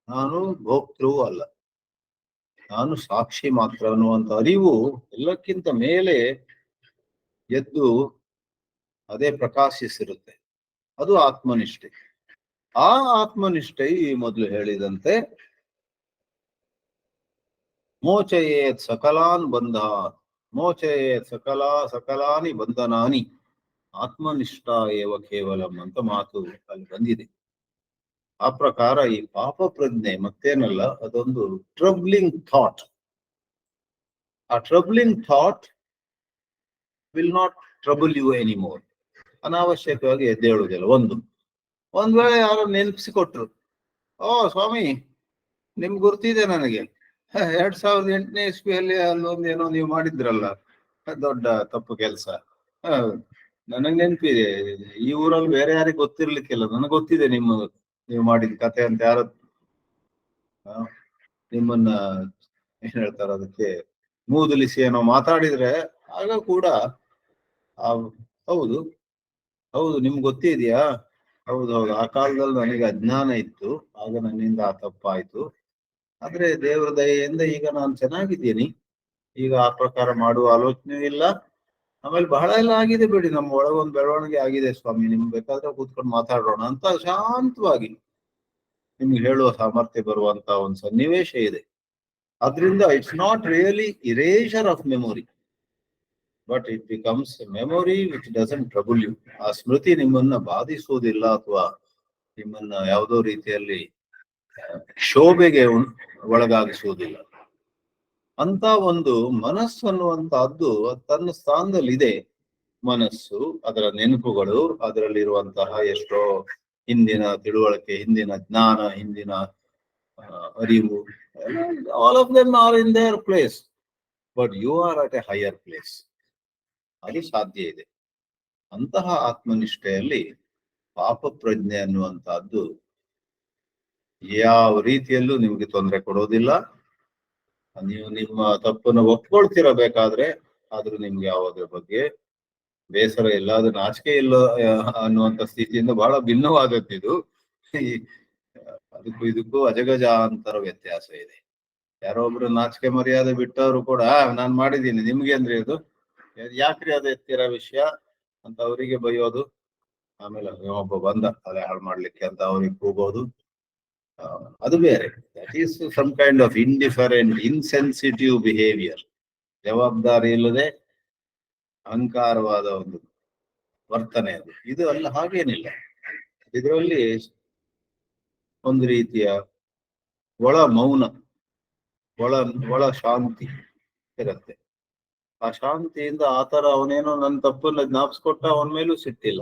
ನಾನು ಭೋಕ್ತೃವೂ ಅಲ್ಲ, ನಾನು ಸಾಕ್ಷಿ ಮಾತ್ರ ಅನ್ನುವಂಥ ಅರಿವು ಎಲ್ಲಕ್ಕಿಂತ ಮೇಲೆ ಎದ್ದು ಅದೇ ಪ್ರಕಾಶಿಸಿರುತ್ತೆ. ಅದು ಆತ್ಮನಿಷ್ಠೆ. ಆ ಆತ್ಮನಿಷ್ಠೆ ಈ ಮೊದಲು ಹೇಳಿದಂತೆ ಮೋಚಯೇತ್ ಸಕಲಾನ್ ಬಂಧಾತ್, ಮೋಚಯೇತ್ ಸಕಲಾನಿ ಬಂಧನಾನಿ ಆತ್ಮನಿಷ್ಠ ಏವ ಕೇವಲಂ ಅಂತ ಮಾತು ಅಲ್ಲಿ ಬಂದಿದೆ. ಆ ಪ್ರಕಾರ ಈ ಪಾಪ ಪ್ರಜ್ಞೆ ಮತ್ತೇನಲ್ಲ, ಅದೊಂದು ಟ್ರಬ್ಲಿಂಗ್ ಥಾಟ್. ಆ troubling thought will not trouble you anymore. ಅನಾವಶ್ಯಕವಾಗಿ ಎದ್ದೇಳುವುದಿಲ್ಲ. ಒಂದ್ ವೇಳೆ ಯಾರು ನೆನಪಿಸಿಕೊಟ್ರು, ಓ ಸ್ವಾಮಿ ನಿಮ್ಗೆ ಗುರ್ತಿದೆ ನನಗೆ, 2008ನೇ ಇಸ್ವಿಯಲ್ಲಿ ಅಲ್ಲೊಂದು ಏನೋ ನೀವು ಮಾಡಿದ್ರಲ್ಲ ದೊಡ್ಡ ತಪ್ಪು ಕೆಲಸ, ನನಗ್ ನೆನಪಿದೆ. ಈ ಊರಲ್ಲಿ ಬೇರೆ ಯಾರಿಗೆ ಗೊತ್ತಿರ್ಲಿಕ್ಕಿಲ್ಲ, ನನಗೆ ಗೊತ್ತಿದೆ ನೀವು ಮಾಡಿದ ಕತೆ ಅಂತ. ಯಾರು ನಿಮ್ಮನ್ನ ಏನ್ ಹೇಳ್ತಾರ ಅದಕ್ಕೆ ಮೂದಲಿಸಿ ಏನೋ ಮಾತಾಡಿದ್ರೆ ಆಗ ಕೂಡ ಹೌದು ಹೌದು ನಿಮ್ಗೆ ಗೊತ್ತಿದ್ಯಾ, ಹೌದೌದು ಆ ಕಾಲದಲ್ಲಿ ನನಗೆ ಅಜ್ಞಾನ ಇತ್ತು, ಆಗ ನನ್ನಿಂದ ಆ ತಪ್ಪಾಯ್ತು, ಆದ್ರೆ ದೇವರ ದಯೆಯಿಂದ ಈಗ ನಾನು ಚೆನ್ನಾಗಿದ್ದೀನಿ, ಈಗ ಆ ಪ್ರಕಾರ ಮಾಡುವ ಆಲೋಚನೆ ಇಲ್ಲ. ಆಮೇಲೆ ಬಹಳ ಎಲ್ಲ ಆಗಿದೆ ಬಿಡಿ, ನಮ್ಮ ಒಳಗೊಂದು ಬೆಳವಣಿಗೆ ಆಗಿದೆ ಸ್ವಾಮಿ, ನಿಮ್ಗೆ ಬೇಕಾದ್ರೆ ಕೂತ್ಕೊಂಡು ಮಾತಾಡೋಣ ಅಂತ ಶಾಂತವಾಗಿ ನಿಮ್ಗೆ ಹೇಳುವ ಸಾಮರ್ಥ್ಯ ಬರುವಂತ ಒಂದು ಸನ್ನಿವೇಶ ಇದೆ. ಅದರಿಂದ it's not really erasure of memory, but it becomes memory which doesn't trouble you. ಆ ಸ್ಮೃತಿ ನಿಮ್ಮನ್ನ ಬಾಧಿಸುವುದಿಲ್ಲ ಅಥವಾ ನಿಮ್ಮನ್ನ ಯಾವುದೋ ರೀತಿಯಲ್ಲಿ ಶೋಭೆಗೆ ಒಳಗಾಗಿಸುವುದಿಲ್ಲ. ಅಂತ ಒಂದು ಮನಸ್ಸು ಅನ್ನುವಂತಹದ್ದು ತನ್ನ ಸ್ಥಾನದಲ್ಲಿದೆ. ಮನಸ್ಸು, ಅದರ ನೆನಪುಗಳು, ಅದರಲ್ಲಿರುವಂತಹ ಎಷ್ಟೋ ಹಿಂದಿನ ತಿಳುವಳಿಕೆ, ಹಿಂದಿನ ಜ್ಞಾನ, ಹಿಂದಿನ ಅರಿವು, all of them are in their place, but you are at a higher place. ಅದು ಸಾಧ್ಯ ಇದೆ. ಅಂತಹ ಆತ್ಮನಿಷ್ಠೆಯಲ್ಲಿ ಪಾಪ ಪ್ರಜ್ಞೆ ಅನ್ನುವಂತಹದ್ದು ಯಾವ ರೀತಿಯಲ್ಲೂ ನಿಮ್ಗೆ ತೊಂದರೆ ಕೊಡೋದಿಲ್ಲ. ನೀವು ನಿಮ್ಮ ತಪ್ಪನ್ನು ಒಪ್ಕೊಳ್ತಿರಬೇಕಾದ್ರೆ, ಆದ್ರೂ ನಿಮ್ಗೆ ಯಾವುದ್ರ ಬಗ್ಗೆ ಬೇಸರ ಇಲ್ಲ, ಅದು ನಾಚಿಕೆ ಇಲ್ಲ ಅನ್ನುವಂತ ಸ್ಥಿತಿಯಿಂದ ಬಹಳ ಭಿನ್ನವಾದದ್ದಿದು. ಅದಕ್ಕೂ ಇದಕ್ಕೂ ಅಜಗಜಾಂತರ ವ್ಯತ್ಯಾಸ ಇದೆ. ಯಾರೋ ಒಬ್ರು ನಾಚಿಕೆ ಮರ್ಯಾದೆ ಬಿಟ್ಟವರು ಕೂಡ ನಾನ್ ಮಾಡಿದ್ದೀನಿ ನಿಮ್ಗೆ ಅಂದ್ರೆ ಅದು ಯಾಕ್ರಿ ಅದು ಎತ್ತಿರ ವಿಷಯ ಅಂತ ಅವರಿಗೆ ಬೈಯೋದು, ಆಮೇಲೆ ಒಬ್ಬ ಬಂದ ಅದೇ ಹಾಳು ಮಾಡ್ಲಿಕ್ಕೆ ಅಂತ ಅವ್ರಿಗೆ ಕೂಗೋದು, ಅದು ಬೇರೆ. That is some kind of indifferent insensitive behaviour. ಜವಾಬ್ದಾರಿ ಇಲ್ಲದೆ ಅಹಂಕಾರವಾದ ಒಂದು ವರ್ತನೆ ಅದು. ಇದು ಅಲ್ಲ, ಹಾಗೇನಿಲ್ಲ. ಇದರಲ್ಲಿ ಒಂದು ರೀತಿಯ ಒಳ ಮೌನ, ಒಳ ಶಾಂತಿ ಇರುತ್ತೆ. ಆ ಶಾಂತಿಯಿಂದ ಆತರ ಅವನೇನೋ ನನ್ನ ತಪ್ಪನ್ನ ಜ್ಞಾಪಿಸ್ಕೊಟ್ಟ, ಅವನ ಮೇಲೂ ಸಿಟ್ಟಿಲ್ಲ.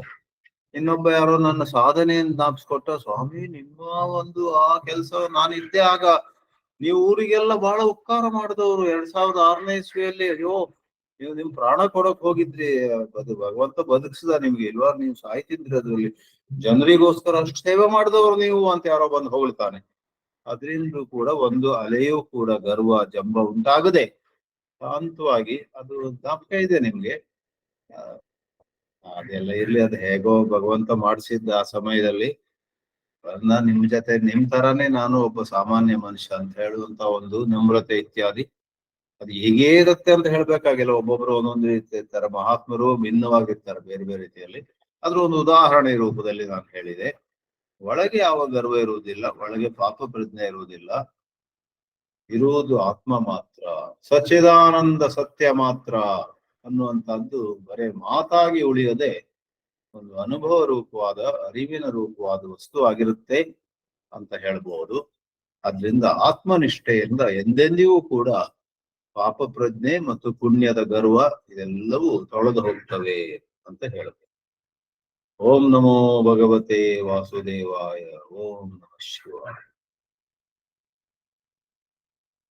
ಇನ್ನೊಬ್ಬ ಯಾರೋ ನನ್ನ ಸಾಧನೆಯನ್ನು ಜ್ಞಾಪಿಸ್ಕೊಟ್ಟ, ಸ್ವಾಮಿ ನಿಮ್ಮ ಒಂದು ಆ ಕೆಲಸ ನಾನಿದ್ದೆ ಆಗ, ನೀವು ಊರಿಗೆಲ್ಲ ಬಹಳ ಉಪಕಾರ ಮಾಡಿದವರು 2006ನೇ ಇಸ್ವಿಯಲ್ಲಿ, ಅಯ್ಯೋ ನೀವು ನಿಮ್ ಪ್ರಾಣ ಕೊಡಕ್ ಹೋಗಿದ್ರಿ, ಅದು ಭಗವಂತ ಬದುಕಿಸಿದ ನಿಮ್ಗೆ, ಇಲ್ವಾ ನೀವು ಸಾಯ್ತಿದ್ರಿ ಅದ್ರಲ್ಲಿ, ಜನರಿಗೋಸ್ಕರ ಅಷ್ಟು ಸೇವೆ ಮಾಡಿದವರು ನೀವು ಅಂತ ಯಾರೋ ಬಂದು ಹೊಗಳ್ತಾನೆ. ಅದರಿಂದ ಕೂಡ ಒಂದು ಅಲೆಯೂ ಕೂಡ ಗರ್ವ ಜಂಬ ಉಂಟಾಗದೆ ಶಾಂತವಾಗಿ, ಅದು ಜ್ಞಾಪಕ ಇದೆ ನಿಮ್ಗೆ, ಅದೆಲ್ಲ ಇರ್ಲಿ, ಅದು ಹೇಗೋ ಭಗವಂತ ಮಾಡಿಸಿದ್ದ ಆ ಸಮಯದಲ್ಲಿ. ನಿಮ್ ಜೊತೆ ನಿಮ್ ತರಾನೇ ನಾನು ಒಬ್ಬ ಸಾಮಾನ್ಯ ಮನುಷ್ಯ ಅಂತ ಹೇಳುವಂತ ಒಂದು ನಮ್ರತೆ ಇತ್ಯಾದಿ, ಅದು ಹೇಗೇ ಇರುತ್ತೆ ಅಂತ ಹೇಳ್ಬೇಕಾಗಿಲ್ಲ. ಒಬ್ಬೊಬ್ರು ಒಂದೊಂದು ರೀತಿ ಇರ್ತಾರೆ, ಮಹಾತ್ಮರು ಭಿನ್ನವಾಗಿರ್ತಾರೆ ಬೇರೆ ಬೇರೆ ರೀತಿಯಲ್ಲಿ. ಅದ್ರ ಒಂದು ಉದಾಹರಣೆ ರೂಪದಲ್ಲಿ ನಾನು ಹೇಳಿದೆ. ಒಳಗೆ ಯಾವ ಗರ್ವ ಇರುವುದಿಲ್ಲ, ಒಳಗೆ ಪಾಪ ಪ್ರಜ್ಞೆ ಇರುವುದಿಲ್ಲ, ಇರುವುದು ಆತ್ಮ ಮಾತ್ರ, ಸಚ್ಚಿದಾನಂದ ಸತ್ಯ ಮಾತ್ರ ಅನ್ನುವಂಥದ್ದು ಬರೇ ಮಾತಾಗಿ ಉಳಿಯದೆ ಒಂದು ಅನುಭವ ರೂಪವಾದ, ಅರಿವಿನ ರೂಪವಾದ ವಸ್ತು ಆಗಿರುತ್ತೆ ಅಂತ ಹೇಳ್ಬೋದು. ಆದ್ರಿಂದ ಆತ್ಮನಿಷ್ಠೆಯಿಂದ ಎಂದೆಂದಿಗೂ ಕೂಡ ಪಾಪ ಪ್ರಜ್ಞೆ ಮತ್ತು ಪುಣ್ಯದ ಗರ್ವ ಇದೆಲ್ಲವೂ ತೊಳೆದು ಹೋಗ್ತವೆ ಅಂತ ಹೇಳುತ್ತೆ. ಓಂ ನಮೋ ಭಗವತೆ ವಾಸುದೇವಾಯ. ಓಂ ನಮಃ ಶಿವಾಯ.